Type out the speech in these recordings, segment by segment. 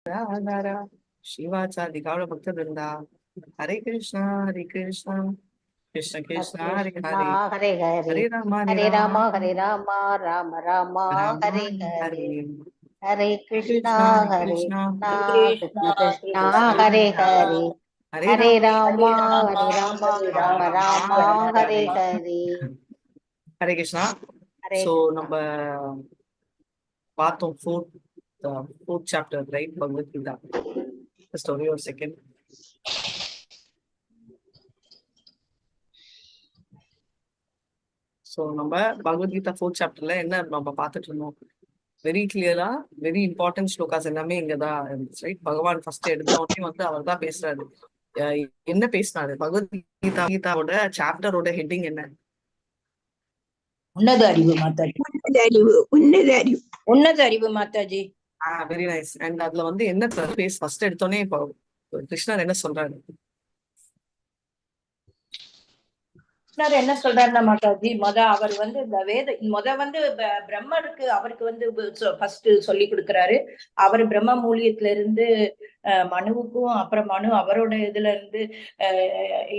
Radhara Shivaचार्य Gaura Bhakta Vrinda. Hare Krishna, Hare Krishna, Krishna Krishna, Hare Hare, Hare Hare, Hare Rama, Hare Rama, Rama, Hare Rama, Rama Rama, Rama, Hare Hare, Hare Hare Krishna, Krishna, Hare Hare Krishna, Krishna, Krishna, Krishna Krishna, Krishna, Hare Krishna, Hare, Hare Hare Rama, Rama, Rama, Hare Rama, Hare Rama Rama, Rama, Rama Hare Rama. Hare, Hare Krishna. Hare So, Krishna. நம்ம பார்த்தோம் fourth chapter, right? Bhagavad Gita. Just hold on a second. So, நம்ம பகவத் Geetha fourth சாப்டர்ல என்ன நம்ம பார்த்துட்டு இருந்தோம், very கிளியரா very important slokas எல்லாமே இங்கதான் இருந்துச்சு, ரைட்? பகவான் ஃபர்ஸ்ட் எடுத்த உடனே வந்து அவர் தான் பேசுறாரு. என்ன பேசினாரு? பகவத் கீதாவோட சாப்டரோட ஹெட்டிங் என்ன? உன்னத அறிவு மாதாஜி. உன்னத அறிவு மாதாஜி. Very nice. அண்ட் அதுல வந்து என்ன ஃபர்ஸ்ட் எடுத்தோடனே இப்போ கிருஷ்ணர் என்ன சொல்றாரு? என்ன சொல்றாருன்னா மாதாஜி, அவர் வந்து இந்த வந்து பிரம்மருக்கு அவருக்கு வந்து ஃபர்ஸ்ட் சொல்லி கொடுக்கிறாரு. அவர் பிரம்ம மூலியத்துல இருந்து மனுவுக்கும், அப்புறம் மனு அவரோட இதுல இருந்து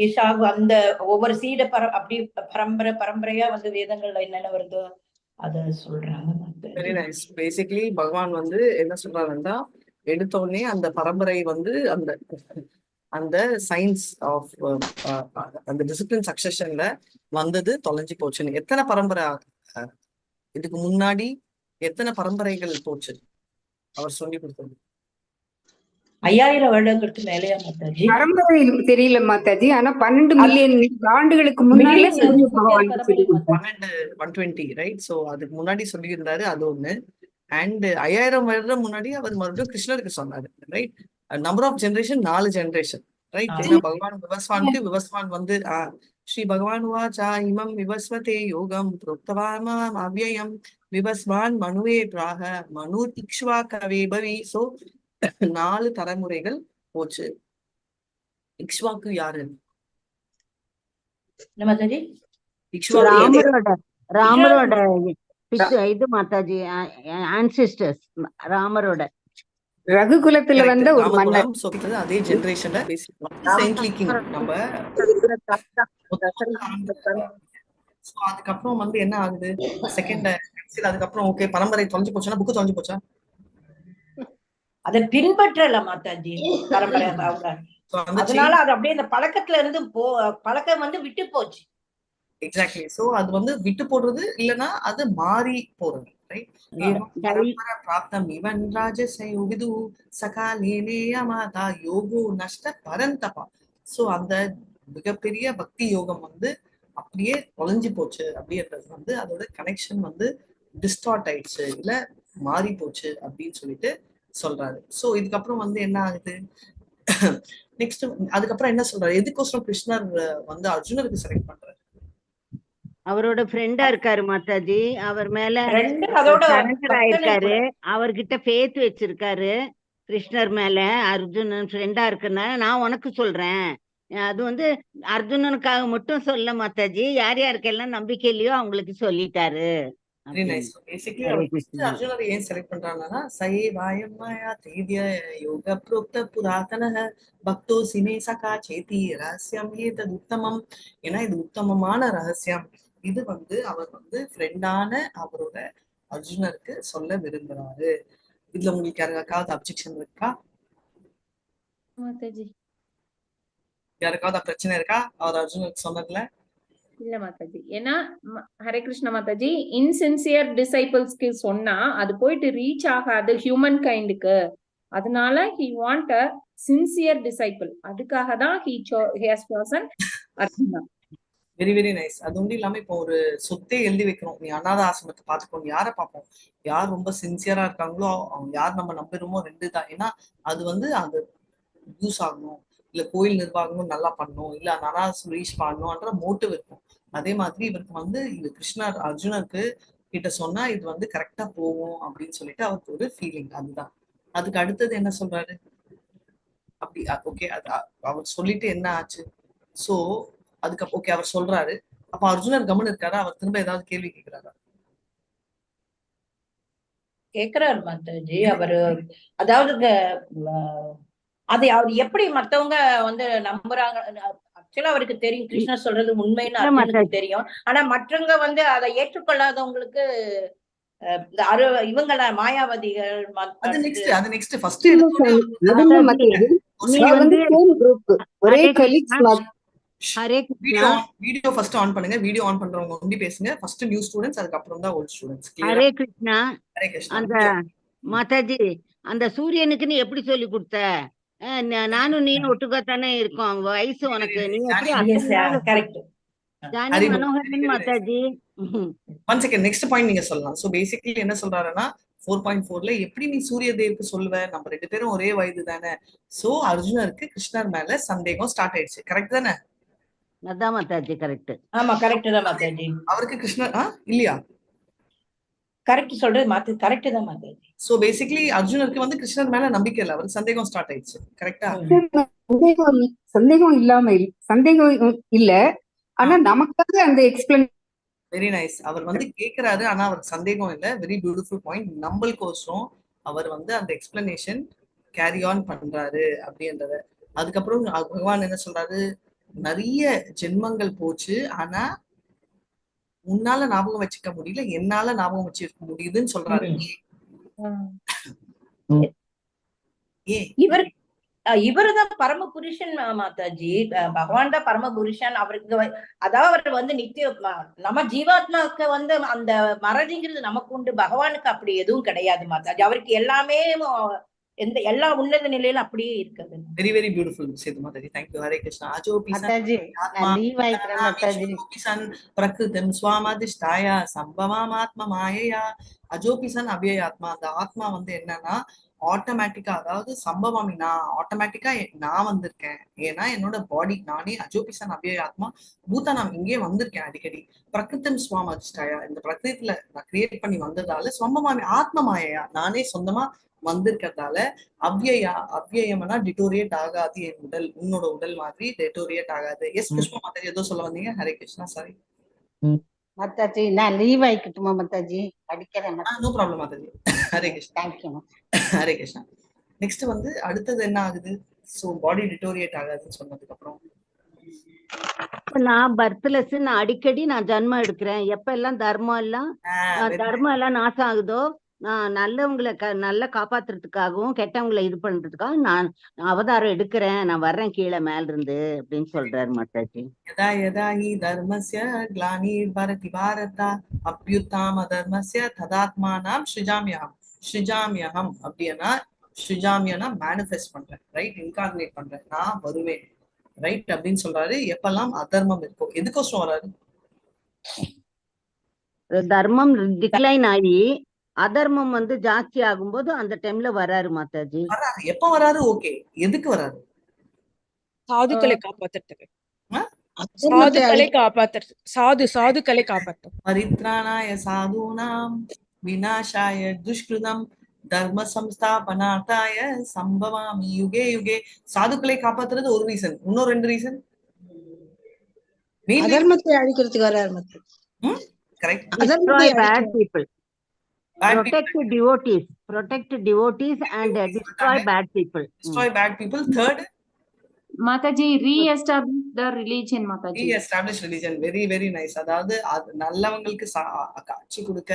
ஈஷாகு, அந்த ஒவ்வொரு சீட அப்படி பரம்பரையா வந்து வேதங்கள்ல என்னென்ன வருதோ அத சொல்றாங்க. Very nice. பேசிக்கலி பகவான் வந்து என்ன சொல்றாருன்னா, எடுத்த உடனே அந்த பரம்பரை வந்து அந்த சயின்ஸ் ஆஃப் அந்த டிசிப்ளின் சக்சஷன்ல வந்தது தொலைஞ்சு போச்சுன்னு. எத்தனை பரம்பரை இதுக்கு முன்னாடி எத்தனை பரம்பரைகள் போச்சு அவர் சொல்லி கொடுத்தது? 5000 வருடங்களுக்கு மேலேயா மாதாஜி? பரம்பரை தெரியல மாதாஜி, ஆனா 12 மில்லியன் ஆண்டுகளுக்கு முன்னாடி 120, ரைட்? சோ அதுக்கு முன்னாடி சொல்லியிருந்தாரு, அது ஒண்ணு. அண்ட் 5000 வருடம் முன்னாடி அவர் மறுபடியும் கிருஷ்ணருக்கு சொன்னாரு, right? Number of generation 4 generation, right? ஏன்னா பகவான் விவஸ்வான் வந்து ஸ்ரீ பகவான் வாச்சா இமம் விவஸ்வதே யோகம் புரோக்தவாமாம் அவ்யயம் விவஸ்வான் மனுவே பிராக மனு இக்ஷ்வா கவே பவி. சோ 4 தலைமுறைகள் போச்சு. இக்ஷ்வாக்கு யாரு? ராமரோட இது மாதாஜி, ஆன்சிஸ்டர்ஸ் ராமரோட ரகுகுலத்துல வந்த ஒரு மன்னர். அதே ஜெனரேஷன்ல நம்ம அதுக்கப்புறம் வந்து என்ன ஆகுது, செகண்ட் அதுக்கப்புறம் ஓகே பரம்பரை தொலைஞ்சு போச்சுன்னா புக்கு தொலைஞ்சு போச்சா? அதை பின்பற்றல மாதாஜி பரம்பரை. அதனால அது அப்படியே அந்த பழக்கத்துல இருந்து பழக்கம் வந்து விட்டு போச்சு. எக்ஸாக்ட்லி. சோ அது வந்து விட்டு போடுறது இல்லைன்னா அது மாறி போறது, ரைட்? பரம்பரை பிராப்தம் இவன் ராஜசயோவிது சகாலேனேய மாதா யோகோ நஷ்ட பரந்தபா. சோ அந்த மிகப்பெரிய பக்தி யோகம் வந்து அப்படியே தொலைஞ்சு போச்சு அப்படின்றது வந்து அதோட கனெக்ஷன் வந்து டிஸ்டார்ட் ஆயிடுச்சு, இல்ல மாறி போச்சு அப்படின்னு சொல்லிட்டு சொல்றாரு. சோ இதுக்கப்புறம் வந்து என்ன ஆகுது நெக்ஸ்ட், அதுக்கப்புறம் என்ன சொல்றாரு? எதுக்கோசரம் கிருஷ்ணர் வந்து அர்ஜுனருக்கு செலக்ட் பண்றாரு? அவரோட ஃப்ரெண்டா இருக்காரு மாதாஜி, அவர் மேல சரண்டர் ஆயிருக்காரு, அவர்கிட்ட ஃபேத் வச்சிருக்காரு கிருஷ்ணர் மேல. அர்ஜுனன் ஃப்ரெண்டா இருக்குன்னா நான் உனக்கு சொல்றேன், அது வந்து அர்ஜுனனுக்காக மட்டும் சொல்ல மாதாஜி, யார் யாருக்கெல்லாம் நம்பிக்கை இல்லையோ அவங்களுக்கு சொல்லிட்டாரு. அர்ஜுனர் ஏன் செலக்ட் பண்றாங்கன்னா, சயே வாயம் மாயா தேத்ய யோக புரோக்த புராதனஹ பக்தோ சிமே சகா சேதி ரகசியம் ஏதது உத்தமம். ஏன்னா இது உத்தமமான ரகசியம். இது வந்து அவர் வந்து ஃப்ரெண்டான அவரோட அர்ஜுனருக்கு சொல்ல விரும்புறாரு. இதுல உங்களுக்கு யாருக்காவது அப்ஜெக்ஷன் இருக்கா? யாருக்காவது பிரச்சனை இருக்கா அவர் அர்ஜுனருக்கு சொன்னதுல? இல்ல மாதாஜி. ஏன்னா ஹரே கிருஷ்ண மாதாஜி, இன்சின்சியர் டிசைபிள்ஸ்க்கு சொன்னா அது போயிட்டு ரீச் ஆகாது ஹியூமன் கைண்டுக்கு. அதனால he want a sincere disciple. அதுக்காக தான் he has chosen Arjuna. Very very nice. அது ஒன்றும் இல்லாம இப்போ ஒரு சொத்தே எழுதி வைக்கிறோம், நீ அநாத ஆசிரமத்தை பார்த்துக்கோங்க, யாரை பார்ப்போம்? யார் ரொம்ப சின்சியரா இருக்காங்களோ அவங்க யார் நம்ம நம்புறோமோ 2 தான். ஏன்னா அது வந்து அந்த யூஸ் ஆகணும், இல்ல கோயில் நிர்வாகமும் நல்லா பண்ணணும், இல்ல அனாத ரீச் பண்ணணும்ன்ற மோட்டிவ் இருக்கும். அதே மாதிரி இவருக்கு வந்து இது கிருஷ்ணர் அர்ஜுனருக்கு கிட்ட சொன்னா இது வந்து கரெக்டா போகும் அப்படின்னு சொல்லிட்டு அவருக்கு ஒரு ஃபீலிங். அதுதான். அதுக்கு அடுத்தது என்ன சொல்றாரு? அப்படி ஓகே, அவர் சொல்லிட்டு என்ன ஆச்சு? சோ அதுக்கு ஓகே அவர் சொல்றாரு. அப்ப அர்ஜுனர் கவனம் இருக்காரா? அவர் திரும்ப ஏதாவது கேள்வி கேட்கிறாரா? கேக்குறாரு மாதாஜி. அவரு அதாவது அதை அவர் எப்படி மத்தவங்க வந்து நம்புறாங்க. ஆக்சுவலா அவருக்கு தெரியும் கிருஷ்ணர் சொல்றது உண்மைன்னு அர்ஜுனுக்கு தெரியும். ஆனா மற்றவங்க வந்து அதை ஏற்றுக்கொள்ளாதவங்களுக்கு இவங்கள மாயாவதிகள் அது நெக்ஸ்ட் ஃபர்ஸ்ட் ஒரே வீடியோ ஃபர்ஸ்ட் ஆன் பண்ணுங்க. வீடியோ ஆன் பண்றவங்க ஒண்டி பேசுங்க. ஃபர்ஸ்ட் நியூ ஸ்டூடண்ட்ஸ், அதுக்கு அப்புறம் தான் ஓல்ட் ஸ்டூடண்ட்ஸ். ஹரே கிருஷ்ணா. ஹரே கிருஷ்ணா. அந்த மாதாஜி அந்த சூரியனுக்கு நீ எப்படி சொல்லி கொடுத்த? நானும் நீ ஒட்டுக்காத்தானே இருக்கோம், வயசு உனக்கு, நீ எப்படி Jani Manoharan Mataji. One second, next point நீங்க சொல்லலாம். சோ பேசிக்கலி என்ன சொல்றாருன்னா 4.4ல எப்படி நீ சூரிய தேவுக்கு சொல்லுவ, நம்ம 2 பேரும் ஒரே வயது தானே. சோ அர்ஜுனருக்கு கிருஷ்ணர் மேல சந்தேகம் ஸ்டார்ட் ஆயிடுச்சு. கரெக்ட் தானே? அதான் மாதாஜி கரெக்ட். ஆமா கரெக்ட் தான் மாதாஜி. அவருக்கு கிருஷ்ணர் இல்லையா? கரெக்ட் சொல்றது கரெக்ட் தான் மாதாஜி. சோ பேசிக்கலி அர்ஜுனருக்கு வந்து கிருஷ்ணர் மேல நம்பிக்கை இல்ல, அவருக்கு சந்தேகம் ஸ்டார்ட் ஆயிடுச்சு. கரெக்டா? சந்தேகம் இல்லாம சந்தேகம் இல்ல, ஆனா நமக்காக அந்த எக்ஸ்பிளன். Very nice. அவர் வந்து கேக்குறாரு, ஆனா அவருக்கு சந்தேகம் இல்ல. Very beautiful point. நம்மளுக்கோசரம் அவர் வந்து அந்த எக்ஸ்பிளனேஷன் கேரி ஆன் பண்றாரு அப்படின்றத. அதுக்கப்புறம் பகவான் என்ன சொல்றாரு, நிறைய ஜென்மங்கள் போச்சு, ஆனா உன்னால ஞாபகம் வச்சுக்க முடியல, என்னால ஞாபகம் வச்சுக்க முடியுதுன்னு சொல்றாரு. இவருதான் பரம புருஷன் மாதாஜி. பகவான் தான் பரம புருஷன். அவருக்கு அதாவது அவர் வந்து நித்திய நம்ம ஜீவாத்மாவுக்கு வந்து அந்த மறதிங்கிறது நமக்கு உண்டு, பகவானுக்கு அப்படி எதுவும் கிடையாது மாதாஜி. அவருக்கு எல்லாமே எல்லா உன்னத நிலையில அப்படியே இருக்குது. Very very beautiful Sethu Mataji. Thank you. Hare Krishna. அஜோபிசன் பிரகிருதம் ஸ்வாமதிஷ்டாய சம்பவமாத்ம மாயையா. அஜோபிசன் அவ்யயாத்மா. அந்த ஆத்மா வந்து என்னன்னா ஆட்டோமேட்டிக்கா, அதாவது சம்பவம், நான் ஆட்டோமேட்டிக்கா நான் வந்திருக்கேன். ஏன்னா என்னோட பாடி நானே அஜோபிசன் அவ்யயாத்மா பூதானம் இங்கே வந்திருக்கேன் அடிக்கடி. பிரகிருதம் ஸ்வாமதிஷ்டாயா, இந்த பிரகிருத்தில நான் கிரியேட் பண்ணி வந்ததால சம்பவமாமி ஆத்ம மாயையா, நானே சொந்தமா வந்திருக்கிறதால அவ்யயா, அவ்யயம்னா டிட்டோரியேட் ஆகாது. என் உடல் உன்னோட உடல் மாதிரி டிட்டோரியேட் ஆகாது. எஸ் புஷ்பா மாதாஜி ஏதோ சொல்ல வந்தீங்க. ஹரே கிருஷ்ணா. சாரி மாதாஜி, நான் லீவ் ஆயிக்கட்டுமா மாதாஜி? படிக்கிறேன். No problem Mataji. Hare Krishna. Thank you. Hare Krishna. Next வந்து அடுத்தது என்ன ஆகுது? சோ பாடி டிட்டோரியேட் ஆகாதுன்னு சொன்னதுக்கு அப்புறம் நான் பர்த்லெஸ், நான் அடிக்கடி ஜன்மம் எடுக்கிறேன். எப்ப எல்லாம் தர்மம் எல்லாம் நாசம் ஆகுதோ, நான் நல்லவங்களை நல்லா காப்பாத்துறதுக்காகவும் கெட்டவங்களை இது பண்றதுக்காக நான் அவதாரம் எடுக்கிறேன், நான் வர்றேன் கீழே மேல இருந்து அப்படின்னு சொல்றாரு மாதாஜி. யதா யதா ஹி தர்மஸ்ய க்ளானிர் பரதி பாரத அப்யுத்தாம தர்மஸ்ய ததாத்மானாம் ஸ்ருஜாம்யஹம். ஸ்ருஜாம்யஹம் அப்படின்னா ஸ்ருஜாமியனா மேனிஃபெஸ்ட் பண்றேன், ரைட், இன்கார்டினேட் பண்றேன், நான் வருவேன், ரைட் அப்படின்னு சொல்றாரு. எப்பெல்லாம் அதர்மம் இருக்கோ. எதுக்கோசரம் வராரு? தர்மம் டிக்ளைன் ஆகி அதர்மம் வந்து ஜாஸ்தி ஆகும்போது அந்த டைம்ல வராரு மாதாஜி. வராரு. எப்ப வராரு? ஓகே, எதுக்கு வராரு? சாதுக்களை காப்பாத்துறதுக்கு. சாதுக்களை காப்பாத்து. பரித்ராணாய சாதுனாம் விநாசாய துஷ்கிருதம் தர்ம சம்ஸ்தாபனார்த்தாய சம்பவாமி யுகே யுகே. சாதுக்களை காப்பாத்துறது ஒரு ரீசன். இன்னும் 2 ரீசன். அதர்மத்தை அழிக்கிறதுக்கு வராரு. Correct. Destroy bad people. Protect devotees and destroy bad people. Destroy bad people. Third, Mataji, re-establish the religion. Mataji, re-establish religion. Very very nice. அதாவது நல்லவங்களுக்கு காட்சி கொடுக்க,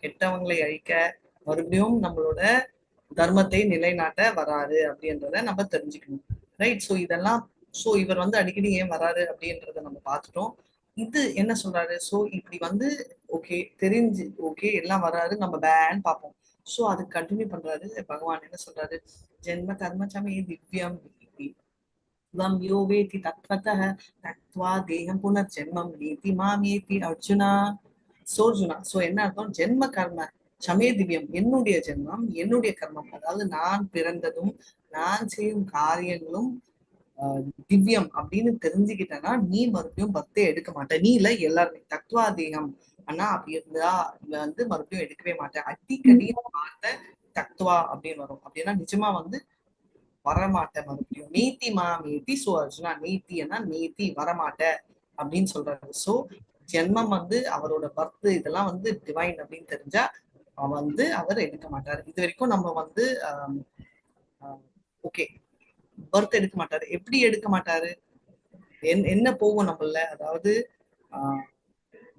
கெட்டவங்களை அழிக்க, மறுபடியும் நம்மளோட தர்மத்தை நிலைநாட்ட வராரு அப்படின்றத நம்ம தெரிஞ்சுக்கணும், ரைட்? சோ இதெல்லாம் இவர் வந்து அடிக்கடி ஏன் வராரு அப்படின்றத நம்ம பார்த்துட்டோம். இது என்ன சொல்றாரு? சோ இப்படி வந்து ஓகே தெரிஞ்சு ஓகே எல்லாம் வராரு, நம்ம பேன் பார்ப்போம். சோ அது கண்டினியூ பண்றாரு. பகவான் என்ன சொல்றாரு? ஜென்ம கர்மச்சமே திவ்யம் त्वं यो वेति तत्त्वतः तत्त्वा देहं पुनर्जन्मं नेति मामेति अर्जुना. சோர்ஜுனா. சோ என்ன அர்த்தம்? ஜென்ம கர்ம சமே திவ்யம், என்னுடைய ஜென்மம் என்னுடைய கர்மம், அதாவது நான் பிறந்ததும் நான் செய்யும் காரியங்களும் திவ்யம் அப்படின்னு தெரிஞ்சுக்கிட்டேன்னா நீ மறுபடியும் பக்தியை எடுக்க மாட்டேன். நீ இல்ல எல்லாருமே. தத்வா தேகம் ஆனா அப்படி இருந்தா வந்து மறுபடியும் எடுக்கவே மாட்டேன். அடிக்கடி பார்த்த தத்துவா அப்படின்னு வரும். அப்படின்னா நிஜமா வந்து வரமாட்டேன் மறுபடியும். நீத்தி மாமேத்தி. சோ அர்ஜுனா நீத்தினா நீத்தி வரமாட்டேன் அப்படின்னு சொல்றாரு. சோ ஜென்மம் வந்து அவரோட பர்த் இதெல்லாம் வந்து டிவைன் அப்படின்னு தெரிஞ்சா வந்து அவர் எடுக்க மாட்டாரு. இது வரைக்கும் நம்ம வந்து ஓகே பர்த் எடுக்க மாட்டாரு. எப்படி எடுக்க மாட்டாரு? என்ன போகும் நம்மள? அதாவது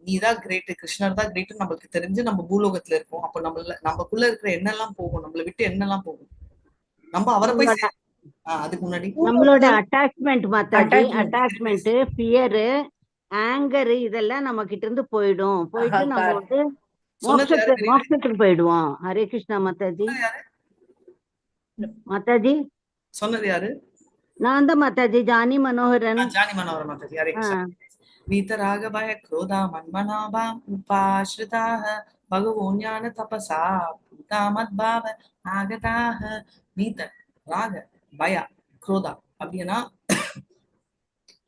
நீதான் கிரேட், கிருஷ்ணர் தான் கிரேட் நம்மளுக்கு தெரிஞ்சு நம்ம பூலோகத்துல இருக்கோம். அப்ப நமக்குள்ள இருக்கிற என்னெல்லாம் போகும், நம்மளை விட்டு என்னெல்லாம் போகும், நம்ம அவரை போய் அதுக்கு முன்னாடி நம்மளோட attachment Mataji, attachment, fear, anger இதெல்லாம் நம்ம கிட்ட இருந்து போயிடும். போயிட்டு நம்ம வந்து மோட்சத்துக்கு போயிடுவோம். ஹரே கிருஷ்ணா மாதாஜி. மாதாஜி சொன்னது யாரு? நான் தான் மாதாஜி, ஜானி மனோகரன். ஜானி மனோகரன் மாதாஜி. ஹரே கிருஷ்ணா. வீதராக பய क्रोधा मन्मनाभा उपाश्रिताः भगवो ज्ञान तपसा मद्भाव आगताः. வீத ராக பய क्रोधा அப்படின்னா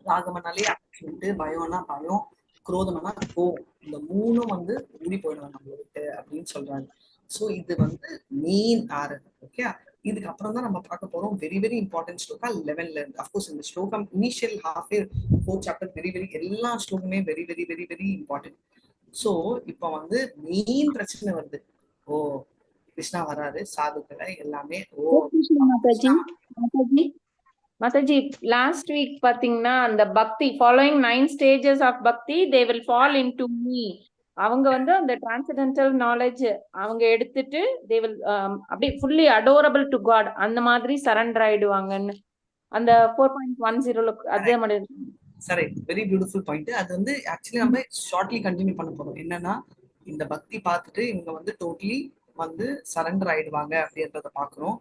ராகமனாலே ஆக்சிடென்ட், பயம்னா பயம், குரோதம்னா கோவம். இந்த மூணும் வந்து ஊறி போயிடும் நம்மளுக்கு அப்படின்னு சொல்றாங்க. சோ இது வந்து மெயின் ஆறு. ஓகே, இதுக்கு அப்புறம் தான் நம்ம பார்க்க போறோம் வெரி வெரி இம்பார்ட்டன்ட் ஸ்லோகா 11ல இருந்து. அஃப்கோர்ஸ் இந்த ஸ்லோகம் initial half 4 chapter very very எல்லா ஸ்லோகமே very very very very important. So இப்ப வந்து மெயின் பிரச்சனை வருது. ஓ கிருஷ்ணா வராரு, சாதுக்களை எல்லாமே. ஓ மாதாஜி லாஸ்ட் வீக் பாத்தீங்கன்னா அந்த பக்தி ஃபாலோயிங் 9 stages ஆஃப் பக்தி they will fall into me. அவங்க வந்து அந்த டிரான்சென்டென்டல் நாலேஜ் அவங்க எடுத்துட்டு தே வில் அப்படியே ஃபுல்லி அடோரபிள் டு காட் அந்த மாதிரி சரண்டர் ஆயிடுவாங்கன்னு அந்த 4.10 அதே மாதிரி. சரி, வெரி பியூட்டிஃபுல் பாயிண்ட். அது வந்து ஆக்சுவலி நம்ம ஷார்ட்லி கண்டினியூ பண்ண போறோம். என்னன்னா இந்த பக்தி பார்த்துட்டு இவங்க வந்து டோட்டலி வந்து சரண்டர் ஆயிடுவாங்க அப்படின்றத பாக்குறோம்.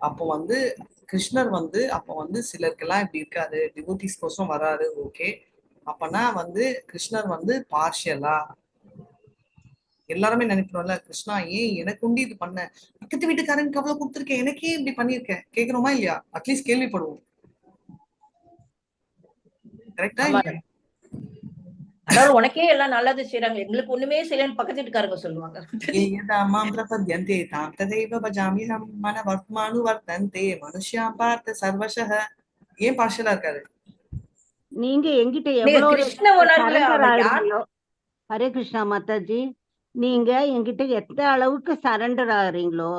அப்போ வந்து கிருஷ்ணர் வந்து அப்போ வந்து சிலருக்கெல்லாம் இப்படி இருக்காரு, டிவோட்டிஸ் கோசம் வராரு. ஓகே, அப்பனா வந்து கிருஷ்ணர் வந்து பார்ஷியலா? எல்லாருமே நினைக்கிறோம்ல, கிருஷ்ணா ஏன் எனக்கு உண்டி இது பண்ண, பக்கத்து வீட்டுக்காரனுக்கு அவ்வளவு கொடுத்துருக்கேன், எனக்கே இப்படி பண்ணிருக்கேன், கேட்கிறோமா இல்லையா? அட்லீஸ்ட் கேள்விப்படுவோம். கரெக்டா இல்லையா? அதாவது உனக்கே எல்லாம் நல்லது செய்யறாங்க, எங்களுக்கு ஒண்ணுமே செய்யலன்னு பக்கத்து வீட்டுக்காரங்க சொல்லுவாங்க. ஏன் பார்ஷலா இருக்காரு? நீங்க என்கிட்ட எவ்வளவு சரண்டர் ஆகுறீங்களோ, ஹரே கிருஷ்ணா மாதாஜி, நீங்க என்கிட்ட எந்த அளவுக்கு சரண்டர் ஆகுறீங்களோ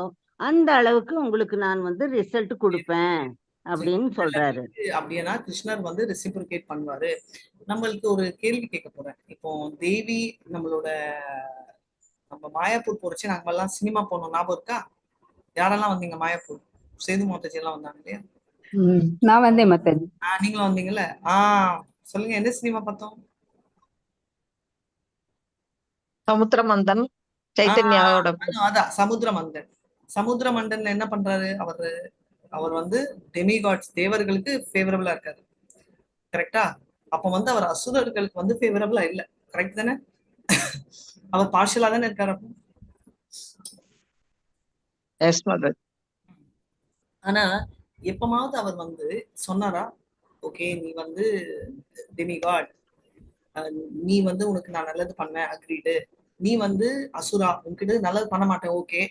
அந்த அளவுக்கு உங்களுக்கு நான் வந்து ரிசல்ட் கொடுப்பேன் அப்படின்னு சொல்றாரு. அப்படின்னா கிருஷ்ணர் வந்து ரெசிப்ரோகேட் பண்ணுவாரு. நம்மளுக்கு ஒரு கேள்வி கேட்க போறேன். இப்போ தேவி நம்ம மாயாப்பூர் போறச்சு நாங்க எல்லாம் சினிமா போனோம், ஞாபகம் இருக்கா? யாரெல்லாம் வந்தீங்க மாயாப்பூர்? சேது மாதாஜி எல்லாம் வந்தாங்க இல்லையா? நான் வந்தேன் மாதாஜி. நீங்களும் வந்தீங்கல்ல? சொல்லுங்க, எந்த சினிமா பார்த்தோம்? சமுத்திரமந்தன் சைத்தன்யாவோட. அதான் சமுத்திரமந்தன். சமுத்திரமண்டன்ல என்ன பண்றாரு அவர் வந்து டெமிகாட்ஸ் தேவர்களுக்கு ஃபேவரபிளா இருக்காரு. கரெக்டா? அப்ப வந்து அவர் அசுரர்களுக்கு வந்து ஃபேவரபிளா இல்ல. கரெக்ட் தானே? அவர் பார்ஷலா தானே இருக்காரு. ஆனா எப்பமாவது அவர் வந்து சொன்னாரா, ஓகே நீ வந்து டெமிகாட், நீ வந்து உனக்கு நான் நல்லது பண்ணேன், அக்ரீடு. நீ வந்து அசுரா, உன்கிட்ட நல்லது பண்ண மாட்டேன், ஓகே.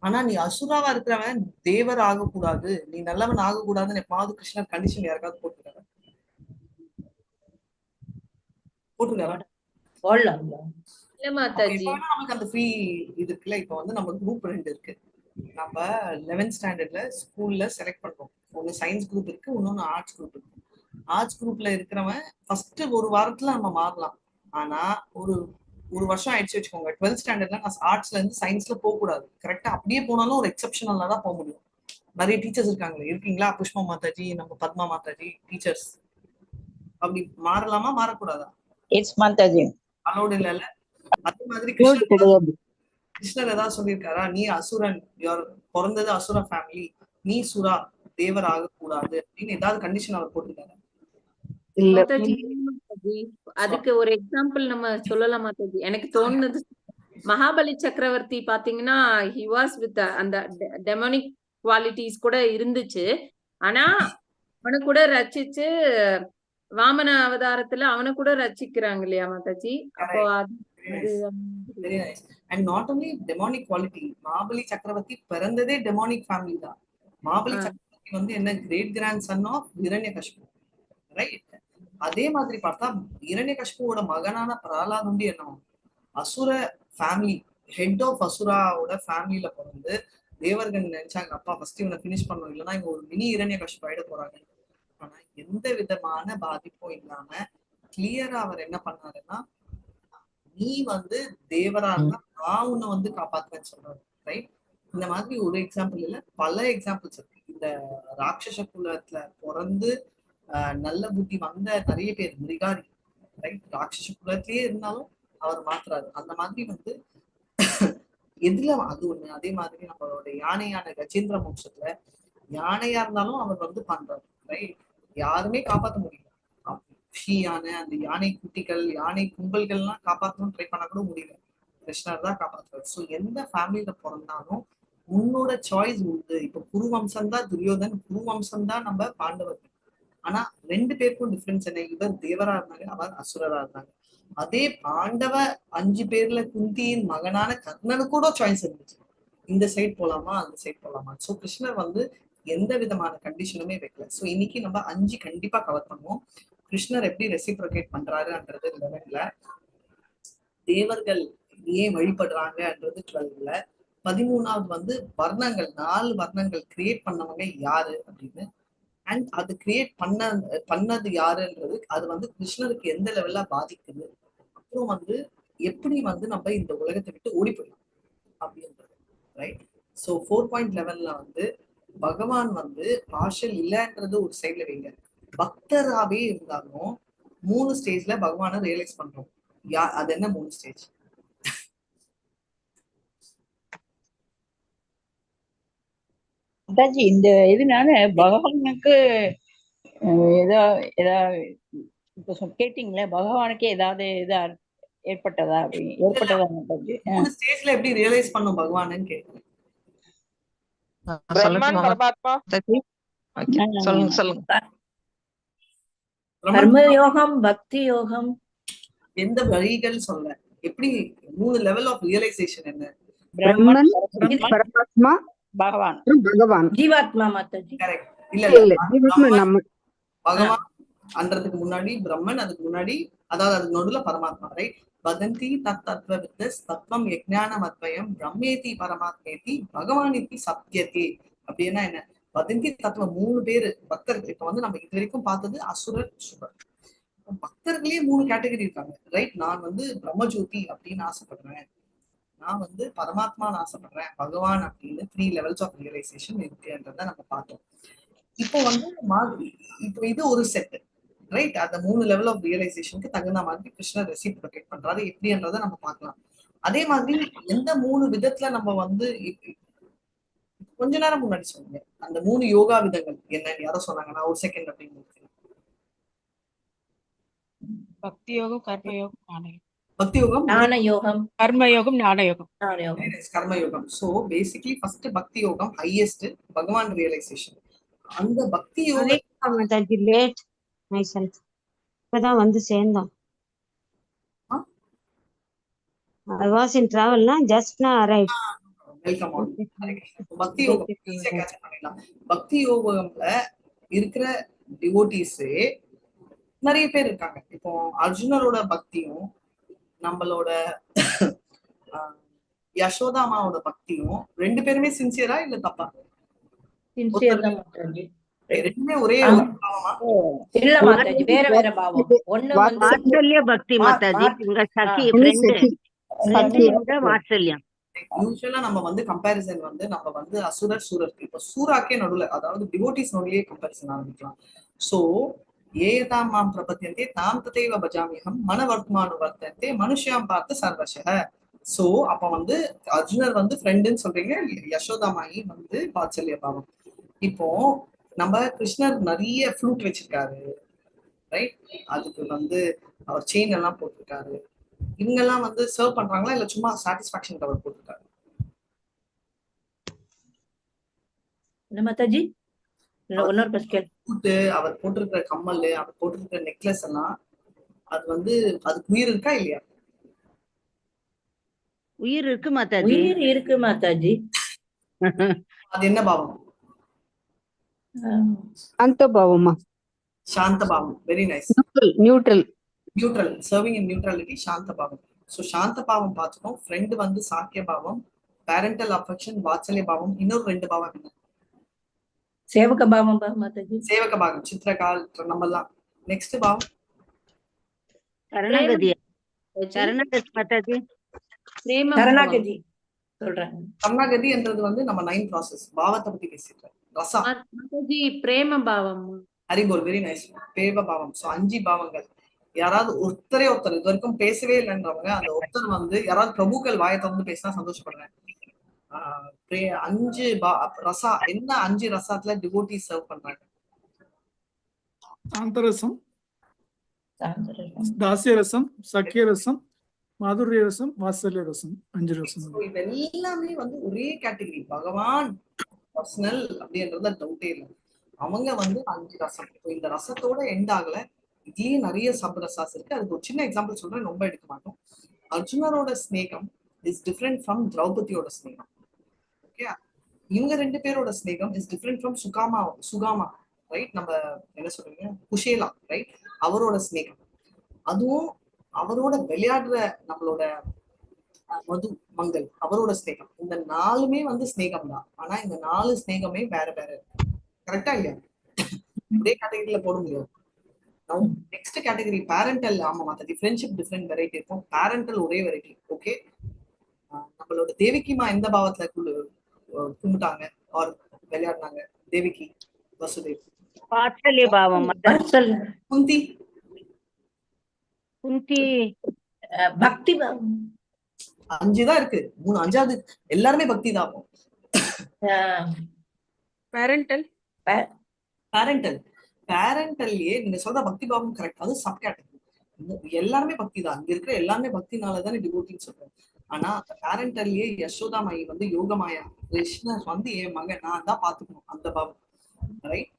ஆனா நீ அசுராவா இருக்கிறவன் தேவர் ஆகக்கூடாது, நீ நல்லவன் ஆகக்கூடாதுன்னு எப்பாவது கிருஷ்ணர் கண்டிஷன் யாருக்காவது போட்டுருக்காரு? நமக்கு அந்த ஃப்ரீ இது இருக்குல்ல. இப்ப வந்து நம்ம குரூப் 2 இருக்கு. நம்ம 11th ஸ்டாண்டர்ட்ல ஸ்கூல்ல செலக்ட் பண்றோம். ஒன்னு சயின்ஸ் குரூப் இருக்கு, இன்னொன்னு ஆர்ட்ஸ் குரூப் இருக்கு. ஆர்ட்ஸ் குரூப்ல இருக்கிறவன் ஃபர்ஸ்ட் ஒரு வாரத்துல நம்ம மாறலாம். ஆனா ஒரு வருஷம் ஆயிடுச்சு வச்சுக்கோங்க, 12th ஸ்டாண்டர்ட்ல நான் ஆர்ட்ஸ்ல இருந்து சயின்ஸ்ல போக கூடாது. கரெக்டா? அப்படியே போனாலும் ஒரு எக்ஸப்ஷனலா தான் போக முடியும். நிறைய டீச்சர்ஸ் இருக்காங்களே, இருக்கீங்களா? புஷ்பா மாதாஜி, நம்ம பத்மா மாதாஜி டீச்சர்ஸ். அப்படி மாறலாமா மாறக்கூடாதா? அலோடு இல்ல. அதே மாதிரி கிருஷ்ணர் ஏதாவது சொல்லியிருக்காரா, நீ அசுரன், பிறந்தது அசுர ஃபேமிலி, நீ சுரா, தேவர் ஆகக்கூடாது அப்படின்னு ஏதாவது கண்டிஷன் அவர் போட்டிருக்காரு? அதுக்கு ஒரு எக்ஸாம்பிள் நம்ம சொல்லலாம் மாதாஜி. எனக்கு தோணுது மகாபலி சக்கரவர்த்தி பாத்தீங்கன்னா he was with அந்த டெமோனிக் குவாலிட்டிஸ் கூட இருந்துச்சு. ஆனா அவனை கூட ரச்சிச்சு வாமன அவதாரத்துல அவனை கூட ரச்சிக்கிறாங்க இல்லையா மாதாஜி? அப்போ and not only demonic quality, Mahabali Chakravarthi பிறந்ததே டெமோனிக் ஃபேமிலி தான். மகாபலி சக்கரவர்த்தி வந்து என்ன great grand son of Hiranyakashipu, right? அதே மாதிரி பார்த்தா இரண்யகசிபுவோட மகனான பிரஹ்லாத் வந்து என்ன அசுர ஃபேமிலி, ஹெட் ஆஃப் அசுராவோட ஃபேமிலியில பிறந்து தேவர்கள் நினைச்சாங்க அப்பா ஃபர்ஸ்ட் இவனை பினிஷ் பண்ணணும், இல்லைன்னா இவங்க ஒரு மினி இரண்யகசிபு ஆயிட போறாங்க. ஆனா எந்த விதமான பாதிப்பும் இல்லாம கிளியரா அவர் என்ன பண்ணாருன்னா, நீ வந்து தேவரா இருந்தா நான் உன்னை வந்து காப்பாத்துறேன்னு சொல்றாரு. ரைட்? இந்த மாதிரி ஒரு எக்ஸாம்பிள் இல்ல, பல எக்ஸாம்பிள்ஸ் இருக்கு. இந்த ராட்சச குலத்துல பிறந்து நல்ல புத்தி வந்த நிறைய பேர் மிருகாரி, ரைட்? ராட்சச குலத்திலேயே இருந்தாலும் அவர் மாத்துறாரு. அந்த மாதிரி வந்து எதுல அது ஒண்ணு. அதே மாதிரி நம்மளோட யானையான கஜேந்திர வம்சத்துல யானையா இருந்தாலும் அவர் வந்து பண்றாரு. ரைட்? யாருமே காப்பாற்ற முடியல. யானை, அந்த யானை குட்டிகள், யானை கும்பல்கள்லாம் காப்பாற்றணும்னு ட்ரை பண்ண கூட முடியல. கிருஷ்ணர் தான் காப்பாற்றுறாரு. ஸோ எந்த ஃபேமிலியில பிறந்தாலும் உன்னோட சாய்ஸ் உண்டு. இப்ப குருவம்சம் தான் துரியோதன், குருவம்சம் தான் நம்ம பாண்டவர்கள். ஆனா 2 பேருக்கும் டிஃபரன்ஸ் என்ன? இவர் தேவரா இருந்தாங்க, அவர் அசுரரா இருந்தாங்க. அதே பாண்டவ 5 பேர்ல குந்தியின் மகனான கர்ணனு கூட சாய்ஸ் இருந்துச்சு. இந்த சைட் போலாமா, அந்த சைட் போலாமா. சோ கிருஷ்ணர் வந்து எந்த விதமான கண்டிஷனுமே வைக்கல. சோ இன்னைக்கு நம்ம 5 கண்டிப்பா கவர் பண்ணுவோம். கிருஷ்ணர் எப்படி ரெசிப்ரோகேட் பண்றாருன்றது 11ல, தேவர்கள் ஏன் வழிபடுறாங்கன்றது 12ல, 13வது வந்து வர்ணங்கள் 4 வர்ணங்கள் கிரியேட் பண்ணவங்க யாரு அப்படின்னு, அண்ட் அது கிரியேட் பண்ணது யாருன்றது, அது வந்து கிருஷ்ணருக்கு எந்த லெவல்ல பாதிக்குது, அப்புறம் வந்து எப்படி வந்து நம்ம இந்த உலகத்தை விட்டு ஓடி போயிடலாம் அப்படின்றது. ரைட்? ஸோ 4.11ல வந்து பகவான் வந்து பார்ஷல் இல்லைன்றது ஒரு சைட்ல வைங்க, பக்தராகவே இருந்தாலும் 3 ஸ்டேஜ்ல பகவானை ரியலைஸ் பண்றோம். அது என்ன 3 ஸ்டேஜ்? இந்த இதனால பகவானுக்கு ஏதோ இப்ப கேட்டீங்களே, பகவானுக்கு ஏதாவது இதா ஏற்பட்டதா மாதாஜி? 3 ஸ்டேஜ்ல எப்படி ரியலைஸ் பண்ணும் பகவான்னு கேட்கிறேன். சொல்லுங்க. கர்மயோகம், பக்தி யோகம், எந்த வழிகள் சொல்ல, எப்படி 3 லெவல் ஆஃப் ரியலைசேஷன் என்ன? பிரம்மன், பரமாத்மா, பகவான், பகவான், ஜீவாத்மா மாதாஜி. கரெக்ட். இல்ல பகவான் அன்றதுக்கு முன்னாடி பிரம்மன், அதுக்கு முன்னாடி அதாவது அதுக்கு நடுவுல பரமாத்மா. ரைட்? வதந்தி தத்துவ தத்துவம் யஜ்ஞானம் அத்வயம் பிரம்மேதி பரமாத்மேதி பகவானிதி சத்யதே. அப்படின்னா என்ன? வதந்தி தத்துவம் 3 பேரு பக்தர்கள். இப்ப வந்து நம்ம இது வரைக்கும் பார்த்தது அசுரர், சுரர். பக்தர்களே 3 கேட்டகரி இருக்காங்க. ரைட்? நான் வந்து பிரம்மஜோதி அப்படின்னு ஆசைப்படுறேன், நான் வந்து பரமாத்மான்னு ஆசைப்படுறேன், பகவான் அப்படின்னு 3 லெவல்ஸ் ஆஃப் ரியலைசேஷன் இருக்குன்றத நம்ம பார்த்தோம். இப்போ வந்து இப்போ இது ஒரு செட். ரைட்? அந்த 3 லெவல் ஆஃப் ரியலைசேஷனுக்கு தகுந்த மாதிரி கிருஷ்ணர் ரெசிப்ரோகேட் பண்றாரு எப்படின்றத நம்ம பார்க்கலாம். அதே மாதிரி எந்த 3 விதத்துல நம்ம வந்து கொஞ்ச நேரம் முன்னாடி சொன்னீங்க அந்த 3 யோகா விதங்கள் என்னன்னு யாரோ சொன்னாங்க, நான் ஒரு செகண்ட் அப்படின்னு. பக்தி யோகம், கர்மயோகம், ஞானயோகம். பக்தி யோகம், ஞான யோகம், கர்மயோகம், ஞானயோகம். கர்மயோகம். சோ பேசிக்கலி ஃபர்ஸ்ட் பக்தி யோகம் ஹையஸ்ட், பகவான் ரியலைசேஷன். அந்த பக்தி யோகம் லேட் மைசெல்ஃப் இப்பதான் வந்து சேர்ந்தோம். I was in travel na, just now arrived. Welcome on. பக்தி யோகம் ஈஸியா கேட்ச் பண்ணிடலாம். பக்தி யோகம்ல இருக்கிற டிவோட்டிஸே நிறைய பேர் இருக்காங்க. இப்போ அர்ஜுனரோட பக்தியும் நம்மளோட யசோதாமாவோட பக்தியும் 2 பேருமே சின்சியரா இல்ல தப்பா? ரெண்டுமே ஒரே இல்ல மாதாஜி, வேற வேற பாவம். ஒண்ணு வந்து வாத்சல்ய பக்தி மாதாஜி, உங்க சகி ஃப்ரெண்ட் வாத்சல்யம். யூசுவலா நம்ம வந்து கம்பேரிசன் வந்து நம்ம வந்து அசுரர் சூரருக்கு, இப்ப சூராக்கே நடுவுல அதாவது டிவோட்டிஸ் நடுவுலயே கம்பேரிசன் ஆரம்பிக்கலாம். சோ ஏதாம் மாம் பிரபத்தியந்தே தாம் ததைவ பஜாமியம் மனவர்த்மானு வர்த்தந்தே மனுஷியாம் பார்த்து சர்வசக. சோ அப்ப வந்து அர்ஜுனர் வந்து ஃப்ரெண்டுன்னு சொல்றீங்க, யசோதாமாயி வந்து வாத்சல்ய பாவம். இப்போ நம்ம கிருஷ்ணர் நிறைய ஃப்ளூட் வச்சிருக்காரு, ரைட்? அதுக்கு வந்து அவர் செயின் எல்லாம் போட்டிருக்காரு. இவங்க எல்லாம் வந்து சர்வ் பண்றாங்களா இல்ல சும்மா சாட்டிஸ்பாக்சன் கவர் போட்டிருக்காரு? மாதாஜி இன்னொரு கொஸ்டின். அவர் போட்டிருக்கிற கம்மல், அவர் போட்டிருக்கிற நெக்லஸ் எல்லாம் அது வந்து அதுக்கு உயிர் இருக்கா இல்லையா? உயிர் இருக்கு மாதாஜி, உயிர் இருக்கு மாதாஜி. அது என்ன பாவம்? சாந்த பாவமா? சாந்த பாவம். Very nice. Neutral. Neutral, serving in neutrality, சாந்த பாவம். ஸோ சாந்த பாவம் பார்த்துட்டோம். ஃப்ரெண்டு வந்து சாக்கிய பாவம், பேரண்டல் அஃபெக்ஷன் வாத்சல்ய பாவம். இன்னொரு 2 பாவம் என்ன? சேவக பாவம் மாதாஜி. சேவக பாவம், சித்திரகால் நம்ம எல்லாம். நெக்ஸ்ட் பாவம் சரணாகதி. சரணாகதி மாதாஜி. சரணாகதி சொல்றாங்க. சரணாகதி என்றது வந்து நம்ம 9 ப்ராசஸ் பாவத்தை பத்தி பேசிட்டு ரசா. மாதாஜி பிரேம பாவம். Haribol, very nice. பேவ பாவம். ஸோ 5 பாவங்கள். யாராவது ஒருத்தரே ஒருத்தர் இது வரைக்கும் பேசவே இல்லைன்றவங்க அந்த ஒருத்தர் வந்து யாராவது பிரபுக்கள் வாயை திறந்து பேசினா சந்தோஷப்படுறேன். 5 ரசா என்ன? 5 ரசாத்துல டிவோட்டி சர்வ் பண்றாங்க. சாந்தரசம், தாசிய ரசம், சக்கிய ரசம், மாதுரிய ரசம், வாத்சல்ய ரசம். 5 ரசம். இது எல்லாமே வந்து ஒரே கேட்டகரி. பகவான் பர்சனல் அப்படின்றத டவுட்டே இல்லை. அவங்க வந்து 5 ரசம். இந்த ரசத்தோட எண்ட் ஆகல. இதுலயே நிறைய சப் ரசாஸ் இருக்கு. அதுக்கு ஒரு சின்ன எக்ஸாம்பிள் சொல்றேன், ரொம்ப எடுக்க மாட்டோம். அர்ஜுனரோட ஸ்நேகம் இஸ் டிஃப்ரெண்ட் ஃப்ரம் திரௌபதியோட ஸ்நேகம். ஓகே, இவங்க 2 பேரோட ஸ்நேகம் இஸ் டிஃப்ரெண்ட் ஃப்ரம் சுகாமா, ரைட்? நம்ம என்ன சொல்றீங்க, குஷேலா, ரைட்? அவரோட ஸ்நேகம். அதுவும் அவரோட விளையாடுற நம்மளோட மது மங்கள், அவரோட ஸ்நேகம். இந்த 4மே வந்து ஸ்நேகம் தான். ஆனா இந்த 4 ஸ்நேகமே வேற வேற இருக்கு. கரெக்டா இல்லையா? ஒரே கேட்டகரியில போட முடியாது. Next category parental. ஆமா மாதாஜி, ஃப்ரெண்ட்ஷிப் டிஃப்ரெண்ட் வெரைட்டி இருக்கும், பேரண்டல் ஒரே வெரைட்டி. ஓகே, நம்மளோட தேவிக்கிமா எந்த பாவத்துல கும்பிட்டாங்க ஆர் விளையாடினாங்க? தேவிகி, வசுதேவ். வாத்சல்ய பாவம். குந்தி பக்தி பாவம். 5 தான் இருக்கு. 3 5வது எல்லாருமே பக்தி தான். பேரண்டல் பேரண்டல்லே நீங்க சொல்ற பக்தி பாவம் கரெக்ட். அது சப் கேட்டகரி. எல்லாருமே பக்தி தான். இங்க இருக்கிற எல்லாருமே பக்தினாலதானே டிவோட்டின்னு சொல்றேன். ஆனா அந்த பேரண்டல்லே யசோதா மாயி வந்து யோகமாயா, கிருஷ்ணர் வந்து என் மகன் நான் தான் பாத்துக்கணும், அந்த பாவம், ரைட்?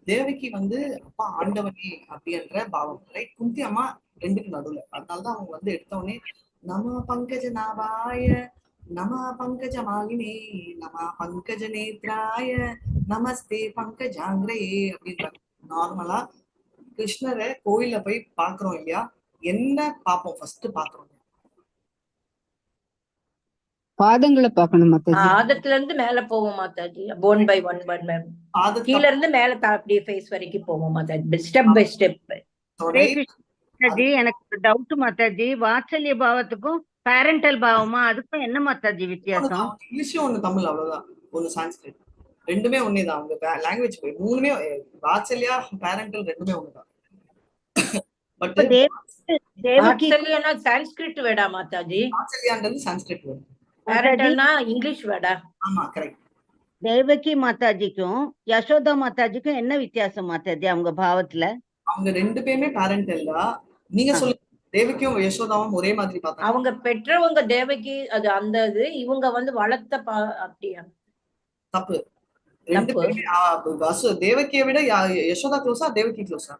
தேவகி வந்து அப்பா ஆண்டவனே அப்படின்ற பாவம், ரைட்? குந்தி அம்மா 2க்கு நடுவுல. அதனாலதான் அவங்க வந்து எடுத்தவொடனே நம பங்கஜ நாவாய, நம பங்கஜ மாலினே, நம பங்கஜ நேத்ராய, நமஸ்தே பங்கஜாங்கிரே அப்படின்றாங்க. நார்மலா கிருஷ்ணரை கோயில்ல போய் பாக்குறோம் இல்லையா? என்ன பாப்போம்? ஃபர்ஸ்ட் பாக்குறோம் பாதங்களை பார்க்கணும் மாதாஜி. பாதத்துல இருந்து மேல போவோம் மாதாஜி. ஒன் பை ஒன் கீழ இருந்து மேல அப்படியே ஃபேஸ் வரைக்கும் போவோம் Mataji, step by step. Mataji எனக்கு ஒரு டவுட் மாதாஜி. வாத்சல்ய பாவத்துக்கும் பேரண்டல் பாவமா அதுக்கும் என்ன மாதாஜி வித்தியாசம்? இங்கிலீஷும் ஒண்ணு, தமிழ் அவ்வளவுதான். ஒண்ணு சான்ஸ்கிரிட். 2மே ஒன்னேதான். அவங்க லாங்குவேஜ் போய் 3மே வாத்சல்யா பேரண்டல் 2மே ஒண்ணுதான். பட் வாத்சல்யனா சான்ஸ்கிரிட் வேடா மாதாஜி? வாத்சல்யான்றது சான்ஸ்கிரிட் வேர்ட். பேரண்டல்னா இங்கிலீஷ் வேடா? ஆமா, கரெக்ட். தேவகி மாதாஜிக்கும் யசோதா மாதாஜிக்கும் என்ன வித்தியாசம் மாதாஜி அவங்க பாவத்துல? அவங்க 2 பேருமே பேரண்டல் தான். நீங்க சொல்லுங்க, தேவகியும் யசோதாவும் ஒரே மாதிரி பார்த்தாங்க. அவங்க பெற்றவங்க தேவகி, அது அந்த இது. இவங்க வந்து வளர்த்த அப்படியா? தப்பு. 2 பேருமே தேவகியை விட யசோதா க்ளோஸா, தேவகி க்ளோஸா?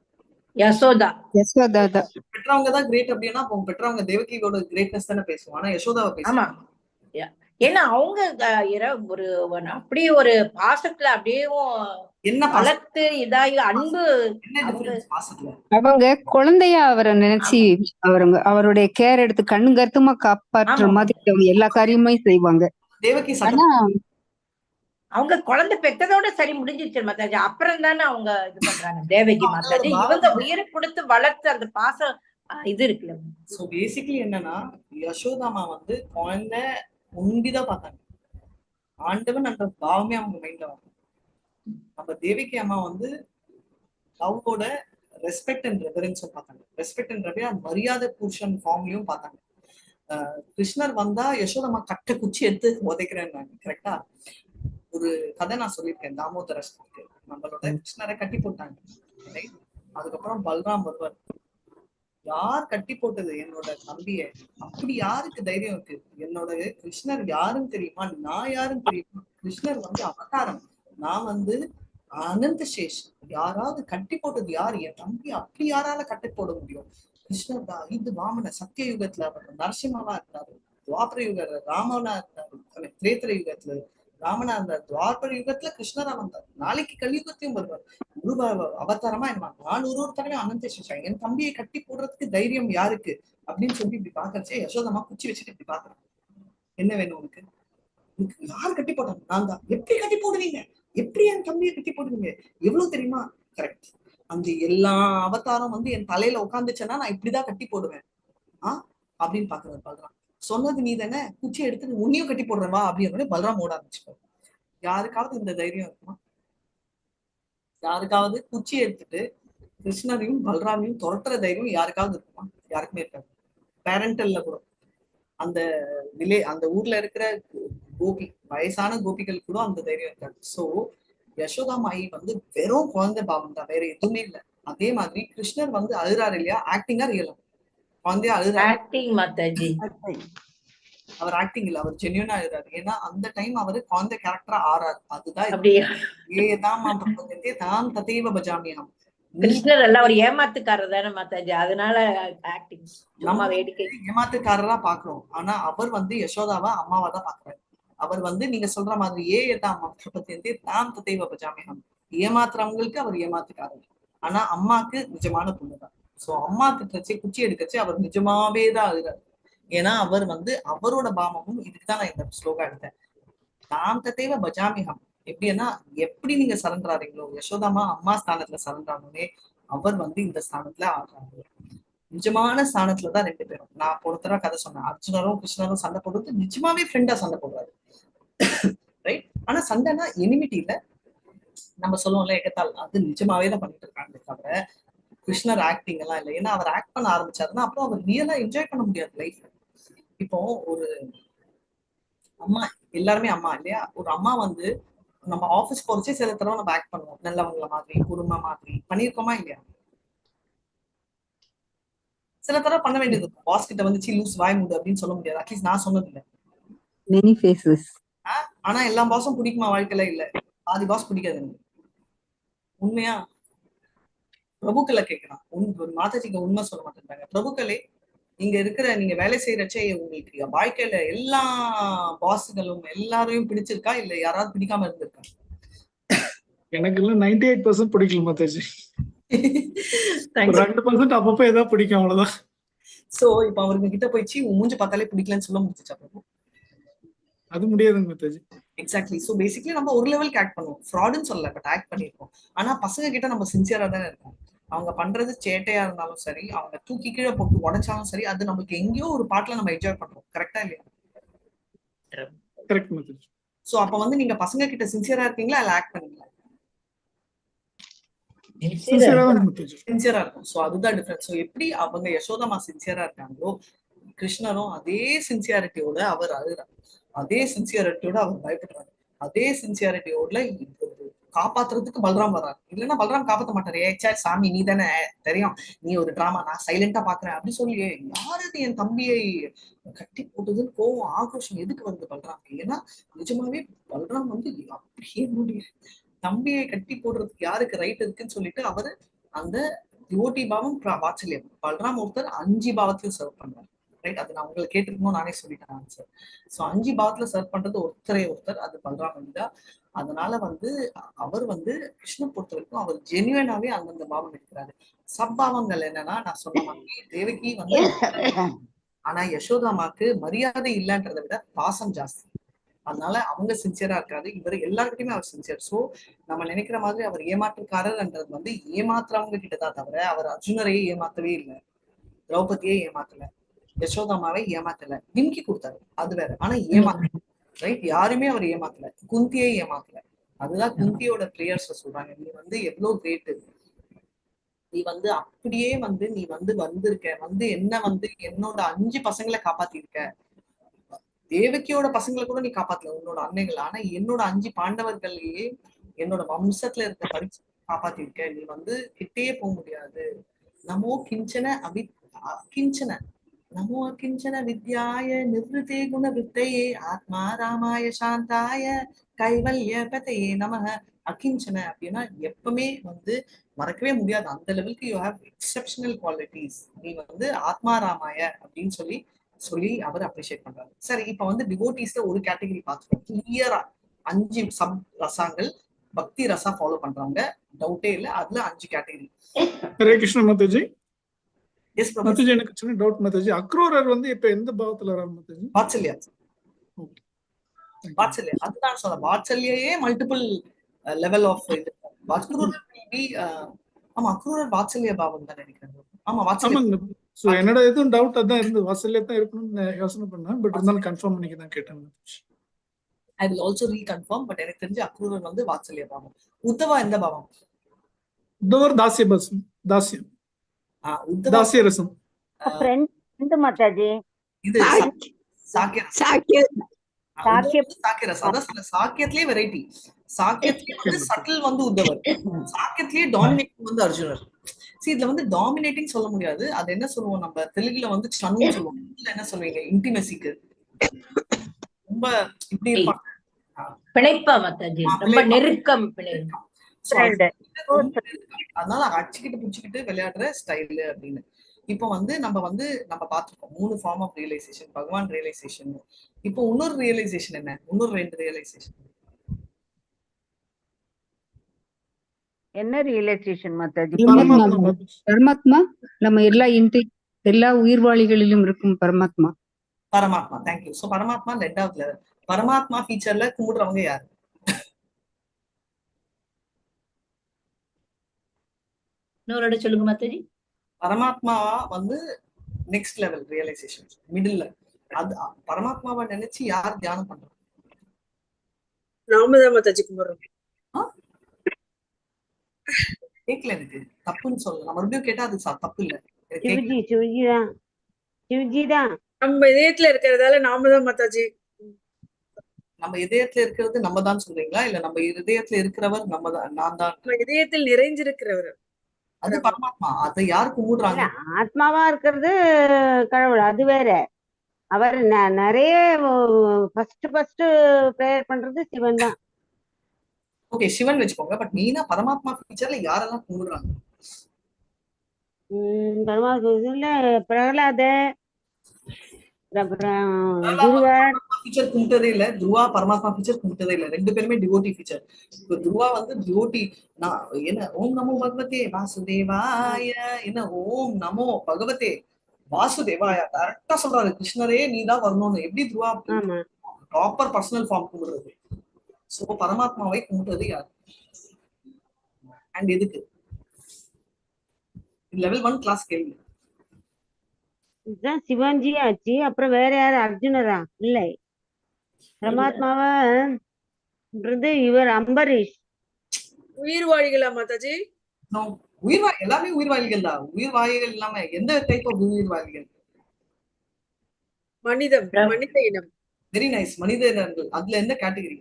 யசோதா. பெற்றவங்க தான் கிரேட் அப்படின்னா பெற்றவங்க தேவகியோட கிரேட்னஸ் தானே பேசுவோம். ஆனா யசோதாவை பேசுவோம். ஆமா, ஏன்னா அவங்க ஒரு அப்படியே ஒரு பாசத்துல அப்படியே என்ன வளர்த்து இதாயி அன்பு. அவங்க குழந்தையா அவரை நினைச்சு அவருடைய கேர் எடுத்து கண்ணு கருத்துமா காப்பாற்றுற மாதிரி அவங்க எல்லா காரியமுமே செய்வாங்க. தேவகி அவங்க குழந்தை பெத்ததோட சரி முடிஞ்சிச்சு மாதாஜி. அப்புறம் தானே அவங்க இது பண்றாங்க தேவகி மாதாஜி. இவங்க உயிரை கொடுத்து வளர்த்து அந்த பாசம் இது இருக்குல்ல. சோ பேசிக்கலி என்னன்னா, யசோதாமா வந்து குழந்தை உண்டிதான் பார்த்தாங்க. ஆண்டவன் அந்த பாவமே அவங்க மைண்ட்ல வரும். நம்ம தேவிகி அம்மா வந்து லவ்வோட ரெஸ்பெக்ட் அண்ட் ரெவரன்ஸும் பார்த்தாங்க. ரெஸ்பெக்ட் அண்ட் ரெவரன்ஸ் மரியாதை புருஷன் ஃபார்ம்லயும் பார்த்தாங்க. கிருஷ்ணர் வந்தா யசோதம்மா கட்ட குச்சி எடுத்து உதைக்கிறேன்னாங்க. கரெக்டா? ஒரு கதை நான் சொல்லியிருக்கேன். தாமோதரஸ்க்கு நம்மளோட கிருஷ்ணரை கட்டி போட்டாங்க. அதுக்கப்புறம் பல்ராம் வருவார். யார் கட்டி போட்டது என்னோட தம்பிய? அப்படி யாருக்கு தைரியம் இருக்கு? என்னோட கிருஷ்ணர் யாருன்னு தெரியுமா? நான் யாருன்னு தெரியுமா? கிருஷ்ணர் வந்து அவதாரம், நான் வந்து அனந்த சேஷ். யாராவது கட்டி போட்டது யாரு? என் தம்பி. அப்படி யாரால கட்டி போட முடியும்? கிருஷ்ணர் தான். இது வாமன சத்திய யுகத்துல நரசிம்மாவா இருந்தாரு, துவாபர யுக ராமனா இருந்தாரு, திரேத்திர யுகத்துல ராமனா இருந்தார். துவாபர யுகத்துல கிருஷ்ணரா வந்தார். நாளைக்கு கலியுகத்தையும் வருவார். ஒரு அவதாரமா என்ன நான் ஒரு தடவை அனந்த சேஷன் என் தம்பியை கட்டி போடுறதுக்கு தைரியம் யாருக்கு அப்படின்னு சொல்லி இப்படி பாக்குறச்சே யசோதமா குச்சி வச்சுட்டு இப்படி பாக்குறேன். என்ன வேணும் உனக்கு? யார் கட்டி போட்டாங்க? நான் தான். எப்படி கட்டி போடுவீங்க? எப்படி என் தம்பியை கட்டி போடுவீங்க? எவ்வளவு தெரியுமா? கரெக்ட். அந்த எல்லா அவதாரம் வந்து என் தலையில உட்காந்துச்சுன்னா நான் இப்படிதான் கட்டி போடுவேன் அப்படின்னு பாக்குறது பல்ராம். சொன்னது நீ தானே, குச்சி எடுத்து உன்னையும் கட்டி போடுறவா அப்படின்னு பல்ராம் ஓட ஆரம்பிச்சுப்பாரு. யாருக்காவது இந்த தைரியம் இருக்குமா? யாருக்காவது குச்சி எடுத்துட்டு கிருஷ்ணரையும் பல்ராமையும் துரத்துற தைரியம் யாருக்காவது இருக்குமா? யாருக்குமே இருக்காது. பேரண்டல்ல கூட அந்த அந்த ஊர்ல இருக்கிற கோபி வயசான கோபிகள் கூட அந்த தைரியம் இருக்காது. சோ யசோதா மாயி வந்து வெறும் குழந்தை பாவம் தான், வேற எதுவுமே இல்லை. அதே மாதிரி கிருஷ்ணர் வந்து அழுறாரு இல்லையா, ஆக்டிங்கா ரியலா? குழந்தையா அழுறாரு. அவர் ஆக்டிங் இல்ல, அவர் ஜென்யூனா அழுறாரு. ஏன்னா அந்த டைம் அவரு குழந்தை கேரக்டரா ஆறாரு. அதுதான் தான் ததேவ பஜாமியம். கிருஷ்ணர் எல்லாம் ஒரு ஏமாத்துக்காரர் தானே மாதாஜி, அதனால ஆக்டிங் நம்ம ஏமாத்துக்காரரா பாக்குறோம். ஆனா அவர் வந்து யசோதாவா அம்மாவா தான் பாக்குறாரு. அவர் வந்து நீங்க சொல்ற மாதிரி தான் ததேவ பஜாமியம். ஏமாத்துறவங்களுக்கு அவர் ஏமாத்துக்காரர். ஆனா அம்மாக்கு நிஜமான பொண்ணுதான். சோ அம்மா திட்டச்சு குச்சி எடுக்கச்சு அவர் நிஜமாவே தான் அழுறாரு. ஏன்னா அவர் வந்து அவரோட பாவமும் இதுக்குதான் நான் இந்த ஸ்லோகா எடுத்தேன். தாம் ததேவ பஜாமிகம். எப்படின்னா எப்படி நீங்க சரண்டராறீங்களோ, யசோதாமா அம்மா ஸ்தானத்துல சரண்டானே அவர் வந்து இந்த ஸ்தானத்துல ஆடுறாரு. நிஜமான ஸ்தானத்துலதான் ரெண்டு பேரும். நான் போன தடவை கதை சொன்னேன், அர்ஜுனரும் கிருஷ்ணரும் சண்டை போடுறது நிஜமாவே ஃப்ரெண்டா சண்டை போடுறாரு. ரைட்? ஆனா சண்டைனா எனிமிட்டி இல்ல, நம்ம சொல்லுவோம்ல எகத்தால், அது நிஜமாவே தான் பண்ணிட்டு இருக்காங்க தவிர கிருஷ்ணர் ஆக்டிங் எல்லாம் இல்லை. ஏன்னா அவர் ஆக்ட் பண்ண ஆரம்பிச்சாருன்னா அப்புறம் அவர் ரியலா என்ஜாய் பண்ண முடியாது லைஃப்ல. இப்போ ஒரு அம்மா, எல்லாருமே அம்மா இல்லையா? ஒரு அம்மா வந்து நம்ம ஆபீஸ் போறச்சே சில தடவை நம்ம ஆக்ட் பண்ணுவோம், நல்லவங்கள மாதிரி குடும்ப மாதிரி பண்ணிருக்கோமா இல்லையா? சில தடவை பண்ண வேண்டியது இருக்கும். பாஸ் கிட்ட வந்து லூஸ் வாய் மூடு அப்படின்னு சொல்ல முடியாது. அட்லீஸ்ட் நான் சொன்னது இல்லை. Many faces. ஆனா எல்லா பாஸும் பிடிக்குமா வாழ்க்கையில? இல்ல, பாதி பாஸ் பிடிக்காது எனக்கு. உண்மையா பிரபுக்களை கேட்கிறான். மாதாஜிக்கு உண்மை சொல்ல மாட்டேன்றாங்க. பிரபுக்களே, இங்க இருக்கிற நீங்க வேலை செய்யறச்சே உங்களுக்கு வாழ்க்கையில எல்லா பாஸ்களும் எல்லாரையும் பிடிச்சிருக்கா, இல்ல யாராவது பிடிக்காம இருந்திருக்கா? எனக்கு எல்லாம் 98% பிடிக்கல மாதாஜி. 2% அப்பப்ப ஏதாவது பிடிக்கும், அவ்வளவுதான். சோ இப்ப அவருக்கு கிட்ட போயிச்சு மூஞ்சி பார்த்தாலே பிடிக்கலன்னு சொல்ல முடிச்சுச்சா பிரபு? அது முடியாதுங்க மாதாஜி. எக்ஸாக்ட்லி. சோ பேசிக்கலி நம்ம ஒரு லெவலுக்கு ஆக்ட் பண்ணுவோம், ஃப்ராடுன்னு சொல்லல, பட் ஆக்ட் பண்ணிருக்கோம். ஆனா பசங்க கிட்ட நம்ம சின்சியரா தானே இருக்கோம். அவங்க பண்றது சேட்டையா இருந்தாலும் சரி, அவங்க தூக்கி கீழே போட்டு உடைச்சாலும் சரி, அது நமக்கு எங்கேயோ ஒரு பாட்டுல நம்ம என்ஜாய் பண்றோம். கரெக்டா இல்லையா? கரெக்ட் மாதாஜி. சோ அப்ப வந்து நீங்க பசங்க கிட்ட சின்சியரா இருக்கீங்களா இல்ல ஆக்ட் பண்ணீங்களா? சின்சியரா இருக்கும். சோ அதுதான் டிஃபரன்ஸ். சோ எப்படி அவங்க யசோதாமா சின்சியரா இருக்காங்களோ, கிருஷ்ணரும் அதே சின்சியாரிட்டியோட அவர் அழுறார். அதே சின்சியாரிட்டியோட அவர் பயப்படுறாரு. அதே சின்சியாரிட்டியோட காப்பாத்துறதுக்கு பல்ராம் வர்றாரு. இல்லைன்னா பல்ராம் காப்பாற்ற மாட்டாரு. ஏச்சா சாமி நீ தானே தெரியும், நீ ஒரு டிராமா, நான் சைலண்டா பாக்குறேன் அப்படி சொல்லி யாரு என் தம்பியை கட்டி போட்டதுன்னு கோவம் ஆக்ரோஷம் எதுக்கு வருது பல்ராம்க்கு? ஏன்னா நிஜமாவே பல்ராம் வந்து அப்படியே முடியும் தம்பியை கட்டி போடுறதுக்கு யாருக்கு ரைட் இருக்குன்னு சொல்லிட்டு அவரு அந்த டிவோட்டி பாவம் வாட்சல்யம் பல்ராம் ஒருத்தர் 5 பாவத்தையும் சர்வ் பண்றாரு. ரைட்? அது நான் உங்களுக்கு கேட்டிருக்கணும், நானே சொல்லிட்டேன் ஆன்சர். சோ 5 பாவத்துல சர்வ் பண்றது ஒருத்தர், அது பல்ராம் இல்லையா? அதனால வந்து அவர் வந்து கிருஷ்ணன் பொறுத்த வரைக்கும் அவர் ஜென்யூனாவே அந்தந்த பாவம் இருக்கிறாரு. சப்பாவங்கள் என்னன்னா, நான் சொன்ன மாதிரி தேவகி வந்து, ஆனா யசோதாமாக்கு மரியாதை இல்லைன்றதை விட பாசம் ஜாஸ்தி. அதனால அவங்க சின்சியரா இருக்காது. இவர் எல்லாருக்கிட்டையுமே அவர் சின்சியர். சோ நம்ம நினைக்கிற மாதிரி அவர் ஏமாற்றுக்காரர்ன்றது வந்து ஏமாத்துறவங்க கிட்டதான் தவிர அவர் அர்ஜுனரையே ஏமாத்தவே இல்லை, திரௌபதியே ஏமாத்தல, யசோதாமாவை ஏமாத்தல, நிம்கி கொடுத்தாரு அது வேற. ஆனா ஏமாத்தல, ரைட்? யாருமே அவர் ஏமாத்தல, குந்தியை ஏமாத்தல. அதுதான் குந்தியோட பிளேயர்ஸ் சொல்றாங்க, நீ வந்து எவ்வளவு கிரேட், நீ வந்து அப்படியே வந்து நீ வந்து வந்திருக்க, வந்து என்ன வந்து என்னோட 5 பசங்களை காப்பாத்திருக்க, தேவகியோட பசங்களை கூட நீ காப்பாத்தல உன்னோட அன்னைகள், ஆனா என்னோட 5 பாண்டவர்களையே என்னோட வம்சத்துல இருக்க பரிசு காப்பாத்திருக்க, நீ வந்து கிட்டே போக முடியாது. நமோ கிஞ்சன கிஞ்சன நமோ கிஞ்சன வித்யாய நிவృతే குண வித்தையே ஆத்மா ராமாய சாந்தாய கைவல்ய பதையே நமஹ. அகிஞ்சன அப்படின்னா எப்பவுமே வந்து மறக்கவே முடியாது, அந்த லெவலுக்கு யூ ஹேவ் எக்ஸெப்ஷனல் குவாலிட்டிஸ், நீ வந்து ஆத்மா ராமாய அப்படின்னு சொல்லி அவர் அப்ரிஷியேட் பண்றாரு. சரி, இப்ப வந்து டிவோட்டீஸ்ல ஒரு கேட்டகரி பார்த்துக்கோம் கிளியரா. 5 சப் ரசாங்கள் பக்தி ரசா ஃபாலோ பண்றாங்க, டவுட்டே இல்ல. அதுல 5 கேட்டகரி. ஹரே கிருஷ்ண மாதாஜி. எஸ் மாதாஜி, எனக்கு சின்ன டவுட் மாதாஜி. அக்ரூரர் வந்து இப்ப எந்த பாவத்துல வராரு மாதாஜி? வாத்சல்யா. வாத்சல்யா அதுதான் சொல்ல, வாத்சல்யே மல்டிபிள் லெவல் ஆஃப் இது. அக்ரூரர் ஆமா, அக்ரூரர் வாத்சல்ய பாவம் தான் நினைக்கிறேன். ஆமா, வாத்சல்ய. சோ என்னோட எதுவும் டவுட் அதான் இருந்தது, வாத்சல்யா தான் இருக்கணும்னு யோசனை பண்ணேன். பட் இருந்தாலும் கன்ஃபார்ம் பண்ணிக்க தான் கேட்டேன். I will also reconfirm, but எனக்கு தெரிஞ்ச அக்ரூரர் வந்து வாத்சல்ய பாவம். உத்தவா எந்த பாவம்? உத்தவர் தாசிய பசம், தாசியம், தாசிய ரசம். ஃப்ரெண்ட் மாதாஜி. இது சாக்கிய சாக்கிய ரசம். அதான் சாக்கியத்திலேயே வெரைட்டி. சாக்கியத்திலேயே வந்து சட்டில் வந்து உத்தவர், சாக்கியத்திலேயே டாமினேட்டிங் வந்து அர்ஜுனர். இதுல வந்து டாமினேட்டிங் சொல்ல முடியாது. அது என்ன சொல்லுவோம் நம்ம தெலுங்குல வந்து சன்னு சொல்லுவோம். இதுல என்ன சொல்லுவீங்க? இன்டிமெசிக்கு ரொம்ப இப்படி இருப்பாங்க, பிணைப்பா மாதாஜி, ரொம்ப நெருக்கம். அதனால அடிச்சுக்கிட்டு புடிச்சுக்கிட்டு விளையாடுற ஸ்டைல் அப்படின்னு. இப்போ வந்து நம்ம பார்த்திருக்கோம் 3 ஃபார்ம் ஆஃப் ரியலைசேஷன், பகவான் ரியலைசேஷன். இப்போ இன்னொரு ரியலைசேஷன் என்ன? இன்னொரு 2 ரியலைசேஷன் என்ன ரியலைசேஷன் மாதாஜி? பரமாத்மா நம்ம எல்லா உயிர்வாளிகளிலும் இருக்கும் பரமாத்மா. பரமாத்மா, தேங்க்யூ. சோ பரமாத்மா 2வது லெவல். பரமாத்மா ஃபீச்சர்ல கும்பிடுறவங்க யாரு? இன்னொரு சொல்லுங்க மாதாஜி. பரமாத்மா வந்து நெக்ஸ்ட் லெவல் ரியலைசேஷன், மிடில்ல. அது பரமாத்மாவை நினைச்சு யார் தியானம் பண்றாங்க? நாம தான் மாதாஜி கும்பிடுறோம். கேட்கல, எனக்கு தப்புன்னு சொல்லல. நான் மறுபடியும் கேட்டா அது தப்பு இல்ல. நம்ம இதயத்துல இருக்கிறதால நாம தான் மாதாஜி. நம்ம இதயத்துல இருக்கிறது நம்ம தான் சொல்றீங்களா, இல்ல நம்ம இதயத்துல இருக்கிறவர் நம்ம தான், நான் தான்? நம்ம இதயத்தில் நிறைஞ்சிருக்கிறவர் அது பரமாத்மா. அதை யார் கும்பிடுறாங்க? ஆத்மாவா இருக்கிறது கடவுள், அது வேற. அவர் நிறைய ஃபர்ஸ்ட் பிரேயர் பண்றது சிவன் தான். ஓகே, சிவன் வச்சுக்கோங்க. பட் மெயினா பரமாத்மா ஃபீச்சர்ல யாரெல்லாம் கும்பிடுறாங்க? பரமாத்மா பிரகலாத, ஃபீச்சர் கும்பிட்டதே இல்ல. துருவா பரமாத்மா ஃபீச்சர் கும்பிட்டதே இல்ல. 2 பேருமே டிவோட்டி ஃபீச்சர். இப்போ துருவா வந்து டிவோட்டி. நான் என்ன ஓம் நமோ பகவதே வாசுதேவாய, என்ன ஓம் நமோ பகவதே வாசுதேவாய கரெக்டா சொல்றாரு. கிருஷ்ணரே நீதான் வரணும்னு. எப்படி துருவா ப்ராப்பர் பர்சனல் ஃபார்ம் கும்பிடுறது? சோ பரமாத்மாவை கும்பிட்டது யார் அண்ட் எதுக்கு? லெவல் 1 கிளாஸ் கேள்வி. இதுதான் சிவன்ஜி ஆச்சு. அப்புறம் வேற யாரு? அர்ஜுனரா? இல்லை, பரமாத்மாவா இவர் அம்பரீஷ். உயிர்வாழிகளா மாதாஜி? எல்லாமே உயிர்வாழிகள் தான். உயிர்வாழிகள் இல்லாம எந்த டைப் ஆஃப் உயிர்வாழிகள்? மனித இனம். வெரி நைஸ், மனித இனங்கள். அதுல எந்த கேட்டகரி?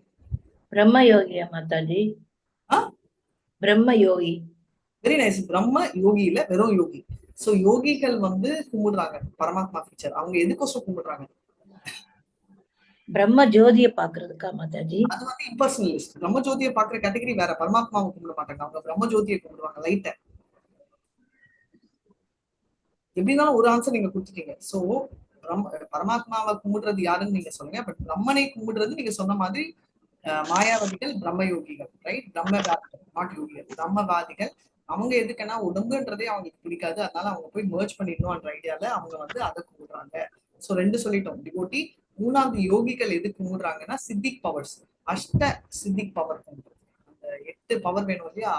பிரம்ம யோகியா மாதாஜி? பிரம்ம யோகி. வெரி நைஸ், பிரம்ம யோகி இல்ல, வெறும் யோகி. சோ யோகிகள் வந்து கும்பிடுறாங்க பரமாத்மா ஃபீச்சர். அவங்க எதுக்கோசம் கும்பிடுறாங்க? பிரம்ம ஜோதியை பாக்குறதுக்கா மாதாஜி? அது வந்து இம்பர்சனலிஸ்ட். பிரம்ம ஜோதியை பாக்குற கேட்டகரி வேற. பரமாத்மாவை கும்பிட மாட்டாங்க, அவங்க பிரம்ம ஜோதியை கும்பிடுவாங்க, லைட்ட. எப்படினாலும் ஒரு ஆன்சர் நீங்க கொடுத்துட்டீங்க. சோ பரமாத்மாவை கும்பிடுறது யாருன்னு நீங்க சொல்லுங்க. பட் பிரம்மனை கும்பிடுறது நீங்க சொன்ன மாதிரி மாயாவதிகள், பிரம்ம யோகிகள், ரைட்? பிரம்மவாதிகள், நாட் யோகிகள், பிரம்மவாதிகள். அவங்க எதுக்குன்னா உடம்புன்றதே அவங்களுக்கு பிடிக்காது, அதனால அவங்க போய் மர்ஜ் பண்ணிடணும்ன்ற ஐடியால அவங்க வந்து அதை கும்பிடுறாங்க. சோ 2 சொல்லிட்டோம், டிவோட்டி. 3வது யோகிகள் எது கும்பிடுறாங்கன்னா சித்திக் பவர்ஸ், அஷ்ட சித்திக் பவர். அந்த 8 பவர் வேணும் இல்லையா?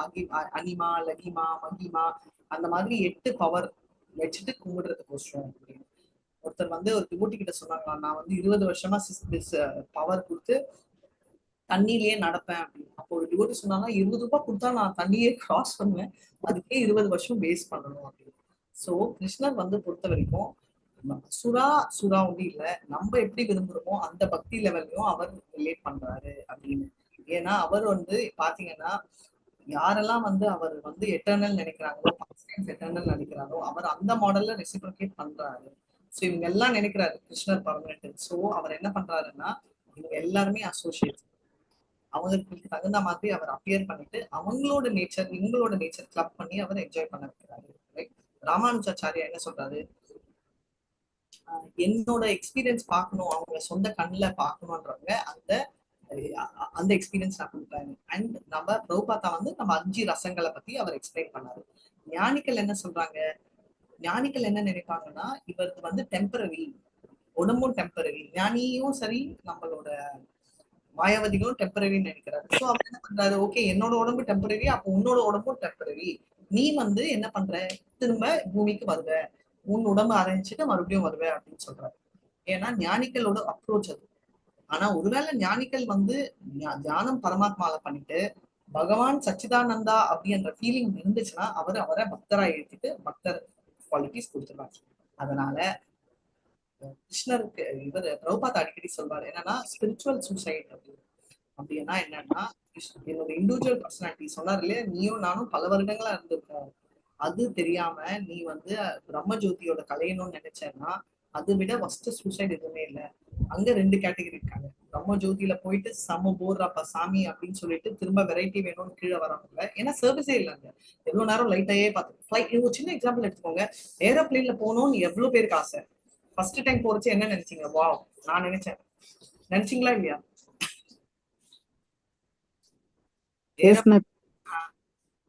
அனிமா, லகிமா, மகிமா, அந்த மாதிரி 8 பவர் வச்சுட்டு கும்பிடுறதுக்கோசரம். ஒருத்தர் வந்து ஒரு டிவோட்டி கிட்ட சொன்னாங்களா, நான் வந்து 20 வருஷமா பவர் கொடுத்து தண்ணியிலேயே நடப்பேன் அப்படின்னு. அப்போ ஒரு டிவோட்டி சொன்னாங்கன்னா 20 ரூபாய் கொடுத்தா நான் தண்ணியே கிராஸ் பண்ணுவேன், அதுக்கே 20 வருஷம் வேஸ்ட் பண்ணணும் அப்படின்னு. சோ கிருஷ்ணர் வந்து பொறுத்த வரைக்கும் சுறா ஒண்டி இல்ல, நம்ம எப்படி விரும்புறோமோ அந்த பக்தி லெவல்லையும் அவர் ரிலேட் பண்றாரு அப்படின்னு. ஏன்னா அவர் வந்து பாத்தீங்கன்னா யாரெல்லாம் வந்து அவர் வந்து எட்டர்னல் நினைக்கிறாங்களோ, எட்டர்னல் நினைக்கிறாரோ, அவர் அந்த மாடல்ல ரெசிப்ரோகேட் பண்றாரு. சோ இவங்க எல்லாம் நினைக்கிறாரு கிருஷ்ணர் பர்மனன்ட். சோ அவர் என்ன பண்றாருன்னா இவங்க எல்லாருமே அசோசியேட்ஸ். அவங்களுக்கு தகுந்த மாதிரி அவர் அப்பியர் பண்ணிட்டு அவங்களோட நேச்சர் இவங்களோட நேச்சர் கிளப் பண்ணி அவர் என்ஜாய் பண்ண வைக்கிறாரு. ராமானுஜாச்சாரியா என்ன சொல்றாரு? என்னோட எக்ஸ்பீரியன்ஸ் பார்க்கணும், அவங்க சொந்த கண்ணுல பார்க்கணும்ன்றவங்க அந்த அந்த எக்ஸ்பீரியன்ஸ் நான் கொடுப்பேன். அண்ட் நம்ம பிரபுபாதா வந்து நம்ம 5 ரசங்களை பத்தி அவர் எக்ஸ்பிளைன் பண்ணாரு. ஞானிகள் என்ன சொல்றாங்க, ஞானிகள் என்ன நினைப்பாங்கன்னா இவருக்கு வந்து டெம்பரரி, உடம்பும் டெம்பரரி, ஞானியும் சரி நம்மளோட மாயாவதிகளும் டெம்பரரின்னு நினைக்கிறாரு. சோ அவர் என்ன பண்றாரு, ஓகே என்னோட உடம்பு டெம்பரரி, அப்போ உன்னோட உடம்பும் டெம்பரரி, நீ வந்து என்ன பண்ற, திரும்ப பூமிக்கு வருவ, உன் உடம்பு அரைஞ்சிட்டு மறுபடியும் வருவ அப்படின்னு சொல்றாரு. ஏன்னா ஞானிகளோட அப்ரோச் அது. ஆனா ஒருவேளை ஞானிகள் வந்து தியானம் பரமாத்மால பண்ணிட்டு பகவான் சச்சிதானந்தா அப்படின்ற ஃபீலிங் இருந்துச்சுன்னா அவரை பக்தரா ஏற்றிட்டு பக்தர் குவாலிட்டிஸ் கொடுத்துருவாங்க. அதனால கிருஷ்ணருக்கு இவர் பிரபுபாதா அடிக்கடி சொல்வாரு என்னன்னா ஸ்பிரிச்சுவல் சூசைட் அப்படின்னா என்னன்னா, என்னோட இண்டிவிஜுவல் பர்சனாலிட்டி சொன்னார் இல்லையா, நீயும் நானும் பல வருடங்களா இருந்திருக்கோம், அது தெரியாம நீ வந்து பிரம்ம ஜோதியோட கலையணும்னு நினைச்சேன்னா அதை விட ஃபர்ஸ்ட் சூசைட் எதுவுமே இல்லை. அங்க 2 கேட்டகரி இருக்காங்க. பிரம்ம ஜோதியில போயிட்டு செம்ம போடுறப்ப சாமி அப்படின்னு சொல்லிட்டு திரும்ப வெரைட்டி வேணும்னு கீழே வரவங்க, ஏன்னா சர்வீஸே இல்லைங்க, எவ்வளவு நேரம் லைட்டையே பார்த்து ஃபிளைட். இது ஒரு சின்ன எக்ஸாம்பிள் எடுத்துக்கோங்க. ஏரோப்ளேன்ல போகணும்னு எவ்வளவு பேருக்கு ஆசை. ஃபர்ஸ்ட் டைம் போறச்சு என்ன நினைச்சீங்க, வாவ் நான் நினைச்சேன், நினைச்சீங்களா இல்லையா?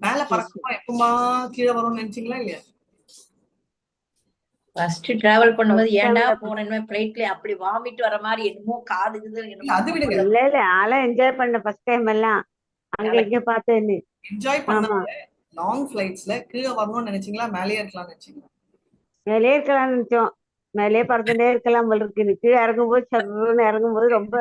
மேல பறக்குமா எப்பமா கீழே வரும்னு நினைச்சீங்களா இல்லையா? ஃபர்ஸ்ட் டிராவல் பண்ணும்போது ஏன்டா போறேன்னு ஃப்ளைட்ல அப்படி வாமிட் வர மாதிரி என்னமோ காதுக்குது அது விடுங்க, இல்ல இல்ல ஆளா என்ஜாய் பண்ண ஃபர்ஸ்ட் டைம் எல்லாம் அங்க இங்க பார்த்தேன்னு என்ஜாய் பண்ணாங்க. லாங் ஃபிளைட்ஸ்ல கீழே வரணும்னு நினைச்சீங்களா, மேலேயே இருக்கலாம்னு நினைச்சீங்களா? மேலே இருக்கலாம்னு நினைச்சோம், மேலே பறந்துட்டே இருக்கலாம் போல இருக்கு. கீழே இறங்கும்போது சர்ன்னு இறங்கும்போது ரொம்ப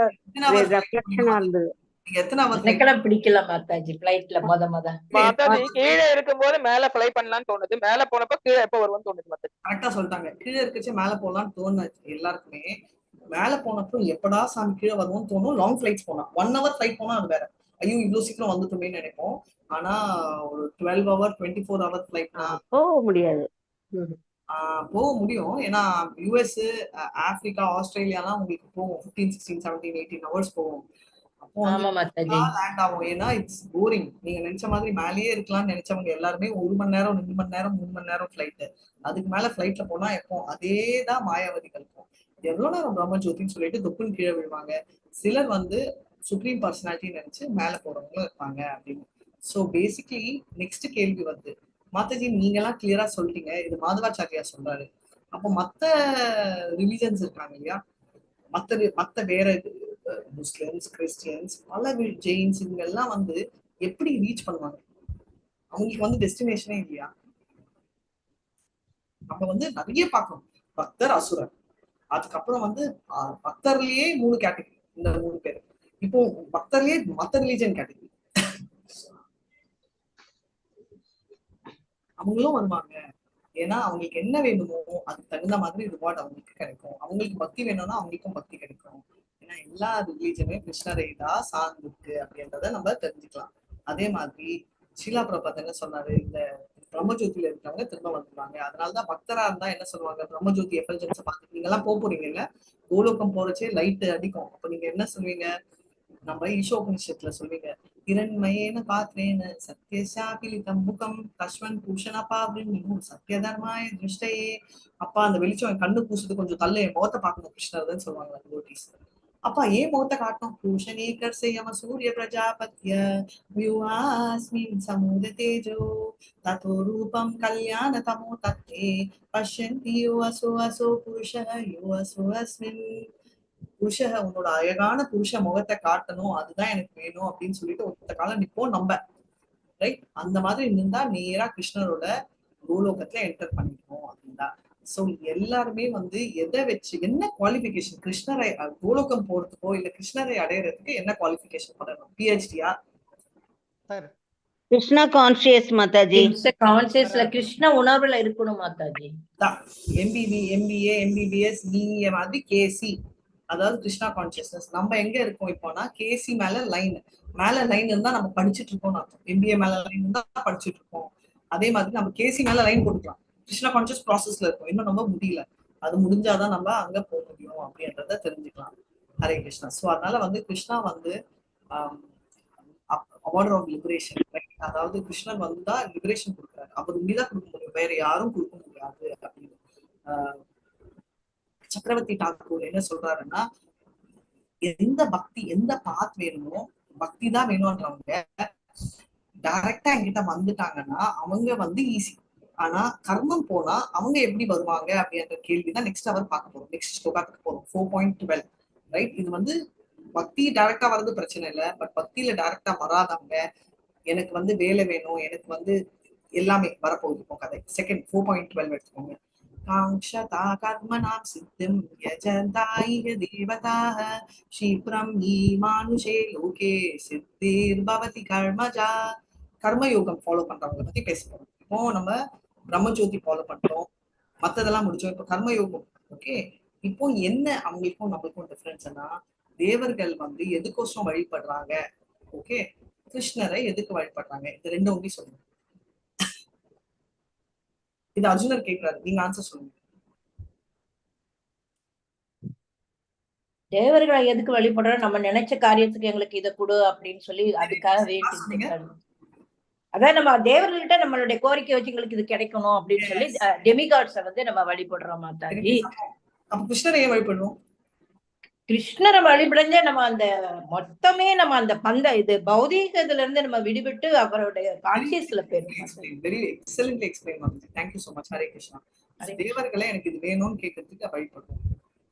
ரெஃப்ளெக்ஷனா இருந்தது. எனக்கெல்லாம் பிடிக்கல மாதாஜி ஃபிளைட்ல மாதாஜி. கீழே இருக்கும்போது மேல ஃப்ளை பண்ணலாம்னு தோணுது, மேல போனப்ப கீழே எப்ப வருவோம்னு தோணுது மாதாஜி. கரெக்டா சொல்லிட்டாங்க, கீழே இருக்கச்சு மேல போகலான்னு தோணுச்சு எல்லாருக்குமே. மேல போனப்போ எப்படா சாமி கீழே வருவோம்னு தோணும். லாங் ஃபிளைட்ஸ் போனா 1 hour ஃபிளைட் போனா அது வேற, ஐயோ இவ்வளவு சீக்கிரம் வந்துட்டுமேன்னு நினைப்போம். ஆனா ஒரு 12 hour 24 hour ஃபிளைட்னா போக முடியாது. போக முடியும். ஏன்னா யூஎஸ், ஆப்பிரிக்கா, ஆஸ்திரேலியாலாம் உங்களுக்கு போகும் 15 16 17 18 hours போகும். அப்போ லேண்ட் ஆகும். ஏன்னா இட்ஸ் போரிங். நீங்க நினைச்ச மாதிரி மேலேயே இருக்கலாம்னு நினைச்சவங்க எல்லாருமே 1 மணி நேரம் 2 மணி நேரம் 3 மணி நேரம் ஃபிளைட், அதுக்கு மேல ஃபிளைட்ல போனா எப்போ அதேதான் மாயாவதிகள் இருக்கும். எவ்வளவு நேரம் பிரம்ம ஜோதின்னு சொல்லிட்டு தொப்புன்னு கீழே விழுவாங்க. சிலர் வந்து சுப்ரீம் பர்சனாலிட்டி நினைச்சு மேல போறவங்களும் இருப்பாங்க அப்படின்னு. சோ பேசிக்கலி நெக்ஸ்ட் கேள்வி வந்து, மாதாஜி நீங்க எல்லாம் கிளியரா சொல்லிட்டீங்க, இது மாதவாச்சாரியா சொல்றாரு. அப்போ மத்த ரிலிஜன்ஸ் இருக்காங்க இல்லையா, மத்த வேற முஸ்லிம்ஸ், கிறிஸ்டியன்ஸ், பல ஜெயின்ஸ், இவங்க எல்லாம் வந்து எப்படி ரீச் பண்ணுவாங்க? அவங்களுக்கு வந்து டெஸ்டினேஷனே இல்லையா? நம்ம வந்து நிறைய பார்க்கணும், பக்தர், அசுரர். அதுக்கப்புறம் வந்து பக்தர்லயே 3 கேட்டகரி, இந்த 3 பேர். இப்போ பக்தர்லயே மத்த ரிலிஜன் கேட்டகரி அவங்களும் வருவாங்க. ஏன்னா அவங்களுக்கு என்ன வேணுமோ அதுக்கு தகுந்த மாதிரி ரிவார்ட் அவங்களுக்கு கிடைக்கும். அவங்களுக்கு பக்தி வேணும்னா அவங்களுக்கும் பக்தி கிடைக்கும். ஏன்னா எல்லா ரிலீஜனுமே கிருஷ்ணரை தான் சார்ந்திருக்கு அப்படின்றத நம்ம தெரிஞ்சுக்கலாம். அதே மாதிரி ஷீலா பிரபாத் என்ன சொன்னாரு, இந்த பிரம்மஜோதியில இருக்கிறவங்க திரும்ப வந்துருவாங்க. அதனாலதான் பக்தரா இருந்தா என்ன சொல்லுவாங்க, பிரம்மஜோதி எஃபல்ஜன்ஸை பார்த்து நீங்க எல்லாம் போறீங்க இல்ல, கோலோகம் போறச்சே லைட் அடிக்கும். அப்ப நீங்க என்ன சொல்லுவீங்க, நம்ம ஈஷோபனிஷத்துல சொல்லுவீங்க, இரண்மயேன பாத்திரேன சத்யசாபிலிதம் முகம் கஸ்வன் பூஷணப்பா அப்படின்னு சத்யதர்மாய திருஷ்டையே. அப்பா அந்த வெளிச்சம் கண்ணு பூசுது, கொஞ்சம் தள்ள என் முகத்தை பார்க்கணும் கிருஷ்ணர்தான் சொல்லுவாங்க டிவோட்டீஸ். அப்பா ஏன் முகத்தை காட்டணும், பூஷணீகர் செய்யம சூரிய பிரஜாபத்ய வியூஹாஸ்மின் சமூத தேஜோ ததோ ரூபம் கல்யாண தமோ தத்தே பஷ்யந்தி யோ அசோ அசோ புருஷ யோ அசோ அஸ்மின். புருஷ உன்னோட அழகான புருஷ முகத்தை காட்டணும், அதுதான் எனக்கு வேணும் அப்படின்னு சொல்லிட்டு ஒருத்த காலம் நிப்போம் நம்ம, ரைட்? அந்த மாதிரி இருந்தா நேரா கிருஷ்ணரோட கோலோகத்துல என்டர் பண்ணிக்கணும் அப்படின்னா. சோ எல்லாருமே வந்து எதை வச்சு என்ன குவாலிபிகேஷன், கிருஷ்ணரை கோலோகம் போறதுக்கோ இல்ல கிருஷ்ணரை அடையறதுக்கு என்ன குவாலிபிகேஷன் பண்ணணும்? பிஹெச்டியா? கிருஷ்ணா கான்சியஸ் மாதாஜி, கான்சியஸ்ல கிருஷ்ண உணர்வுல இருக்கணும் மாதாஜி. எம்பிஏ எம்பிபிஎஸ் பிஏ மாதிரி கேசி, அதாவது கிருஷ்ணா கான்சியஸ்னஸ். நம்ம எங்க இருக்கோம் இப்போனா கேசி மேல லைன் இருந்தா நம்ம படிச்சுட்டு இருக்கோம் அர்த்தம். எம்பிஏ மேல லைன் இருந்தா படிச்சுட்டு இருக்கோம். அதே மாதிரி நம்ம கேசி மேல லைன் கொடுக்கலாம், கிருஷ்ணா கான்சியஸ் ப்ராசஸ்ல இருக்கும், இன்னும் நம்ம முடியல, அது முடிஞ்சாதான் நம்ம அங்க போக முடியும் அப்படின்றத தெரிஞ்சுக்கலாம். ஹரே கிருஷ்ணா. சோ அதனால வந்து கிருஷ்ணா வந்து அவார்டர் ஆஃப் லிபரேஷன், அதாவது கிருஷ்ணன் வந்து லிபரேஷன் கொடுக்குறாரு, அவர் உண்மைதான் கொடுக்க முடியும், வேற யாரும் கொடுக்க முடியாது அப்படின்னு. சக்கரவர்த்தி டாக்கூர் என்ன சொல்றாருன்னா, எந்த பக்தி எந்த பாத் வேணுமோ பக்தி தான் வேணும்ன்றவங்க டைரக்டா என்கிட்ட வந்துட்டாங்கன்னா அவங்க வந்து ஈஸி. ஆனா கர்மம் போனா அவங்க எப்படி வருவாங்க அப்படின்ற கேள்விதான் நெக்ஸ்ட் அவர் பார்க்க போறோம், நெக்ஸ்ட் ஸ்லோகாத்துக்கு போறோம். 4.12 ரைட். இது வந்து பக்தி டைரக்டா வர்றது பிரச்சனை இல்லை, பட் பக்தியில டைரக்டா வராதவங்க எனக்கு வந்து வேலை வேணும், எனக்கு வந்து எல்லாமே வரப்போகுது இப்போ கதை. செகண்ட் 4.12 எடுத்துக்கோங்க. காங்க்ஷதா கர்மணாம் சித்திம் யஜந்தாயிக தேவதாஹ ஷீப்ரம் மானுஷே லோகே சித்திர் பவதி கர்மஜா. கர்மயோகம் ஃபாலோ பண்றவங்களை பத்தி பேச போறோம். இப்போ நம்ம பிரம்மஜோதி ஃபாலோ பண்றோம், மத்ததெல்லாம் முடிச்சோம். இப்போ கர்மயோகம். ஓகே, இப்போ என்ன அவங்களுக்கும் நம்மளுக்கும் டிஃபரன்ஸ்னா, தேவர்கள் வந்து எதுக்கோசரம் வழிபடுறாங்க, ஓகே, கிருஷ்ணரை எதுக்கு வழிபடுறாங்க, இது ரெண்டும் ஒண்டி சொல்லுங்க. இது அர்ஜுனர் கேட்கிறாரு, நீங்க ஆன்சர் சொல்லுங்க. தேவர்களை எதுக்கு வழிபடுறோம், நம்ம நினைச்ச காரியத்துக்கு எங்களுக்கு இதை கொடு அப்படின்னு சொல்லி அதுக்காக வேண்டி. அதான் நம்ம தேவர்கள்ட்ட நம்மளுடைய கோரிக்கை வச்சு எங்களுக்கு இது கிடைக்கணும் அப்படின்னு சொல்லி டெமிகாட்ஸை வந்து நம்ம வழிபடுறோம் மாதாஜி. அப்ப கிருஷ்ணரை ஏன் வழிபடுறோம்? கிருஷ்ணரை வழிபடைஞ்ச நம்ம அந்த மொத்தமே நம்ம அந்த இது பௌதீகத்துல இருந்து நம்ம விடுபட்டு அவருடைய கான்சியஸ்ல போயிருக்கோம். வெரி எக்ஸலென்ட்லி எக்ஸ்பிளைன் பண்ணுங்க. Thank you so much. Hare Krishna. தேவர்களை எனக்கு இது வேணும்னு கேட்கறதுக்கு வழிபடுறோம்.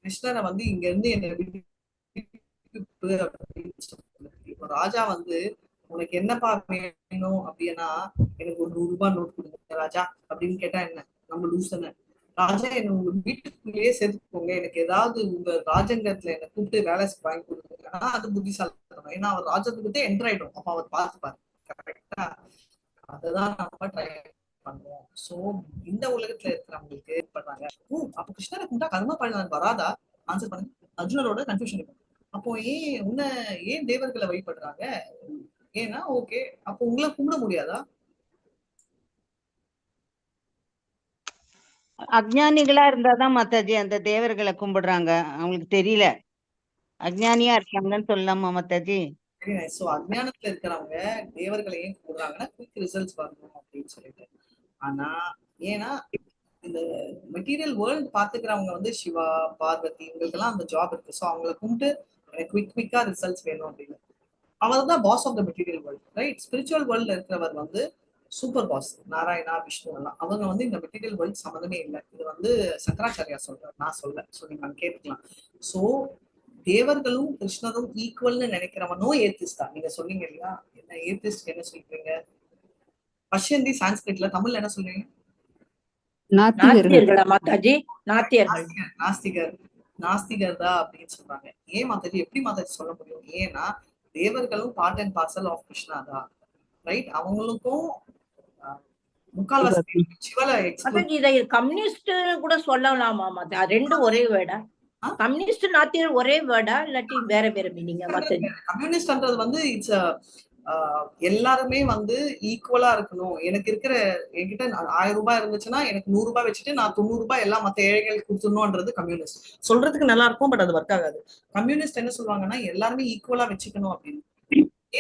கிருஷ்ணரை வந்து இங்க இருந்து என்ன இப்போ ராஜா வந்து உனக்கு என்னப்பா வேணும் அப்படின்னா, எனக்கு ஒரு 100 ரூபாய் நோட் கொடுங்க ராஜா அப்படின்னு கேட்டா என்ன, நம்ம லூசன. ராஜா என்ன உங்க வீட்டுக்குள்ளேயே சேர்த்துக்கோங்க, எனக்கு ஏதாவது உங்க ராஜங்கத்துல என்ன கூப்பிட்டு வேலை வாங்கி கொடுங்க, அது புத்திசாலித்தனம். ஏன்னா அவர் ராஜத்துக்கிட்டே என்டர் ஆயிடும், அப்ப அவர் பார்த்துப்பாரு. கரெக்டா? அதுதான் நம்ம ட்ரை பண்ணுவோம். சோ இந்த உலகத்துல இருக்கிறவங்களுக்கு பண்றாங்க. அப்ப கிருஷ்ணரை கும்பிட்டா கர்ம பலன் வராதா? ஆன்சர் பண்ணுங்க. அர்ஜுனரோட கன்ஃபியூஷன். அப்போ ஏன் தேவர்களை வழிபடுறாங்க? ஏன்னா ஓகே, அப்போ உங்களை கும்பிட முடியாதா? அஜ்ஞானிகளா இருந்தாதான் மாதாஜி அந்த தேவர்களை கும்பிடுறாங்க, அவங்களுக்கு தெரியல, அஜ்ஞானியா இருக்காங்கன்னு சொல்லலாமா மாதாஜி? Very nice. சோ அஜ்ஞானத்துல இருக்கிறவங்க தேவர்களை ஏன் கும்பிடுறாங்கன்னா குயிக் ரிசல்ட்ஸ் வரணும் அப்படின்னு சொல்லிட்டு. ஆனா ஏன்னா இந்த மெட்டீரியல் வேர்ல்டு பாத்துக்கிறவங்க வந்து சிவா பார்வதி இவங்களுக்கெல்லாம் அந்த ஜாப் இருக்கு. ஸோ அவங்களை கும்பிட்டு எனக்கு குவிக்கா ரிசல்ட்ஸ் வேணும் அப்படின்னு. அவர் தான் boss of the material world, right? Spiritual வேர்ல்ட்ல இருக்கிறவர் வந்து சூப்பர் பாஸ், நாராயணா விஷ்ணு எல்லாம். அவங்க வந்து இந்த மெட்டீரியல் வேர்ல்டு சம்மந்தமே இல்லை. இது வந்து சங்கராச்சாரியா சொல்றாரு, நான் சொல்ல. ஸோ நீங்க கேட்டுக்கலாம். ஸோ தேவர்களும் கிருஷ்ணரும் ஈக்குவல்னு நினைக்கிறவனும் ஏத்திஸ்ட் தான். நீங்க சொன்னீங்க இல்லையா, என்ன ஏத்திஸ்ட் என்ன சொல்றீங்க? பஷ்யந்தி சான்ஸ்கிரிட்ல, தமிழ்ல என்ன சொல்றீங்க? நாஸ்திகர்களா மாதாஜி? நாஸ்திகர், நாஸ்திகர் தான் அப்படின்னு சொல்றாங்க. ஏன் மாதாஜி, எப்படி மாதாஜி சொல்ல முடியும்? ஏன்னா தேவர்களும் part and parcel of Krishna தான், ரைட்? அவங்களுக்கும் முக்கால்வாசி சிவல இதை கம்யூனிஸ்ட் கூட சொல்லலாமா மாதா? ரெண்டும் ஒரே வேர்டா? கம்யூனிஸ்ட் நாத்தியர் ஒரே வேர்டா இல்லாட்டி வேற வேற மீனிங்கா மாதாஜி? கம்யூனிஸ்ட்ன்றது வந்து இட்ஸ் எல்லாருமே வந்து ஈக்குவலா இருக்கணும். எனக்கு இருக்கிற என்கிட்ட 1000 ரூபாய் இருந்துச்சுன்னா எனக்கு 100 ரூபாய் வச்சுட்டு நான் 90 ரூபாய் எல்லாம் மத்த ஏழைகளுக்கு கொடுத்துடணும்ன்றது கம்யூனிஸ்ட். சொல்றதுக்கு நல்லா இருக்கும், பட் அது ஒர்க் ஆகாது. கம்யூனிஸ்ட் என்ன சொல்லுவாங்கன்னா எல்லாருமே ஈக்குவலா வச்சுக்கணும் அப்படின்னு.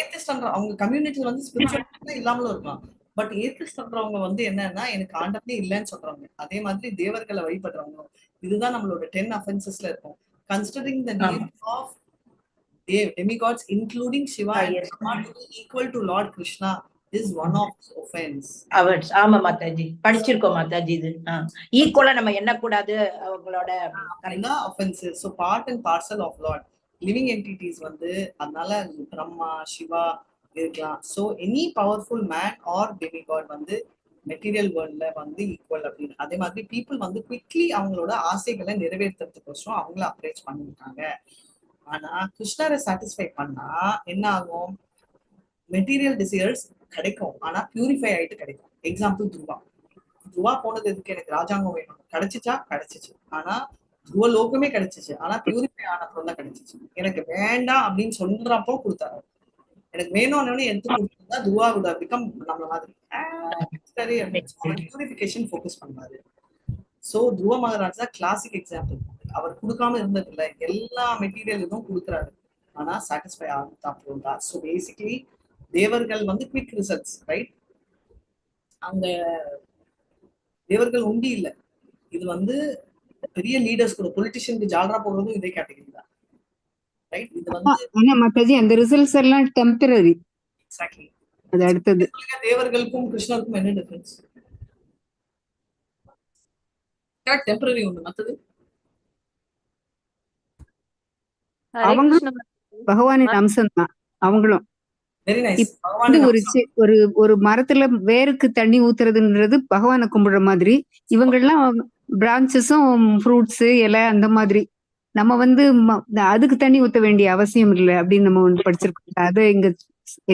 ஏத்திஸ்ட்ன்ற அவங்க கம்யூனிட்டி வந்து ஸ்பிரிச்சுவல் இல்லாமலும் இருக்கலாம், பட் ஏத்திஸ்ட்ன்றவங்க வந்து என்னன்னா எனக்கு ஆண்டவனே இல்லைன்னு சொல்றவங்க. அதே மாதிரி தேவர்களை வழிபடுறவங்க. இதுதான் நம்மளோட 10 offensesல இருக்கும். Considering the name of demigods including Shiva and Brahma to be equal to Lord Krishna is one of the offense. ஆமா மாதாஜி, படிச்சிருக்கோம் மாதாஜி. இது ஈக்குவலா நம்ம என்ன கூடாது அவங்களோட offenses. So part and parcel of Lord living entities வந்து அதனால பிரம்மா சிவா இருக்கலாம். So any powerful man or demigod வந்து மெட்டீரியல் வேர்ல்ட்ல வந்து ஈக்குவல் அப்படின்னு. அதே மாதிரி பீப்புள் வந்து குவிக்லி அவங்களோட ஆசைகளை நிறைவேற்றுறதுக்கோசரம் அவங்கள அப்ரோச் பண்ணிருக்காங்க. ஆனா கிருஷ்ணரை சாட்டிஸ்ஃபை பண்ணா என்ன ஆகும்? மெட்டீரியல் டிசைர்ஸ் கிடைக்கும், ஆனா பியூரிஃபை ஆயிட்டு கிடைக்கும். எக்ஸாம்பிள் துருவா போனது எதுக்கு? எனக்கு ராஜாங்கம் வேணும், கிடைச்சிச்சா? கிடைச்சிச்சு. ஆனா துருவ லோகமே கிடைச்சிச்சு, ஆனா பியூரிஃபை ஆனப்போ தான் கிடைச்சிச்சு. எனக்கு வேண்டாம் அப்படின்னு சொல்றப்போ கொடுத்தாரு. எனக்கு வேணும்னு எடுத்து கொடுத்தா துருவா would have become நம்மள மாதிரி சரி அப்படின்னு பியூரிஃபிகேஷன் ஃபோக்கஸ் பண்ணாரு. சோ துருவ மகாராஜ் தான் கிளாசிக் எக்ஸாம்பிள். அவர் கொடுக்காம இருந்தது இல்லை, எல்லா மெட்டீரியல் இதுவும் கொடுக்குறாரு, ஆனா சாட்டிஸ்ஃபை ஆகுதா? சோ பேசிக்கலி தேவர்கள் வந்து குவிக் ரிசல்ட்ஸ், ரைட்? அந்த தேவர்கள் உண்டி இல்லை. இது வந்து பெரிய லீடர்ஸ் கூட பொலிட்டிஷியனுக்கு ஜாலரா போடுறதும் இதே கேட்டகரி தான். ரைட். இது வந்து ஆனா மாதாஜி அந்த ரிசல்ட்ஸ் எல்லாம் டெம்பரரி. எக்ஸாக்ட்லி. அது அடுத்தது தேவர்களுக்கும் கிருஷ்ணருக்கும் என்ன டிஃபரன்ஸ்? டெம்பரரி ஒண்ணு, மத்தது அவங்களும் பகவானின் அம்சம் தான் அவங்களும். Very nice. இப்ப வந்து ஒரு ஒரு மரத்துல வேருக்கு தண்ணி ஊத்துறதுன்றது பகவானை கும்பிடுற மாதிரி, இவங்கெல்லாம் பிரான்ச்சஸும் ஃப்ரூட்ஸ் இலை அந்த மாதிரி. நம்ம வந்து அதுக்கு தண்ணி ஊத்த வேண்டிய அவசியம் இல்லை அப்படின்னு நம்ம ஒன்று படிச்சிருக்கோம். அது இங்க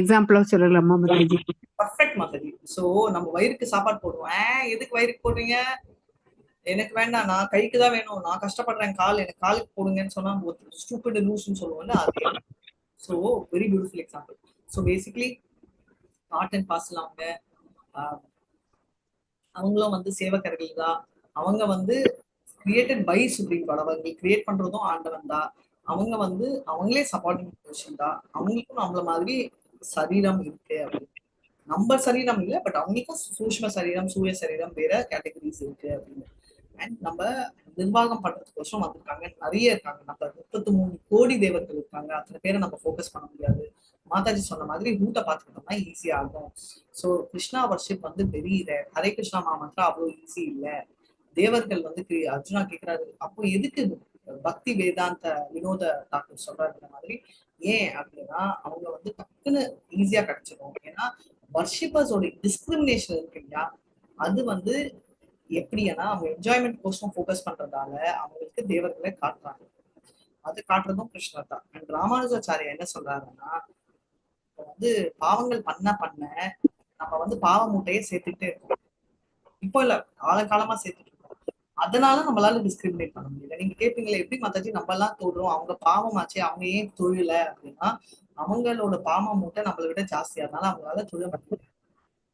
எக்ஸாம்பிளா சொல்லலாமா மாதாஜி? பர்ஃபெக்ட் மாதாஜி. சோ நம்ம வயிறுக்கு சாப்பாடு போடுவோம். எதுக்கு வயிறுக்கு போடுறீங்க? எனக்கு வேண்டாம், நான் கைக்கு தான் வேணும், நான் கஷ்டப்படுறேன், எனக்கு காலுக்கு போடுங்கன்னு சொன்னா ஸ்டூபிட் லூஸ்ன்னு சொல்லுவோம்ல, அதே. So very beautiful example. So basically part and parcel அவங்களும் வந்து சேவகர்கள் தான். அவங்க வந்து கிரியேட்டட் பை சுப்ரீம் காட். அவங்க கிரியேட் பண்றதும் ஆண்டவன் தான். அவங்க வந்து அவங்களே சப்பார்டிங் பொசிஷன் தான். அவங்களுக்கும் நம்மள மாதிரி சரீரம் இருக்கு அப்படின்னு. நம்ம சரீரம் இல்லை, பட் அவங்களுக்கும் சூஷ்ம சரீரம், சூரிய சரீரம் வேற கேட்டகரிஸ் இருக்கு அப்படின்னு. அண்ட் நம்ம நிர்வாகம் பண்றதுக்கோசரம் வந்திருக்காங்க, நிறைய இருக்காங்க. நம்ம 33 கோடி தேவர்கள் இருக்காங்க. அத்தனை பேரை நம்ம ஃபோக்கஸ் பண்ண முடியாது. மாதாஜி சொன்ன மாதிரி ரூட்டை பார்த்துக்கிட்டோம்னா ஈஸியா ஆகும். ஸோ கிருஷ்ணா வர்ஷிப் வந்து வெரி ரேர். ஹரே கிருஷ்ணா மாமந்திரம் அவ்வளவு ஈஸி இல்லை. தேவர்கள் வந்து அர்ஜுனா கேட்கிறாரு, அப்போ எதுக்கு பக்தி வேதாந்த வினோத டாக்டர் சொல்றாரு இந்த மாதிரி? ஏன் அப்படின்னா அவங்க வந்து டக்குன்னு ஈஸியா கிடைச்சிடும். ஏன்னா வர்ஷிப்பர்ஸோட டிஸ்கிரிமினேஷன் இருக்கு இல்லையா, அது வந்து எப்படின்னா அவங்க என்ஜாய்மெண்ட் கோசம் ஃபோக்கஸ் பண்றதால அவங்களுக்கு தேவர்களை காட்டுறாங்க. அது காட்டுறதும் கிருஷ்ணர் தான். அண்ட் ராமானுஜாச்சாரியா என்ன சொல்றாருன்னா, வந்து பாவங்கள் பண்ண நம்ம வந்து பாவ மூட்டையை சேர்த்துக்கிட்டே இருக்கோம். இப்போ இல்ல, காலகாலமா சேர்த்துட்டு இருக்கோம். அதனால நம்மளால டிஸ்கிரிமினேட் பண்ண முடியல. நீங்க கேட்பீங்களா, எப்படி மாதாஜி நம்ம எல்லாம் தொடுறோம், அவங்க பாவமாச்சே, அவங்க ஏன் தொழில அப்படின்னா, அவங்களோட பாவ மூட்டை நம்மளை விட ஜாஸ்தியா இருந்தாலும் அவங்களால தொழில் பண்ண.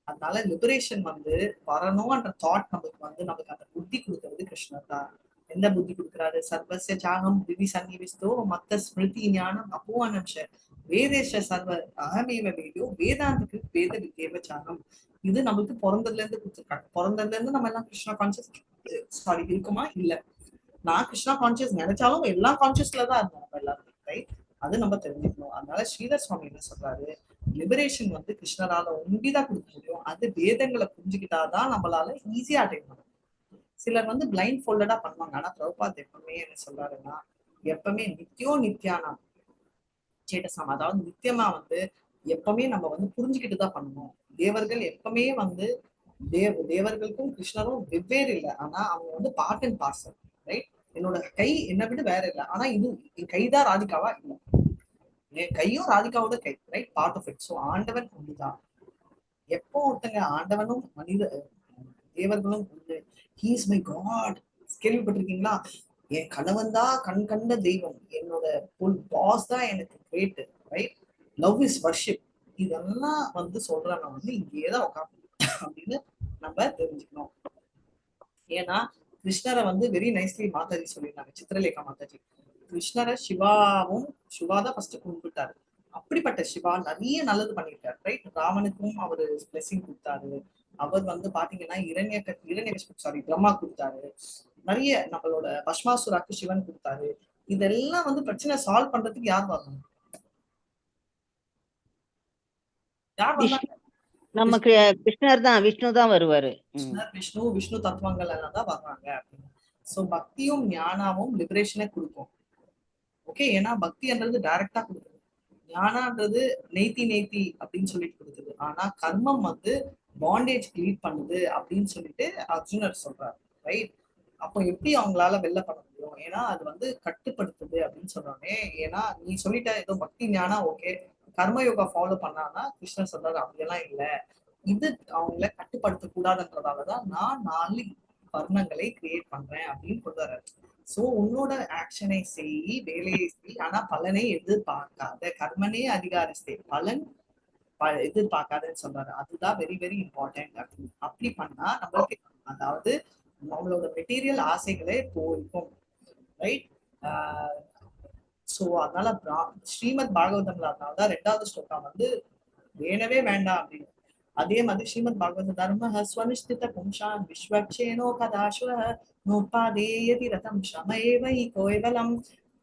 அதனால லிபரேஷன் வந்து வரணும்ன்ற தாட் நம்மளுக்கு வந்து நமக்கு அந்த புத்தி கொடுக்கறது கிருஷ்ணர் தான். எந்த புத்தி கொடுக்குறாரு? சர்வசிய சாகம் திவி சன்னிவிஸ்தோ மத்த ஸ்மிருதி ஞானம் அபோவனம்ஷ வேதேஷ சர்வ அகமேவ வேதியோ வேதாந்தக்கு வேத வித்யேவ சாகம். இது நம்மளுக்கு பிறந்ததுல இருந்து கொடுத்துருக்காங்க. பிறந்ததுல இருந்து நம்ம எல்லாம் கிருஷ்ணா கான்சியஸ் இருக்குமா? இல்ல. நான் கிருஷ்ணா கான்சியஸ் நினைச்சாலும் எல்லா கான்சியஸ்ல தான் இருந்தோம் நம்ம எல்லாரும், ரைட்? அது நம்ம தெரிஞ்சுக்கணும். அதனால ஸ்ரீதர் சுவாமி என்ன சொல்றாரு, லிபரேஷன் வந்து கிருஷ்ணரால ஒண்டிதான் கொடுக்க முடியும். அது வேதங்களை புரிஞ்சுக்கிட்டாதான் நம்மளால ஈஸியா அட்டைன் பண்ண. சிலர் வந்து பிளைண்ட் ஃபோல்டடா பண்ணுவாங்க. ஆனா பிரபுபாத் எப்பவுமே என்ன சொல்றாருன்னா, எப்பவுமே நித்தியானம் சேட்டசாம், அதாவது நித்தியமா வந்து எப்பவுமே நம்ம வந்து புரிஞ்சுக்கிட்டு தான் பண்ணணும். தேவர்கள் எப்பவுமே வந்து தேவர்களுக்கும் கிருஷ்ணரும் வெவ்வேறு இல்லை. ஆனா அவங்க வந்து பார்ட் அண்ட் பார்சல், ரைட்? என்னோட கை என்னை விட வேற இல்லை, ஆனா இது என் கைதான் ராதிகாவா இல்லை, என் கையும் ராதிகாவோட கை, right? Part of it. So ஆண்டவன் ஒன்றுதான். எப்போ ஒருத்தங்க ஆண்டவனும் மனித தேவர்களும் ஒன்று, ஹீ இஸ் மை காட். கேள்விப்பட்டிருக்கீங்களா? என் கணவன் தான் கண் கண்ட தெய்வம், என்னோட பாஸ் தான் எனக்கு great, right? Love is worship. இதெல்லாம் வந்து சொல்றவங்க வந்து இங்கேதான் உட்காந்து அப்படின்னு நம்ம தெரிஞ்சுக்கணும். ஏன்னா கிருஷ்ணரை வந்து வெரி நைஸ்லி மாதாஜி சொல்லியிருந்தாங்க, சித்திரலேகா மாதாஜி. கிருஷ்ணரை சிவாதான் ஃபர்ஸ்ட் கும்பிட்டாரு. அப்படிப்பட்ட சிவா நிறைய நல்லது பண்ணியிருக்காரு, ரைட்? ராவனுக்கும் அவரு பிளெஸிங் கொடுத்தாரு. அவர் வந்து பாத்தீங்கன்னா பிரம்மா கொடுத்தாரு. நிறைய நம்மளோட பஸ்மாசுராக்கு சிவன் கொடுத்தாரு. இதெல்லாம் வந்து பிரச்சனை சால்வ் பண்றதுக்கு யார் வரணும்? யார் வந்தாங்க? நம்ம கிருஷ்ணர் தான், விஷ்ணு தான் வருவாரு. கிருஷ்ணர் விஷ்ணு தத்துவங்கள் எல்லாம் தான் வர்றாங்க அப்படின்னு. சோ பக்தியும் ஞானாவும் லிபரேஷனை கொடுக்கும். ஓகே, ஏன்னா பக்தின்றது டைரக்டா கொடுக்குது, ஞானான்றது நெய்த்தி அப்படின்னு சொல்லிட்டு கொடுக்குது. ஆனா கர்மம் வந்து பாண்டேஜ் லீட் பண்ணுது அப்படின்னு சொல்லிட்டு அர்ஜுனர் சொல்றாரு, ரைட்? அப்போ எப்படி அவங்களால வெளில பண்ண முடியும்? ஏன்னா அது வந்து கட்டுப்படுத்துது அப்படின்னு சொல்றாங்க. ஏன்னா நீ சொல்லிட்ட ஏதோ பக்தி ஞானம் ஓகே, கர்மயோகா ஃபாலோ பண்ணானா கிருஷ்ணர் சொல்றாரு அப்படியெல்லாம் இல்லை, இது அவங்கள கட்டுப்படுத்த கூடாதுன்றதாலதான் நான் 4 வர்ணங்களை கிரியேட் பண்றேன் அப்படின்னு சொல்றாரு. சோ உன்னோட ஆக்ஷனை செய், வேலையை செய், ஆனா பலனை எதிர்பார்க்காத, கர்மனே அதிகாரஸ்தே, பலன் எதிர்பார்க்காதன்னு சொல்றாரு. அதுதான் வெரி வெரி இம்பார்ட்டன்ட். அப்படி பண்ணா நம்மளுக்கு, அதாவது நம்மளோட மெட்டீரியல் ஆசைகளே போயிருக்கும், ரைட்? சோ அதனால ஸ்ரீமத் பாகவதம்ல அதனாலதான் 2வது ஸ்லோகம் வந்து வேணவே வேண்டாம் அப்படின்னு. அதே மாதிரி ஸ்ரீமத் பாகவத தர்ம ஸ்வனிஷ்டித பும்சான் விஸ்வக்ஷேனோ கதாஸ்வ நோபாதேயதி ரதம் ஷமேவை கோயவலம்.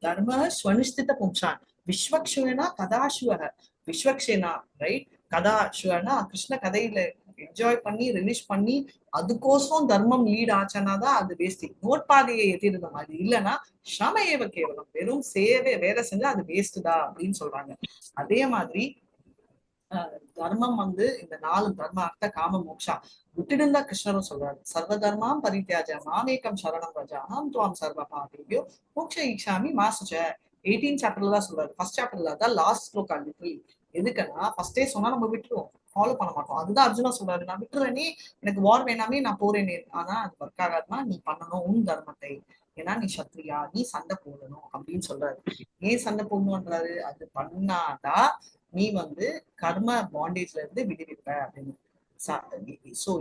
தர்ம ஸ்வனிஷ்டித பும்சான், விஸ்வக்ஷேனா கதாசுவக, விஸ்வக்ஷேனா ரைட், கதாசுவனா கிருஷ்ண கதையில என்ஜாய் பண்ணி ரிலீஸ் பண்ணி அதுக்கோசம் தர்மம் லீட் ஆச்சுன்னா தான் அது வேஸ்ட். நோட்பாதையை எதிர்ந்த மாதிரி இல்லைன்னா ஷமேவ கேவலம், வெறும் சேவை வேலை செஞ்சா அது வேஸ்ட் தான் அப்படின்னு சொல்றாங்க. அதே மாதிரி தர்மம் வந்து இந்த 4 தர்ம அர்த்த காம மோக்ஷா விட்டுடுந்தா கிருஷ்ணரும் சொல்றாரு, சர்வ தர்மாம் பரித்யாஜ மாமேகம் சரணம் ரஜா அஹம் துவாம் சர்வ பாபேப்யோ மோக்ஷ ஈக்ஷாமி மாசுச்ச. 18 சாப்டர்ல தான் சொல்றாரு. ஃபர்ஸ்ட் சாப்டர்ல தான் லாஸ்ட் ஸ்லோகா லிட்டரலி. எதுக்குன்னா ஃபர்ஸ்டே சொன்னா நம்ம விட்டுருவோம், ஃபாலோ பண்ண மாட்டோம். அதுதான் அர்ஜுனா சொல்றாரு, நான் விட்டுறேனே, எனக்கு வார் வேணாமே, நான் போறேனே. ஆனா அது ஒர்க் ஆகாதுன்னா நீ பண்ணணும் உன் தர்மத்தை, ஏன்னா நீ சத்ரியா, நீ சண்டை போடணும் அப்படின்னு சொல்றாரு. ஏன் சண்டை போடணும்ன்றாரு, அது பண்ணாதான் நீ வந்து கர்ம பாண்டேஜ்ல இருந்து விடுவிப்ப அப்படின்னு. So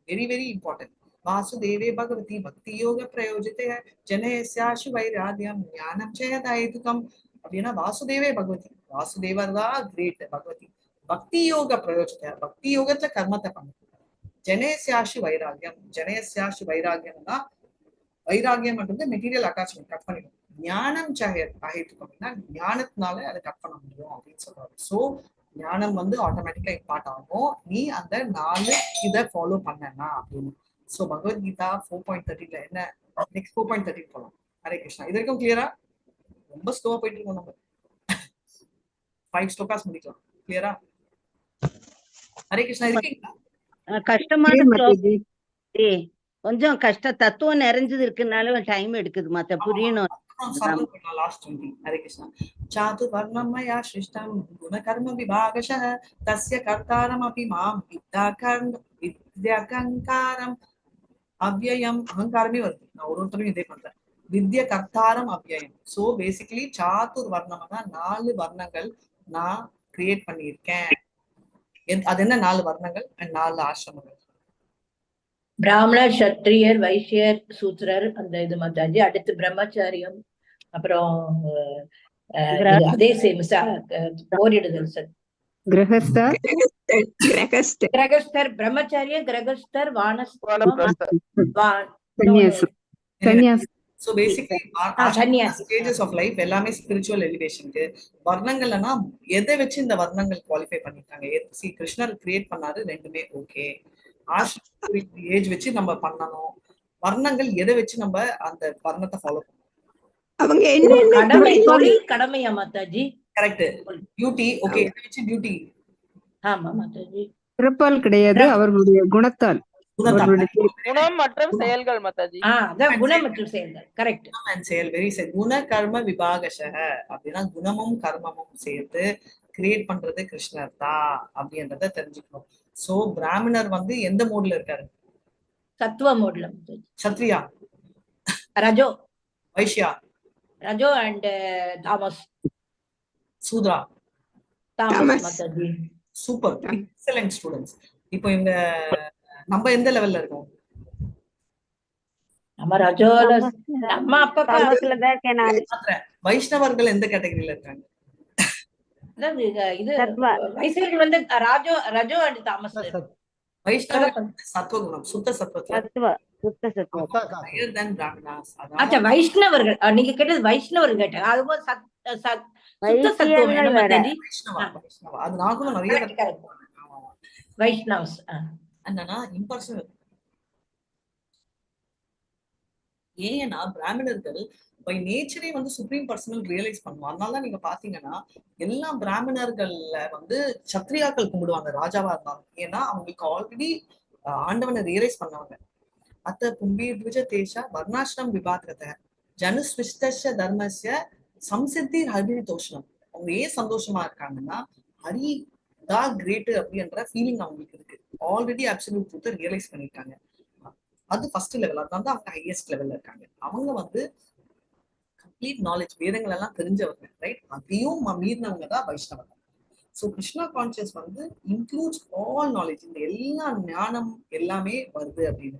very very important. வாசுதேவே பகவதி பக்தி யோக பிரயோஜிதே ஜனேஸ்யாசு வைராகியம் ஞானம் சேதாயதுகம் அப்படின்னா வாசுதேவே பகவதி, வாசுதேவர் தான் கிரேட், பகவதி பக்தி யோக பிரயோஜித, பக்தி யோகத்துல கர்மத்தை பண்ணு. ஜனேஸ்யாசு வைராகியம், ஜனேஸ்யாசு வைராகியம்னா வைராகியம் வந்து மெட்டீரியல் அட்டாச்மெண்ட் கட் பண்ணிடும். ஞானம் அப்படின்னா ஞானத்தினால அதை கட் பண்ண முடியும் அப்படின்னு சொல்றாரு. சோ ஞானம் வந்து ஆட்டோமேட்டிக்கா இம்பார்ட் ஆகும் நீ அந்த 4 இதை ஃபாலோ பண்ணனா அப்படின்னு. சோ பகவத்கீதா 4.13 என்ன, நெக்ஸ்ட் 4.13 போலாம். ஹரே கிருஷ்ணா. இது வரைக்கும் கிளியரா? ரொம்ப ஸ்லோவா போயிட்டு இருக்கோம் நம்ம. 5 ஸ்லோகாஸ் முடிக்கலாம். கிளியரா? ஹரே கிருஷ்ணா. இருக்கீங்களா? கஷ்டமான கொஞ்சம் கஷ்ட தத்துவம் நிறைஞ்சது இருக்குனால டைம் எடுக்குது, மத்த புரியணும். லாஸ்ட் 20. ஹரே கிருஷ்ணா. சாது வர்ணம் மயா சிருஷ்டம் குணகர்ம விபாகஷः தஸ்ய கர்த்தாரம் அபி மாம் வித்யாகங்காரம் அவ்யயம். அகங்காரமே வருது, நான் ஒருத்தரும் இதே பண்றேன். வித்ய கர்த்தாரம் அவ்யயம். சோ பேசிக்கலி சாத்துர் வர்ணம்னா 4 வர்ணங்கள் நான் கிரியேட் பண்ணியிருக்கேன். அது என்ன 4 வர்ணங்கள் அண்ட் 4 ஆசிரமங்கள்? பிராமணர், சத்திரியர், வைசியர், சூத்ரர், அந்த இது மாதாஜி. அடுத்து பிரம்மச்சாரியம், அப்புறம் அதே சேம் போரிடுதல் சார். கிரகஸ்தர், பிரம்மச்சாரிய, கிரகஸ்தர், So basically stages of life எல்லாமே ஸ்பிரிச்சுவல் எலிவேஷனுக்கு. வர்ணங்கள்னா எதை வச்சு இந்த வர்ணங்கள் குவாலிஃபை பண்ணிருக்காங்க? கிருஷ்ணர் கிரியேட் பண்ணாரு, ரெண்டுமே ஓகே. ஏஜ் வச்சு நம்ம பண்ணணும். வர்ணங்கள் எதை வச்சு நம்ம அந்த வர்ணத்தை ஃபாலோ பண்ணணும்? அவங்க என்ன கடமையா மாதாஜி? கரெக்ட். டியூட்டி. ஓகே, எதை வச்சு டியூட்டி? ஆமா மாதாஜி. பிறப்பால் கிடையாது, அவர்களுடைய குணத்தால். குணம் மற்றும் செயல்கள் மாதாஜி. அதான் குணம் மற்றும் செயல்கள். கரெக்ட். செயல் வெரி சரி. குண கர்ம விபாகஷः அப்படின்னா குணமும் கர்மமும் சேர்த்து கிரியேட் பண்றது கிருஷ்ணர் தான் அப்படின்றத தெரிஞ்சுக்கணும். சோ பிராமணர் வந்து எந்த மோட்ல இருக்காரு? சத்வ மோட்ல. சத்ரியா, ரஜோ, வைஷ்யா, ரஜோ அண்ட் தாமஸ், சூத்ரா, தாமஸ். Super, excellent students. இப்போ இந்த நம்ம எந்த லெவல்ல இருக்கோம்? நம்ம ரஜோல நம்ம அப்ப தாமஸ்ல தான் இருக்கேன் நான். வைஷ்ணவர்கள் எந்த கேட்டகரியில இருக்காங்க? இது வைஷ்ணவர்கள் வந்து ரஜோ அண்ட் தாமஸ். வைஷ்ணவர்கள் சத்வகுணம், சுத்த சத்வத்துல. அச்சா, வைஷ்ணவர்கள் நீங்க கேட்டது வைஷ்ணவர்கள் கேட்டாங்க. அதுவும் சுத்த சத்துவம் அது நாங்களும் நிறைய வைஷ்ணவ்ஸ் என்னன்னா இம்பர்சனல். ஏன்னா பிராமணர்கள் பை நேச்சரே வந்து சுப்ரீம் பர்சனல் ரியலைஸ் பண்ணுவோம். அதனால நீங்க பாத்தீங்கன்னா எல்லா பிராமணர்கள்ல வந்து சத்ரியாக்கள் கும்பிடுவாங்க ராஜாவா இருந்தாலும். ஏன்னா அவங்களுக்கு ஆல்ரெடி ஆண்டவனை ரியலைஸ் பண்ணவங்க. அத்த பும்பீர்விஜ தேச வர்ணாசிரம் விபாகத ஜனுஸ்விஷ்ட தர்மஸ்ய சம்சித்தி ஹரி தோஷனம். அவங்க ஏன் சந்தோஷமா இருக்காங்கன்னா ஹரி தான் கிரேட் அப்படின்ற ஃபீலிங் அவங்களுக்கு இருக்கு. ஆல்ரெடி அப்சல்யூட் ட்ரூத்தை ரியலைஸ் பண்ணிருக்காங்க. அது ஃபர்ஸ்ட் லெவல். அதான் அவங்க ஹையஸ்ட் லெவல்ல இருக்காங்க. அவங்க வந்து கம்ப்ளீட் நாலேஜ், வேதங்கள் எல்லாம் தெரிஞ்சவங்க, ரைட்? அதையும் மீறினவங்க தான் வைஷ்ணவர்கள். ஸோ கிருஷ்ணா கான்சியஸ் வந்து இன்க்ளூட்ஸ் ஆல் நாலேஜ். இந்த எல்லா ஞானம் எல்லாமே வருது அப்படின்னு.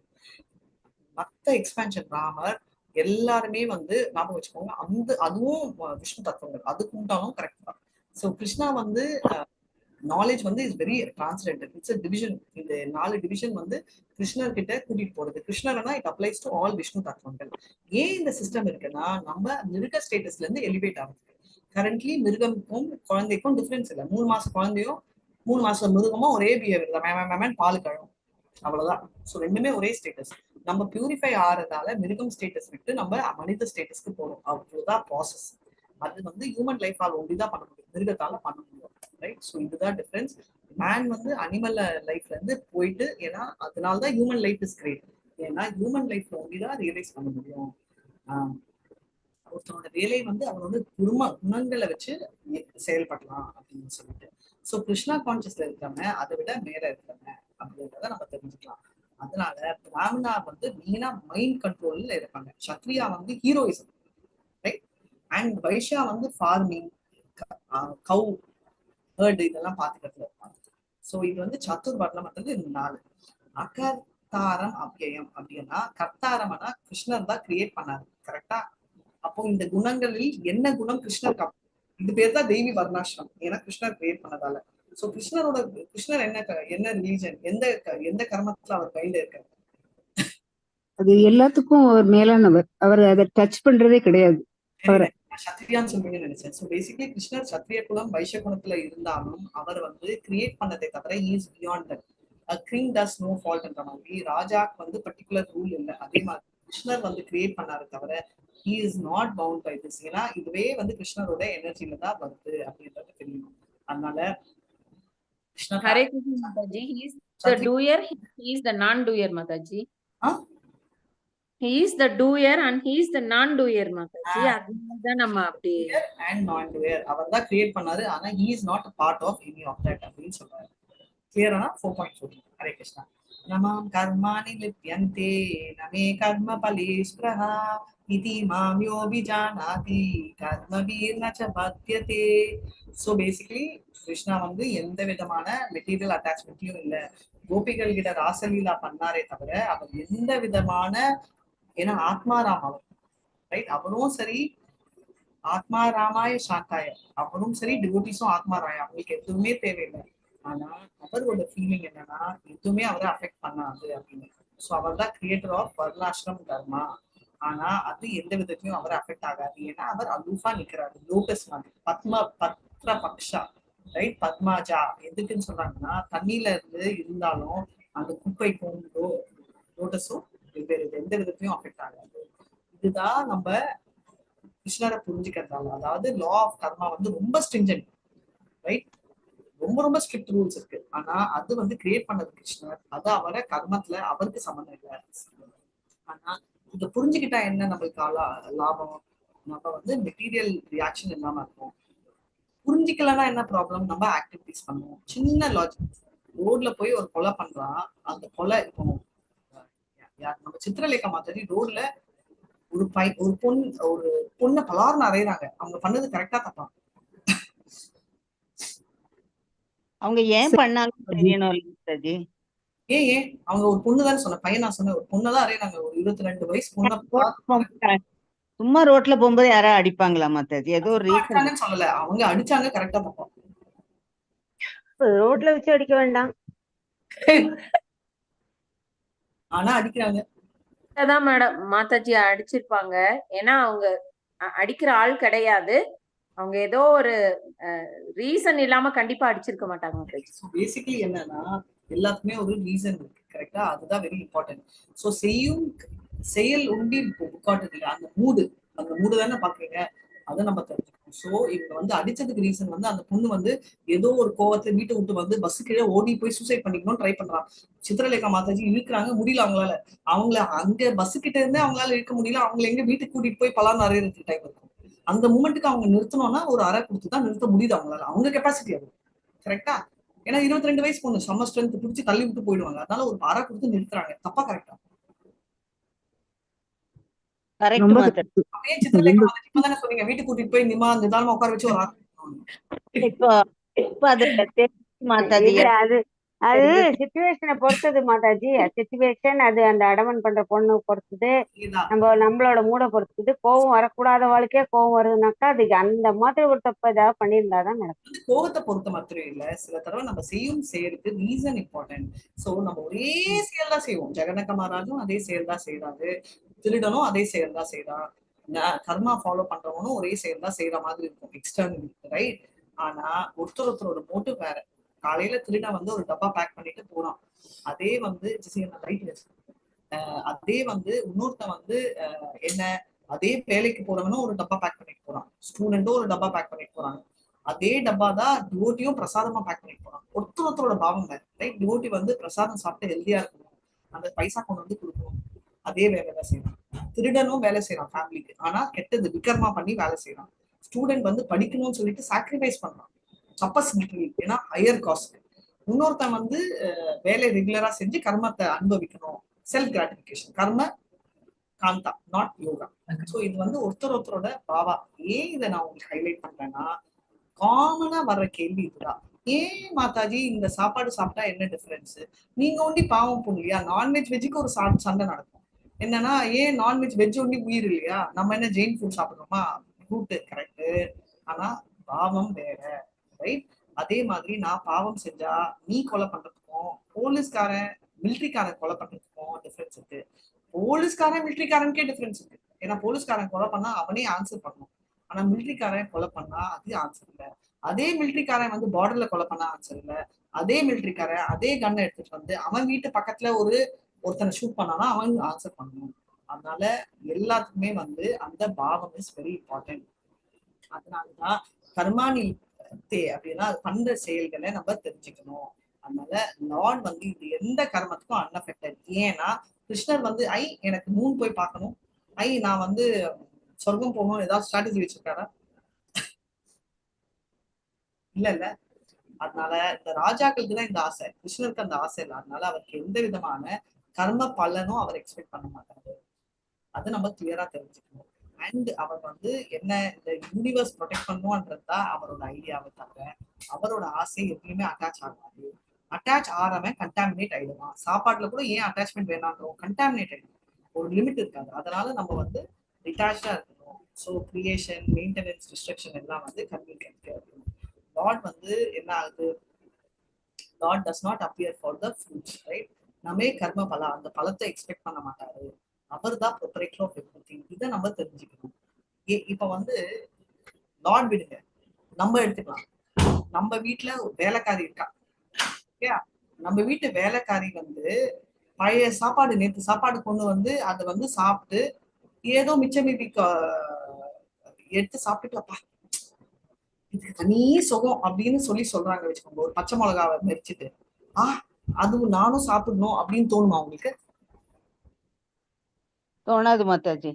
மற்ற எக்ஸ்பேன்ஷன் ராமர் எல்லாருமே வந்து ஞாபகம் வச்சுக்கோங்க, அந்த அதுவும் விஷ்ணு தத்துவங்கள், அதுக்கு உண்டாலும் கரெக்ட் தான். ஸோ கிருஷ்ணா வந்து நாலேஜ் வந்து is very transcendental. It's a division. இந்த 4 டிவிஷன் வந்து கிருஷ்ணர் கிட்ட கூட்டிட்டு போறது. கிருஷ்ணர்னா it applies to all Vishnu தத்துவங்கள். ஏன் இந்த சிஸ்டம் இருக்குன்னா நம்ம இருக்க ஸ்டேட்டஸ்ல இருந்து எலிவேட் ஆகுது. கரண்ட்லி மிருகமுக்கும் குழந்தைக்கும் டிஃபரன்ஸ் இல்லை. 3 மாசம் குழந்தையும் 3 மாசம் மிருகமும் ஒரே பிஹேவியர் தான், மேமன் பால் கழுவும், அவ்வளவுதான். ஸோ ரெண்டுமே ஒரே ஸ்டேட்டஸ். நம்ம பியூரிஃபை ஆறதால மிருகம் ஸ்டேட்டஸ் விட்டு நம்ம மனித ஸ்டேட்டஸ்க்கு போறோம், அவ்வளவுதான் ப்ராசஸ். அது வந்து ஹியூமன் லைஃபால் ஒண்டிதான் பண்ண முடியும், மிருகத்தால பண்ண முடியும், ரைட்? ஸோ இதுதான் டிஃபரன்ஸ். மேன் வந்து அனிமல் லைஃப்ல இருந்து போயிட்டு, ஏன்னா அதனாலதான் ஹியூமன் லைஃப் இஸ் கிரேட். ஏன்னா ஹியூமன் லைஃப்ல ஒண்டிதான் ரியலைஸ் பண்ண முடியும். ஒருத்தரோட வேலை வந்து அவர் வந்து குணங்களை வச்சு செயல்படலாம் அப்படின்னு சொல்லிட்டு. ஸோ கிருஷ்ணா கான்சியஸ்ல இருக்காங்க, அதை விட மேல இருக்காங்க அப்படின்றத நம்ம தெரிஞ்சுக்கலாம். அதனால பிராமணா வந்து மெயினா மைண்ட் கண்ட்ரோல்ல இருப்பாங்க, சத்ரியா வந்து ஹீரோயிசம், ரைட்? அண்ட் வைஷ்யா வந்து ஃபார்மிங், கவு, ஹர்ட் இதெல்லாம் பாத்துக்கிறதுல இருப்பாங்க. ஸோ இது வந்து சத்துர்வர்ணம் வந்து 4. அகர்த்தாரம் அவ்யயம் அப்படின்னா, கர்த்தாரம்னா கிருஷ்ணர் தான் கிரியேட் பண்ணாரு, கரெக்டா? அப்போ இந்த குணங்களில் என்ன குணம் கிருஷ்ணர், இது பேர் தான் தெய்வீ வர்ணாசிரம், ஏன்னா கிருஷ்ணர் கிரியேட் பண்ணதால. சோ கிருஷ்ணர் என்ன ரிலீஜன், எந்த கர்மத்துல அவர் கையில இருக்காரு? அது எல்லாத்துக்கும் அவர் மேலானவர், அவர் அதை டச் பண்றதே கிடையாது. சத்ரியான்னு சொல்றீங்கன்னு நினைச்சேன். ஸோ பேசிக்கலி கிருஷ்ணர் சத்ரிய குலம் வைஷ்ய குலத்துல இருந்தாலும் அவர் வந்து கிரியேட் பண்ணதை தவிர is beyond that. King does no ஃபால்ட்ன்ற மாதிரி ராஜாக்கு வந்து பர்டிகுலர் ரூல் இல்லை, அதே மாதிரி கிருஷ்ணர் வந்து கிரியேட் பண்ணாரு தவிர he is not bound by this. ஏன்னா இதுவே வந்து கிருஷ்ணரோட எனர்ஜில தான் வருது அப்படின்றது தெரியும். அதனால Hare Krishna Mataji, he is the doer, he is the non-doer Mataji. He is the doer and he is the non-doer Mataji. அதுதான் நம்ம அப்படி and non-doer அவர் தான் கிரியேட் பண்ணாரு, ஆனா he is not a part of any of that அப்படின்னு சொல்றாரு. கிளியரானா? 4.14. ஹரே கிருஷ்ணா. நமாம் கர்மாணி லிப்யந்தே நமே கர்ம பலே ஸ்ப்ரஹா இதி மாம் யோ விஜானாதி கர்மவீர் ந ச பத்யதே. ஸோ பேசிக்கலி கிருஷ்ணா வந்து எந்த விதமான மெட்டீரியல் அட்டாச்மெண்ட்லயும் இல்லை. கோபிகள் கிட்ட ராசலீலா பண்ணாரே தவிர அவர் எந்த விதமான, ஏன்னா ஆத்மாராம் அவர், ரைட்? அவரும் சரி ஆத்மாராமாய சாக்காய, அவரும் சரி டிவோட்டிஸும் ஆத்மாராய, அவங்களுக்கு எதுவுமே தேவையில்லை. ஆனா அவரோட ஃபீலிங் என்னன்னா எதுவுமே அவரை அஃபெக்ட் பண்ணாது அப்படின்னு. ஸோ அவர் தான் கிரியேட்டர் ஆஃப் வர்ணாசிரம் தர்மா, ஆனா அது எந்த விதத்தையும் அவரை அஃபெக்ட் ஆகாது. ஏன்னா அவர் அலூஃபா நிக்கிறாரு, லோட்டஸ் மாதிரி, பத்ர பக்ஷா, ரைட்? பத்மாஜா எதுக்குன்னு சொல்றாங்கன்னா தண்ணியில இருந்தாலும் அந்த குப்பைக்கும் லோட்டஸும் வெவ்வேறு, எந்த விதத்தையும் அஃபெக்ட் ஆகாது. இதுதான் நம்ம கிருஷ்ணரை புரிஞ்சுக்கிறதால. அதாவது லா ஆஃப் கர்மா வந்து ரொம்ப ஸ்ட்ரிஞ்சன்ட், ரைட்? ரொம்ப ஸ்ட்ரிக்ட் ரூல்ஸ் இருக்கு. ஆனா அது வந்து கிரியேட் பண்ணது கிருஷ்ணர், அது அவரை கர்மத்துல அவருக்கு சம்பந்தம் இல்லை. ஆனா இதை புரிஞ்சுக்கிட்டா என்ன நம்மளுக்கு லாபம்? நம்ம வந்து மெட்டீரியல் ரியாக்ஷன் இல்லாம இருக்கும். புரிஞ்சுக்கலன்னா என்ன ப்ராப்ளம்? நம்ம ஆக்டிவிட்டிஸ் பண்ணுவோம். சின்ன லாஜிக், ரோட்ல போய் ஒரு கொலை பண்றான், அந்த கொலை இப்போ நம்ம சித்திரலேகா மாதிரி ரோட்ல ஒரு பொண்ணை பலார்னு அறையிறாங்க, அவங்க பண்ணது கரெக்டா தப்பா? அவங்க ஏன் பண்ணாலும் தெரியணும். ஏன் அவங்க ஒரு பொண்ணுதான் சொன்ன, பையன் நான் சொன்ன ஒரு பொண்ணுதான் அறையிறாங்க, ஒரு 22 வயசு பொண்ணு. சும்மா ரோட்ல போகும்போது யாராவது அடிப்பாங்களா மாதாஜி? ஏதோ ஒரு ரீசன் சொல்லல, அவங்க அடிச்சாங்க கரெக்டா தப்பா? ரோட்ல வச்சு அடிக்க வேண்டாம், ஆனா அடிக்கிறாங்க. அதான் மேடம் மாதாஜி அடிச்சிருப்பாங்க, ஏன்னா அவங்க அடிக்கிற ஆள் கிடையாது, அவங்க ஏதோ ஒரு ரீசன் இல்லாம கண்டிப்பா அடிச்சிருக்க மாட்டாங்க மாதாஜி. பேசிக்கலி என்னன்னா எல்லாத்துக்குமே ஒரு ரீசன் இருக்கு, கரெக்டா? அதுதான் வெரி இம்பார்ட்டன்ட். ஸோ செயல் உண்டி புக்காட்டு அந்த மூடு தானே பாக்குறீங்க, அதை நம்ம தெரிஞ்சுக்கணும். ஸோ இவங்க வந்து அடிச்சதுக்கு ரீசன் வந்து அந்த பொண்ணு வந்து ஏதோ ஒரு கோவத்துல வீட்டை விட்டு வந்து பஸ் கீழே ஓடி போய் சூசைட் பண்ணிக்கணும்னு ட்ரை பண்றான். சித்திரலேகா மாதாஜி இழுக்கிறாங்க, முடியல அவங்களால. அவங்கள அங்க பஸ் கிட்ட இருந்தே அவங்களால இழுக்க முடியல, அவங்களை எங்க வீட்டுக்கு கூட்டிட்டு போய் பலான்னு அறையிறதுக்கு டைம் இருக்கும். அந்த மூமெண்ட்டுக்கு அவங்க நிறுத்தணும்னா ஒரு அறை கொடுத்துதான் நிறுத்த முடியுது அவங்களால, அவங்க கெப்பாசிட்டி அது, கரெக்டா? ஏன்னா 22 வயசு பொண்ணு செம்ம ஸ்ட்ரென்த், பிடிச்சி தள்ளி விட்டு போயிடுவாங்க, அதனால ஒரு அறை கொடுத்து நிறுத்துறாங்க. தப்பா கரெக்டா? சொன்னீங்க வீட்டுக்கு கூட்டிட்டு போய் நிதானமா உட்கார வச்சு ஒரு அது சிச்சுவேஷனை பொறுத்தது மாதாஜி. சிச்சுவேஷன் அது அந்த அடமன் பண்ற பொண்ணு பொறுத்தது, நம்மளோட மூட பொறுத்தது. கோவம் வரக்கூடாத வாழ்க்கையே கோவம் வருதுனாக்கா அது அந்த மாதிரி ஒரு தப்பு ஏதாவது பண்ணியிருந்தாதான் நடக்கும். கோவத்தை பொறுத்த மாத்திரம் இல்ல, சில தடவை நம்ம செய்யும் செயலுக்கு ரீசன் இம்பார்ட்டன்ட். சோ நம்ம ஒரே செயல் தான் செய்வோம், ஜெகநக மகாராஜும் அதே செயல் தான் செய்யறாரு, திருடனும் அதே செயல் தான் செய்யறான், கர்மா ஃபாலோ பண்றவனும் ஒரே செயல் தான் செய்யற மாதிரி இருக்கும் எக்ஸ்டர்னலி, ரைட்? ஆனா ஒருத்தரோட மோட்டிவ் வேற. காலையில திருட வந்து ஒரு டப்பா பேக் பண்ணிட்டு போறான், அதே வந்து அதே வந்து இன்னொருத்த வந்து என்ன அதே வேலைக்கு போறவனும் ஒரு டப்பா பேக் பண்ணிட்டு போறான், ஸ்டூடெண்டும் ஒரு டப்பா பேக் பண்ணிட்டு போறாங்க. அதே டப்பா தான் டிவோட்டியும் பிரசாதமா பேக் பண்ணிட்டு போறான். ஒருத்தரோட பாவம் வேற, ரைட்? டிவோட்டி வந்து பிரசாதம் சாப்பிட்டு ஹெல்தியா இருக்கணும், அந்த பைசா கொண்டு வந்து கொடுக்கணும், அதே வேலைதான் செய்யறான். திருடனும் வேலை செய்யறான் ஃபேமிலிக்கு, ஆனா கெட்டது விக்ரமா பண்ணி வேலை செய்யறான். ஸ்டூடெண்ட் வந்து படிக்கணும்னு சொல்லிட்டு சாக்ரிஃபைஸ் பண்றான், தப்பஸ், ஏன்னா ஹையர் காஸ்ட். இன்னொருத்தன் வந்து வேலை ரெகுலரா செஞ்சு கர்மத்தை அனுபவிக்கணும், செல்ஃப் கிராட்டிபிகேஷன், கர்ம காந்தா, நாட் யோகா. சோ இது வந்து ஒருத்தரோட பாவா. ஏன் இதை நான் உங்களுக்கு ஹைலைட் பண்றேன்னா, காமனா வர்ற கேள்வி இதுதான். ஏன் மாதாஜி இந்த சாப்பாடு சாப்பிட்டா என்ன டிஃபரன்ஸ்? நீங்க ஒண்டி பாவம் போடலையா? நான்வெஜ் வெஜ்ஜுக்கு ஒரு சண்டை நடக்கும். என்னன்னா, ஏன் நான்வெஜ் வெஜ் ஒண்டி உயிர் இல்லையா? நம்ம என்ன ஜெயின் ஃபுட் சாப்பிடுறோமா? ஃப்ரூட் கரெக்ட், ஆனா பாவம் வேற, ரைட்? அதே மாதிரி நான் பாவம் செஞ்சா நீ கொலை பண்றதுக்கும் போலீஸ்காரன் மிலிட்ரிக்காரன் கொலை பண்றதுக்கும் டிஃபரன்ஸ் இருக்கு. போலீஸ்காரன் மிலிட்ரிக்காரனுக்கே டிஃபரன்ஸ் இருக்கு. ஏன்னா போலீஸ்காரன் கொலை பண்ணா அவனே ஆன்சர் பண்ணணும், ஆனா மிலிட்ரிக்காரன் கொலை பண்ணா அது ஆன்சர் இல்லை. அதே மிலிட்ரிக்காரன் வந்து பார்டர்ல கொலை பண்ணா ஆன்சர் இல்லை. அதே மிலிட்ரிக்காரன் அதே கன்னை எடுத்துட்டு வந்து அவன் வீட்டு பக்கத்துல ஒருத்தனை ஷூட் பண்ணானா அவன் ஆன்சர் பண்ணணும். அதனால எல்லாத்துக்குமே வந்து அந்த பாவம் இஸ் வெரி இம்பார்ட்டன்ட். அதனாலதான் கர்மானி அப்படின்னா பண்ற செயல்களை நம்ம தெரிஞ்சுக்கணும். அதனால லார்ட் வந்து இது எந்த கர்மத்துக்கும் அன்அஃபெக்டட். ஏன்னா கிருஷ்ணர் வந்து எனக்கு மூணு போய் பார்க்கணும், நான் வந்து சொர்க்கம் போகணும் ஏதாவது ஸ்ட்ராட்டஜி வச்சிருக்காரா? இல்ல. அதனால இந்த ராஜாக்களுக்கு தான் இந்த ஆசை, கிருஷ்ணருக்கு அந்த ஆசை இல்லை. அதனால அவருக்கு எந்த விதமான கர்ம பலனும் அவர் எக்ஸ்பெக்ட் பண்ண மாட்டாரு. அதை நம்ம கிளியரா தெரிஞ்சுக்கணும். அண்ட் அவர் வந்து என்ன இந்த யூனிவர்ஸ் ப்ரொடெக்ட் பண்ணுவான்றதுதான் அவரோட ஐடியாவை தவிர அவரோட ஆசை எப்பயுமே அட்டாச் ஆகாது. அட்டாச் ஆறவன் கண்டாமினேட் ஆயிடுவான். சாப்பாட்டுல கூட ஏன் அட்டாச்மெண்ட் வேணான்றோம், கண்டாமினேட் ஆயிடும், ஒரு லிமிட் இருக்காது. அதனால நம்ம வந்து டிட்டாச்சா இருக்கணும். ஸோ கிரியேஷன், மெயின்டெனன்ஸ், டிஸ்ட்ரக்ஷன் எல்லாம் வந்து கன்வீனியன்ட் இருக்கணும். லார்ட் வந்து என்ன ஆகுது, lord does not appear for the fruits, right? நம்மே கர்ம பலம், அந்த பலத்தை எக்ஸ்பெக்ட் பண்ண மாட்டாரு. அவர் தான் ப்ரொப்ரைட்டர் ஆஃப் எவ்ரிதிங். இதை நம்ம தெரிஞ்சுக்கணும். இப்ப வந்து லார்ட் விடுங்க, நம்ம எடுத்துக்கலாம். நம்ம வீட்டுல வேலைக்காரி இருக்கா, நம்ம வீட்டு வேலைக்காரி வந்து பழைய சாப்பாடு, நேற்று சாப்பாடு கொண்டு வந்து அதை வந்து சாப்பிட்டு ஏதோ மிச்ச மீதி எடுத்து சாப்பிட்டுட்டு இதுக்கு தனி சுகம் அப்படின்னு சொல்றாங்க வச்சுக்கோங்க. ஒரு பச்சை மிளகாவை மெரிச்சிட்டு அதுவும் நானும் சாப்பிடணும் அப்படின்னு தோணுமா உங்களுக்கு? தோணாது மாதாஜி.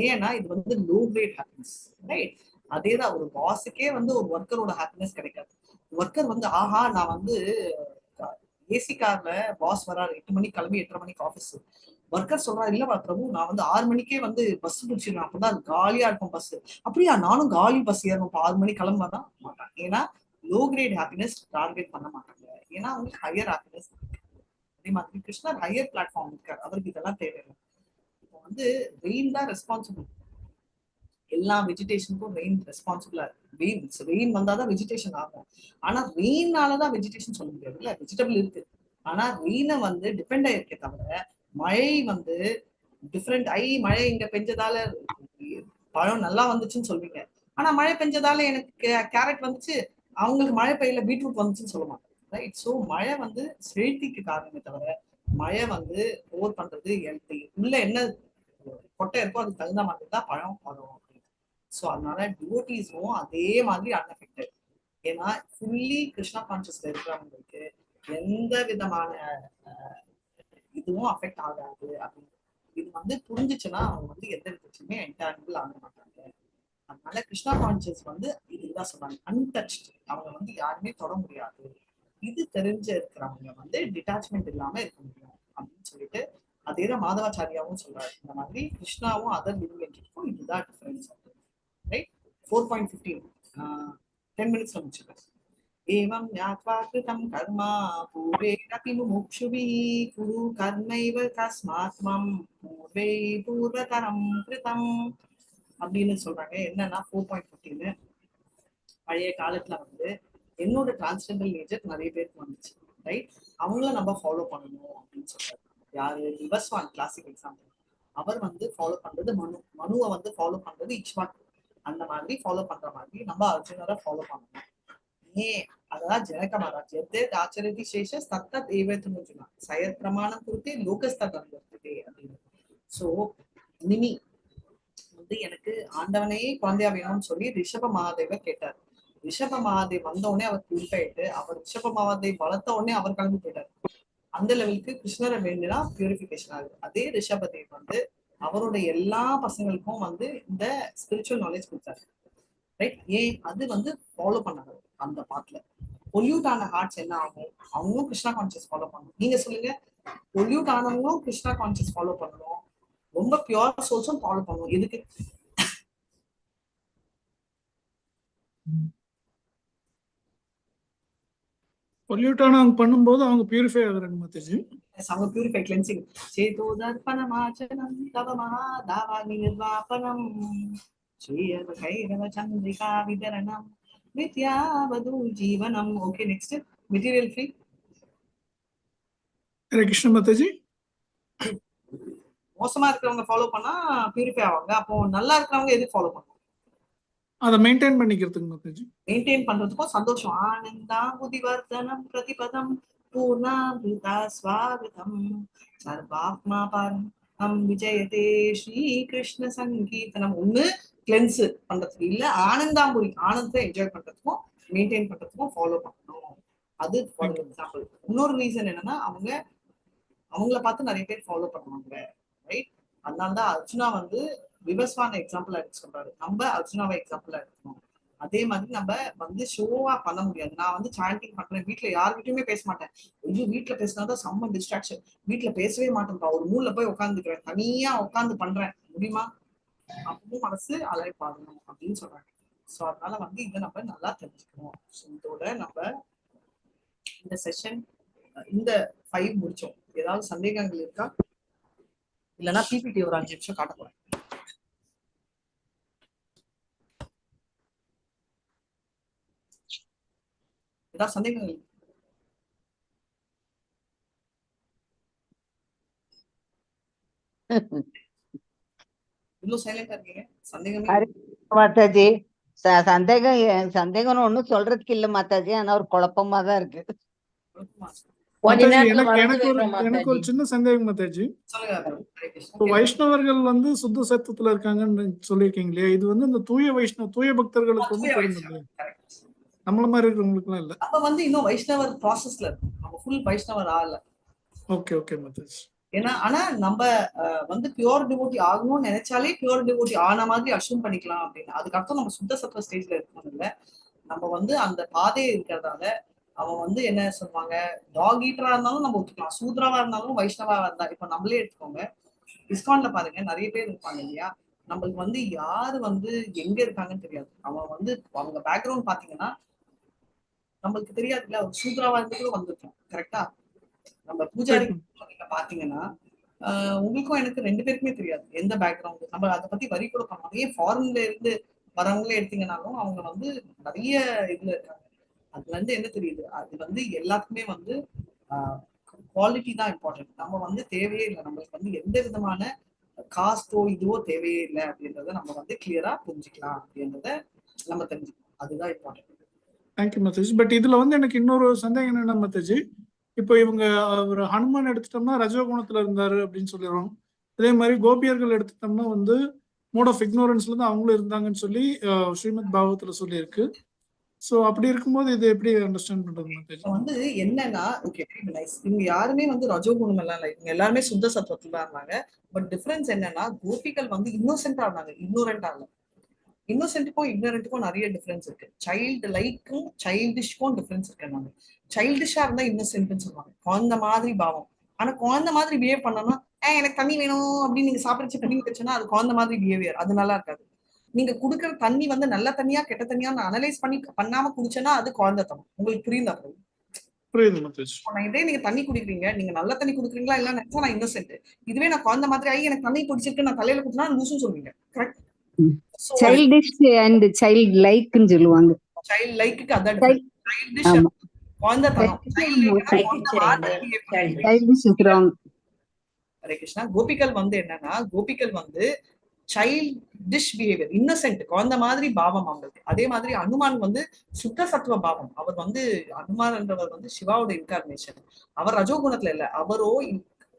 ஏன்னா இது வந்து லோ கிரேட் ஹாப்பினஸ், ரைட்? அதேதான் ஒரு பாஸுக்கே வந்து ஒரு ஒர்க்கரோட ஹாப்பினஸ் கிடைக்காது. ஒர்க்கர் வந்து நான் வந்து ஏசி கார்ல பாஸ் வராரு, 8 மணிக்கு கிளம்பி 8:30 மணிக்கு ஆஃபீஸ். ஒர்க்கர் சொல்றாரு, இல்ல பிரபு நான் வந்து 6 மணிக்கே வந்து பஸ் பிடிச்சிருக்கேன், அப்பதான் காலியா இருக்கும் பஸ். அப்படியா, நானும் காலி பஸ் ஏறணும், 6 மணிக்கு கிளம்பாதான் மாட்டாங்க. ஏன்னா லோ கிரேட் ஹாப்பினஸ் டார்கெட் பண்ண மாட்டாங்க, ஏன்னா அவங்களுக்கு ஹையர் ஹாப்பினஸ். அதே மாதிரி கிருஷ்ணர் ஹையர் பிளாட்ஃபார்ம் இருக்காரு, அவருக்கு இதெல்லாம் தேவையில்லை. இப்போ வந்து ரெயின் தான் ரெஸ்பான்சிபிள், எல்லா வெஜிடேஷனுக்கும் ரெயின் ரெஸ்பான்சிபிளா இருக்கு. ரெயின் வந்தாதான் வெஜிடேஷன் ஆகும். ஆனா ரெயின்னாலதான் வெஜிடேஷன் சொல்ல முடியாது இல்ல, வெஜிடபிள் இருக்கு. ஆனா ரெயினை வந்து டிபெண்ட் ஆயிருக்கே தவிர மழை வந்து டிஃப்ரெண்ட். மழை இங்க பெஞ்சதால பழம் நல்லா வந்துச்சுன்னு சொல்வீங்க, ஆனா மழை பெஞ்சதால எனக்கு கேரட் வந்துச்சு, அவங்களுக்கு மழை பெய்யல பீட்ரூட் வந்துச்சுன்னு சொல்ல மாட்டேன், ரைட்? ஸோ மழை வந்து செழித்திக்கு காரணமே தவிர மழை வந்து போர் பண்றது உள்ள என்ன கொட்டை இருக்கோ அதுக்கு தகுந்த மாதிரி தான் பழம் வரும். ஸோ அதனால டிவோட்டீஸும் அதே மாதிரி அன்அஃபெக்டட். ஏன்னா ஃபுல்லி கிருஷ்ணா கான்சியஸ்ல இருக்கிறவங்களுக்கு எந்த விதமான இதுவும் அஃபெக்ட் ஆகாது அப்படின்னு இது வந்து புரிஞ்சிச்சுன்னா அவங்க வந்து எந்த விதத்துலையுமே என்டாங்கிள் ஆக மாட்டாங்க. அதனால கிருஷ்ணா கான்சியஸ் வந்து இதுதான் சொல்றாங்க, அன்டச்ட். அவங்க வந்து யாருமே தொட முடியாது. இது தெரிஞ்ச இருக்கிறவங்க வந்து டிட்டாச்மெண்ட் இல்லாம இருக்க முடியும் அப்படின்னு சொல்லிட்டு அதேதான் மாதவாச்சாரியாவும் சொல்றாரு. இந்த மாதிரி கிருஷ்ணாவும் அதர் லிவிங் என்டிட்டிக்கும் இதுதான் டிஃபரன்ஸ். ரைட்? 4.15 10 minutes முடிச்சுக்கேன். एवं ज्ञात्वा कृतं कर्म पूर्वैरपि मुमुक्षुभिः कुरु कर्मैव तस्मात् त्वं पूर्वे पूर्वतरं कृतं அப்படின்னு சொல்றாங்க. என்னன்னா 4.15 பழைய காலத்துல வந்து என்னோட டிரான்ஸ்ஜெண்டர் நேச்சர் நிறைய பேருக்கு வந்துச்சு, ரைட்? அவங்கள நம்ம ஃபாலோ பண்ணணும் அப்படின்னு சொல்றாரு. யாரு? Vivasvan classic example. அவர் வந்து ஃபாலோ பண்றது மனுவை வந்து ஃபாலோ பண்றது இக்ஷ்வாக்கு. அந்த மாதிரி ஃபாலோ பண்ற மாதிரி நம்ம அர்ஜுனரை ஃபாலோ பண்ணணும். ஏன் அதான் ஜனக மகாராஜ் எத்தே ஆச்சரித்தி சேஷ தத்த தேவத்துன்னு சயத் பிரமாணம் கொடுத்தே லோகஸ்தம் அப்படின்னு. சோ நிமி வந்து எனக்கு ஆண்டவனே குழந்தையா வேணும்னு சொல்லி ரிஷப மகாதேவர் கேட்டார். ரிஷப மகாதேவ் வந்த உடனே அவர் பியூரிஃபைட்டு. அவர் ரிஷப மகாதேவ் வளர்த்த உடனே அவர் கிளம்பி போயிட்டார். அந்த லெவலுக்கு கிருஷ்ணரை வேண்டினா பியூரிஃபிகேஷன் ஆகுது. அதே ரிஷபதேவ் வந்து அவருடைய எல்லா பசங்களுக்கும் வந்து இந்த ஸ்பிரிச்சுவல் நாலேஜ் கொடுத்தாரு. ரைட்? ஏன் அது வந்து ஃபாலோ பண்ணாங்க. அந்த பாட்டுல பொல்யூட் ஆன ஹார்ட்ஸ் என்ன ஆகும்? அவங்களும் கிருஷ்ணா கான்சியஸ் ஃபாலோ பண்ணணும். நீங்க சொல்லுங்க, பொல்யூட் ஆனவங்களும் கிருஷ்ணா கான்சியஸ் ஃபாலோ பண்ணணும், ரொம்ப பியூர் சோல்ஸும் ஃபாலோ பண்ணணும். எதுக்கு? பொல்யூட் ஆனவங்க பண்ணும்போது அவங்க பியூரிஃபை ஆகுறாங்க மாதாஜி. அவங்க பியூரிஃபை கிளென்சிங் சேதோ தர்ப்பணமாச்சனம் தவமஹா தாவானி நிர்வாபனம் ஸ்ரீயவ கைரவ சந்திரிகா விதரணம் வித்யாவது ஜீவனம். Okay, next material free. Hare Krishna Mataji. மோசமா இருக்கிறவங்க ஃபாலோ பண்ணா பியூரிஃபை ஆவாங்க. அப்போ நல்லா இருக்கிறவங்க எது ஃபாலோ பண்ணுவாங்க? அதை மெயின்டைன் பண்ணிக்கிறதுக்கு மாதாஜி. மெயின்டைன் பண்றதுக்கும் சந்தோஷம். ஆனந்தா புதிவர்தனம் பிரதிபதம் பூர்ணாமிருதா ஸ்வாகதம் சர்வாத்மா பரம் விஜயதே ஸ்ரீ கிருஷ்ண சங்கீதனம். ஒண்ணு கிளென்ஸ் பண்றதுக்கு, இல்ல ஆனந்தாம்புரி ஆனந்தத்தை என்ஜாய் பண்றதுக்கும் மெயின்டைன் பண்றதுக்கும் ஃபாலோ பண்ணணும். அது ஃபார் எக்ஸாம்பிள். இன்னொரு ரீசன் என்னன்னா அவங்கள பார்த்து நிறைய பேர் ஃபாலோ பண்ணுவாங்க. ரைட்? அதனாலதான் அர்ஜுனா வந்து விவஸ்வான எக்ஸாம்பிள் எடுத்து சொல்றாரு. நம்ம அர்ஜுனாவை எக்ஸாம்பிள் எடுக்கணும். அதே மாதிரி நம்ம வந்து ஷோவா பண்ண முடியாது. நான் வந்து சாண்டிங் பண்றேன், வீட்டுல யார்கிட்டயுமே பேச மாட்டேன். ஐயோ வீட்டுல பேசினாதான் செம்ம டிஸ்ட்ராக்ஷன், வீட்டுல பேசவே மாட்டேன்ப்பா, ஒரு மூலைல போய் உட்காந்துக்கிறேன், தனியா உட்காந்து பண்றேன், முடியுமா? அப்பவும் மனசு அலைப்பாடணும் அப்படின்னு சொல்றாங்க. சோ அதனால வந்து இதை நம்ம நல்லா தெரிஞ்சுக்கணும். இதோட நம்ம இந்த செஷன் இந்த 5 முடிச்சோம். ஏதாவது சந்தேகங்கள் இருக்கா? இல்லைன்னா பிபிடி ஒரு 5 நிமிஷம் காட்ட போறேன். ஏதாவது சந்தேகங்கள்? இவ்வளவு சைலண்டா இருக்கீங்க, சந்தேகமே? மாதாஜி சந்தேகம்னு ஒண்ணும் சொல்றதுக்கு இல்ல மாதாஜி. ஆனா ஒரு குழப்பமா தான் இருக்கு. எனக்கு ஒரு சின்ன சந்தேகம் மாதாஜி. வைஷ்ணவர்கள் வந்து சுத்த சத்துவத்துல இருக்காங்கன்னு சொல்லியிருக்கீங்களே, இது வந்து இந்த தூய பக்தர்களுக்கு வந்து பொருந்தும், நம்மள மாதிரி இருக்கிறவங்களுக்கு எல்லாம் இல்ல. அப்ப வந்து இன்னும் வைஷ்ணவர் ப்ராசஸ்ல இருக்கும், நம்ம ஃபுல் வைஷ்ணவர் ஆகல. Okay okay Mataji. ஏன்னா ஆனா நம்ம வந்து பியூர் டிவோட்டி ஆகணும்னு நினைச்சாலே பியூர் டிவோட்டி ஆன மாதிரி அஷ்யூம் பண்ணிக்கலாம் அப்படின்னு. அதுக்கப்புறம் நம்ம சுத்த சத்துவ ஸ்டேஜ்ல இருக்கணும். இல்ல நம்ம வந்து அந்த பாதையே இருக்கிறதால அவன் வந்து என்ன சொல்லுவாங்க, டாக் ஈட்டரா இருந்தாலும் நம்ம ஒத்துக்கலாம், சூத்ராவா இருந்தாலும் வைஷ்ணவா இருந்தா. இப்ப நம்மளே எடுத்துக்கோங்க, இஸ்கான்ல பாருங்க நிறைய பேர் இருப்பாங்க இல்லையா, நம்மளுக்கு வந்து யாரு வந்து எங்க இருக்காங்கன்னு தெரியாது. அவன் வந்து அவங்க பேக்ரவுண்ட் பாத்தீங்கன்னா நம்மளுக்கு தெரியாது இல்ல, ஒரு சூத்ராவா இருந்து கூட வந்திருக்கோம். கரெக்டா? நம்ம பூஜாரி பாத்தீங்கன்னா உங்களுக்கும் எனக்கு 2 பேருக்குமே தெரியாது எந்த பேக்ரவுண்ட். நம்ம அதை பத்தி வரி கூட பண்ணலாம். ஏன் ஃபாரின்ல இருந்து வரவங்களே எடுத்தீங்கன்னாலும் அவங்க வந்து நிறைய இதுல இருக்காங்க. அதுல இருந்து என்ன தெரியுது, அது வந்து எல்லாத்துக்குமே வந்து குவாலிட்டி தான் இம்பார்ட்டன்ட். நம்ம வந்து தேவையே இல்லை, நம்மளுக்கு வந்து எந்த விதமான காஸ்டோ இதுவோ தேவையே இல்லை அப்படின்றத நம்ம வந்து கிளியரா புரிஞ்சுக்கலாம் அப்படின்றத நம்ம தெரிஞ்சுக்கணும். அதுதான் இம்பார்ட்டன்ட். தேங்க்யூ மாதாஜி. பட் இதுல வந்து எனக்கு இன்னொரு சந்தேகம் என்னன்னா மாதாஜி, இப்போ இவங்க ஒரு ஹனுமான் எடுத்துட்டோம்னா ரஜோகுணத்துல இருந்தாரு அப்படின்னு சொல்லிடுறோம். அதே மாதிரி கோபியர்கள் எடுத்துட்டோம்னா வந்து மோட் ஆஃப் இக்னோரன்ஸ்ல இருந்து அவங்களும் இருந்தாங்கன்னு சொல்லி ஸ்ரீமத் பாகவத்துல சொல்லி இருக்கு. சோ அப்படி இருக்கும்போது இது எப்படி அண்டர்ஸ்டாண்ட் பண்றது மாதாஜி? வந்து என்னன்னா, ஓகே நைஸ், இவங்க யாருமே வந்து ரஜோகுணம் எல்லாம் இல்லை, இவங்க எல்லாருமே சுத்த சத்துவத்துல தான் இருந்தாங்க. பட் டிஃபரன்ஸ் என்னன்னா, கோபிகள் வந்து இன்னோசென்டா இருந்தாங்க, இக்னோரண்டா இல்லை. இன்னோசென்ட்டுக்கும் இக்னோரண்ட்டுக்கும் நிறைய டிஃபரன்ஸ் இருக்கு. சைல்டு லைக்கும் சைல்டிஷ்க்கும் டிஃபரன்ஸ் இருக்கு. நாங்க சைல்டிஷா இருந்தா இன்னோசென்ட்னு சொல்லுவாங்க, குழந்தை மாதிரி பாவம். ஆனா குழந்தை மாதிரி பிஹேவ் பண்ணோம்னா எனக்கு தண்ணி வேணும் அப்படின்னு நீங்க சாப்பிடுச்சு தண்ணி வச்சுன்னா அது குழந்தை மாதிரி பிஹேவியர், அது நல்லா இருக்காது. நீங்க குடுக்குற தண்ணி வந்து நல்ல தண்ணியா கெட்ட தண்ணியா அனலைஸ் பண்ணாம குடிச்சேன்னா அது குழந்தைத்தனம். உங்களுக்கு புரியுதா? இதே நீங்க தண்ணி குடிக்கிறீங்க, நீங்க நல்ல தண்ணி குடுக்குறீங்களா இல்ல நினைச்சா நான் இன்னோசென்ட். இதுவே நான் குழந்தை மாதிரி எனக்கு தண்ணி குடிச்சிருக்கு நான் தலையில குடிச்சா லூசுன்னு சொல்லுவீங்க. கரெக்ட்? சைல்டிஷ் அண்ட் சைல்ட் லைக்னு சொல்லுவாங்க. சைல்ட் லைக்கு அதான் சைல்டிஷ் குழந்தைத்தனம். Childish is wrong. Hare Krishna. கோபிகள் வந்து என்னன்னா, கோபிகள் வந்து சைல்டிஷ் பிஹேவியர், இன்னசென்ட், குழந்தை மாதிரி பாவம் அவங்களுக்கு. அதே மாதிரி அனுமான் வந்து சுத்த சத்துவ பாவம். அவர் வந்து அனுமான் என்றவர் வந்து சிவாவோட இன்கார்னேஷன். அவர் ரஜோகுணத்துல இல்ல, அவரோ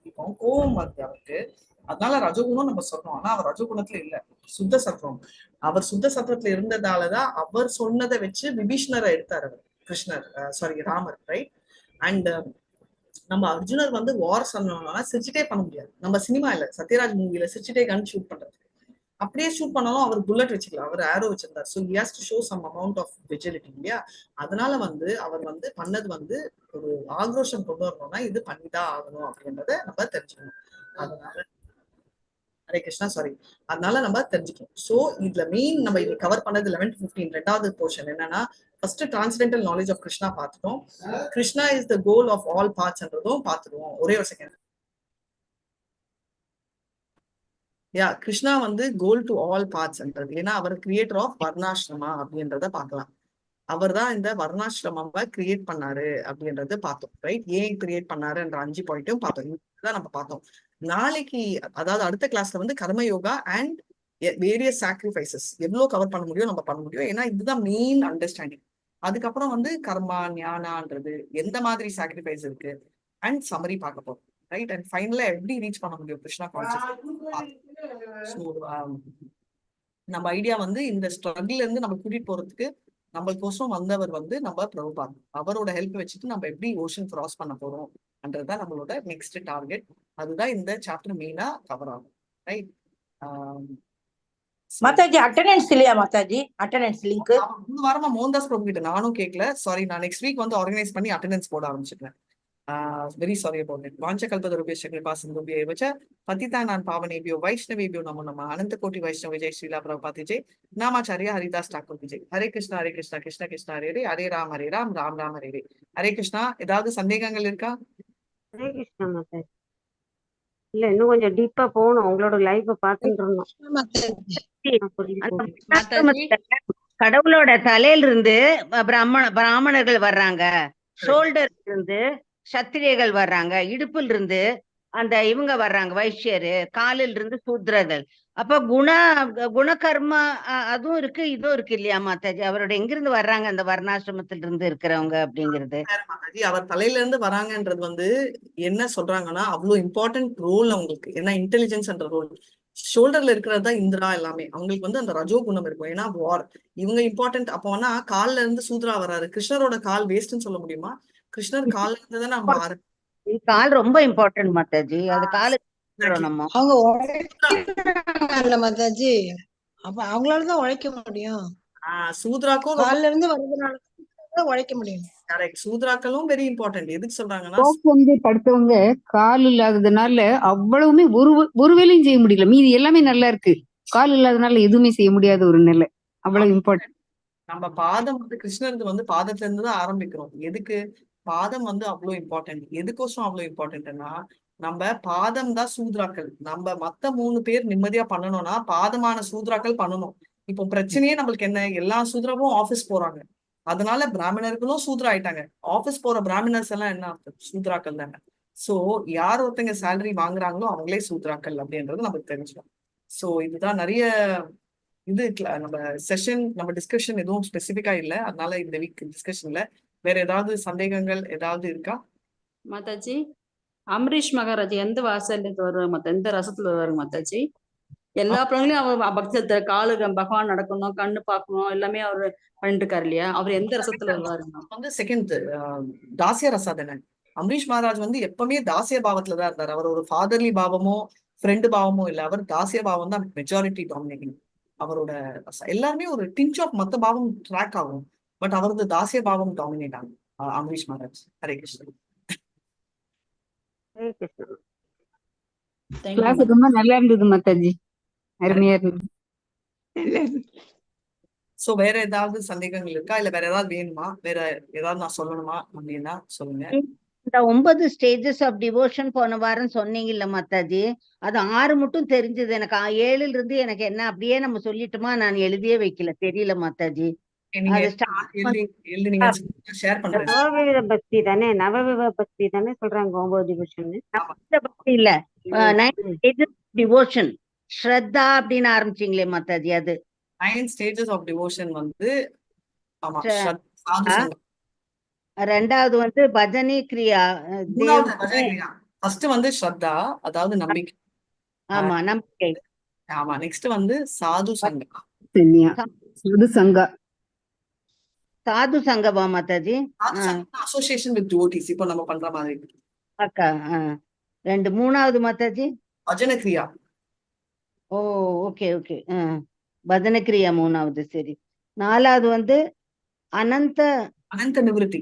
இப்போ கோபம் வருது அவருக்கு, அதனால ரஜோகுணம் நம்ம சொல்றோம். ஆனா அவர் ரஜோகுணத்துல இல்ல, சுத்த சத்துவம். அவர் சுத்த சத்துவத்துல இருந்ததாலதான் அவர் சொன்னதை வச்சு விபீஷ்ணரை எடுத்தார் அவர், கிருஷ்ணர், சாரி ராமர், ரைட். அண்ட் நம்ம அர்ஜுனர் வந்து வார் சொன்னோம்னா சிரிச்சுட்டே பண்ண முடியாது. நம்ம சினிமா இல்ல, சத்யராஜ் மூவில சிரிச்சுட்டே கன் ஷூட் பண்றது, அப்படியே ஷூட் பண்ணாலும் அவர் புல்லட் வச்சுக்கலாம், அவர் ஆரோ வச்சிருந்தார். So he has to show some amount of vigility இல்லையா. அதனால வந்து அவர் வந்து பண்ணது வந்து ஒரு ஆக்ரோஷம் கொண்டு வரணும்னா இது பண்ணிதான் ஆகணும் அப்படின்றத நம்ம தெரிஞ்சுக்கணும். அதனால ஹரே கிருஷ்ணா, சாரி, அதனால நம்ம தெரிஞ்சுக்கணும். ஸோ இதுல மெயின் நம்ம இது கவர் பண்ணது 11 to 15 ரெண்டாவது போர்ஷன் என்னன்னா, first transcendental knowledge of Krishna பார்த்துட்டோம். Krishna is the goal of all பார்ட்ஸ்ன்றதும் பார்த்துருவோம். ஒரே ஒரு செகண்ட். கிருஷ்ணா வந்து கோல் டு ஆல் பார்ட்ஸ்ன்றது, ஏன்னா அவர் கிரியேட்டர் ஆஃப் வர்ணாசிரமா அப்படின்றத பார்க்கலாம். அவர் தான் இந்த வர்ணாசிரமாவை கிரியேட் பண்ணாரு அப்படின்றத பார்த்தோம், ரைட். ஏன் கிரியேட் பண்ணாருன்ற 5 பாயிண்ட்டும் பார்த்தோம். இதுதான் நம்ம பார்த்தோம். நாளைக்கு, அதாவது அடுத்த கிளாஸ்ல வந்து கர்மயோகா அண்ட் வேரியஸ் சாக்ரிஃபைசஸ் எவ்வளவு கவர் பண்ண முடியும் நம்ம பண்ண முடியும், ஏன்னா இதுதான் மெயின் அண்டர்ஸ்டாண்டிங். அதுக்கப்புறம் வந்து கர்மா ஞானான்றது எந்த மாதிரி சாக்ரிஃபைஸ் இருக்கு அண்ட் சமரி பார்க்க போறோம், ரைட். அண்ட் ஃபைனலா எப்படி ரீச் பண்ண முடியும் கிருஷ்ணா கான்செப்ட். ஸோ நம்ம ஐடியா வந்து இந்த ஸ்ட்ரகிள் இருந்து நம்ம கூட்டிட்டு போறதுக்கு நம்மளுக்கோசரம் வந்தவர் வந்து நம்ம பிரபுபாத், அவரோட ஹெல்ப் வச்சுட்டு நம்ம எப்படி ஓஷன் கிராஸ் பண்ண போறோம் என்றதுதான் நம்மளோட நெக்ஸ்ட் டார்கெட். அதுதான் இந்த சாப்டர் மெயினா கவர் ஆகும், ரைட். மாதாஜி அட்டெண்டன்ஸ் இல்லையா மாதாஜி? அட்டெண்டன்ஸ் லிங்க் 3 வாரமா மோகன்தாஸ் பிரபு கிட்ட நானும் கேட்கல, சாரி. நான் நெக்ஸ்ட் வீக் வந்து ஆர்கனைஸ் பண்ணி அட்டெண்டன்ஸ் போட ஆரம்பிச்சிட்டேன். Very sorry about it. வாஞ்ச கல்பதருபேஷ கிருபா சிந்துபியே வச்ச பதிதானான் பாவனேபியோ வைஷ்ணவேபியோ நமோ நம. அனந்த கோட்டி வைஷ்ணவ விஜய் ஸ்ரீலா பிரபாத் விஜய் நாமாச்சாரியா ஹரிதாஸ் டாக்கூர் விஜய். ஹரே கிருஷ்ணா ஹரே கிருஷ்ணா கிருஷ்ண கிருஷ்ணா ஹரே ஹரே, ஹரே ராம் ராம் ராம் ஹரே ஹரே. ஹரே கிருஷ்ணா. ஏதாவது சந்தேகங்கள் இருக்கா? ஹரே கிருஷ்ணா மாதாஜி. இல்ல இன்னும் கொஞ்சம் டீப்பா போகணும், உங்களோட லைஃப பாத்துட்டு இருந்தோம். கடவுளோட தலையில இருந்து பிராமணர்கள் வர்றாங்க, ஷோல்டர் இருந்து சத்திரியர்கள் வர்றாங்க, இடுப்புல இருந்து அந்த இவங்க வர்றாங்க வைஷ்யரு, காலில் இருந்து சூத்ரர்கள். அப்ப குணகர்மா அதுவும் இருக்கு, இதுவும் இருக்கு இல்லையா மாதாஜி? அவரோட எங்கிருந்து வர்றாங்க அந்த வர்ணாசிரமத்துல இருந்து இருக்கிறவங்க அப்படிங்கிறது? மாதாஜி அவர் தலையில இருந்து வராங்கன்றது வந்து என்ன சொல்றாங்கன்னா அவ்வளவு இம்பார்ட்டன்ட் ரோல் அவங்களுக்கு, ஏன்னா இன்டெலிஜென்ஸ் என்ற ரோல். ஷோல்டர்ல இருக்கிறது தான் இந்திரா எல்லாமே. அவங்களுக்கு வந்து அந்த ரஜோ குணம் இருக்கும், ஏன்னா வார் இவங்க இம்பார்ட்டன்ட். அப்போ வேணா கால்ல இருந்து சூத்ரா வராரு. கிருஷ்ணரோட கால் வேஸ்ட்னு சொல்ல முடியுமா? கிருஷ்ணர் கால்ல இருந்து தான் நம்ம கால் ரொம்ப இம்பார்ட்டன்ட் மாதாஜி. அது காலு நம்ம அவங்க உழைக்கிறாங்கல்ல மாதாஜி, அப்ப அவங்களாலதான் உழைக்க முடியும். சூத்ராக்கும் கால்ல இருந்து வர்றதுனால உழைக்க முடியும். கரெக்ட். சூத்ராக்களும் வெரி இம்பார்ட்டன்ட். எதுக்கு சொல்றாங்கன்னா வந்து படுத்தவங்க கால் இல்லாததுனால அவ்வளவுமே ஒரு வேலையும் செய்ய முடியல, மீதி எல்லாமே நல்லா இருக்கு. கால் இல்லாததுனால எதுவுமே செய்ய முடியாத ஒரு நிலை, அவ்வளவு இம்பார்ட்டன்ட். நம்ம பாதம் வந்து கிருஷ்ணருக்கு வந்து பாதத்துல இருந்து தான் ஆரம்பிக்கிறோம். எதுக்கு பாதம் வந்து அவ்வளவு இம்பார்ட்டன்ட்? எதுக்கோசரம் அவ்வளவு இம்பார்ட்டன்ட்னா, நம்ம பாதம் தான் சூத்ராக்கள். நம்ம மத்த 3 பேர் நிம்மதியா பண்ணணும்னா பாதமான சூத்ராக்கள் பண்ணணும். இப்போ பிரச்சனையே நம்மளுக்கு என்ன, எல்லா சூத்ராவும் ஆபீஸ் போறாங்க, அதனால பிராமணர்களும் சூத்ரா ஆயிட்டாங்க. ஆபீஸ் போற பிராமணர்ஸ் எல்லாம் என்ன சூத்ராக்கள் தானே. சோ யார் ஒருத்தங்க சேலரி வாங்குறாங்களோ அவங்களே சூத்ராக்கள் அப்படின்றது நமக்கு தெரிஞ்சிடும். சோ இதுதான் நிறைய இது நம்ம செஷன், நம்ம டிஸ்கஷன் எதுவும் ஸ்பெசிபிக்கா இல்ல, அதனால இந்த வீக் டிஸ்கஷன்ல வேற ஏதாவது சந்தேகங்கள் ஏதாவது இருக்கா? மாதாஜி அம்பரீஷ் மகாராஜ் எந்த வாசல்ல வருவாங்க, எந்த ரசத்துல வருவாங்க மாதாஜி? எல்லா பிராணிலையும் அவர் பக்தத்தை காலு பகவான் நடக்கணும், கண்ணு பார்க்கணும், எல்லாமே அவர் பண்ணிட்டு இருக்காரு இல்லையா? அவர் எந்த ரசத்துல வருவாருங்க? வந்து செகண்ட் தாசிய ரசாதன. அம்பரீஷ் மகாராஜ் வந்து எப்பவுமே தாசிய பாவத்துலதான் இருந்தார். அவர் ஒரு ஃபாதர்லி பாவமோ ஃப்ரெண்டு பாவமோ இல்ல, அவர் தாசிய பாவம் தான் மெஜாரிட்டி டாமினேட்டிங். அவரோட எல்லாருமே ஒரு டிஞ்ச் ஆஃப் மத்த பாவம் ட்ராக் ஆகும், பட் அவரது தாசிய பாவம் டாமினேட் ஆகும். அம்பரீஷ் மகாராஜ். ஹரே கிருஷ்ணன். ஹரே கிருஷ்ணா. கிளாஸ் ரொம்ப நல்லா இருந்தது மாதாஜி, அருமையா இருந்தது. சோ வேற ஏதாவது சந்தேகங்கள் இருக்கா, இல்ல வேற ஏதாவது வேணுமா, வேற ஏதாவது நான் சொல்லணுமா அப்படின்னா சொல்லுங்க. இந்த 9 ஸ்டேஜஸ் ஆஃப் டிவோஷன் போன வாரம் சொன்னீங்கல்ல மாதாஜி, அது 6 மட்டும் தெரிஞ்சது எனக்கு. 7ல இருந்து எனக்கு என்ன அப்படியே நம்ம சொல்லிட்டோமா, நான் எழுதியே வைக்கல, தெரியல மாதாஜி. நவவித பக்தி தானே, நவவித பக்தி தானே சொல்றாங்க 9 டிவிஷன். பக்தி இல்ல, டிவோஷன் ஸ்ரத்தா அப்படின்னு ஆரம்பிச்சீங்களே மாதாஜி, அது 9 stages of devotion வந்து ஆமா ஸ்ர- சாது ஆ, சங்கம். ரெண்டாவது வந்து பஜனி கிரியா மூணாவது பஜனை கிரியா. ஃபர்ஸ்ட் வந்து ஸ்ரத்தா, அதாவது நம்பிக்கை. ஆமா நம்பிக்கை. ஆமா, நெக்ஸ்ட் வந்து சாது சங்கம். சாது சங்கா. சாது சங்கமா மாதாஜி? சாது சங்கம் அசோசியேஷன் வித் டிவோட்டிஸ், இப்போ நம்ம பண்ற மாதிரி. அக்கா ரெண்டு. மூணாவது மாதாஜி? பஜனை கிரியா. ஓ ஓகே ஓகே. பஜன கிரியா மூணாவது. சரி. நாலாவது வந்து அனந்த அனந்த நிவிருத்தி.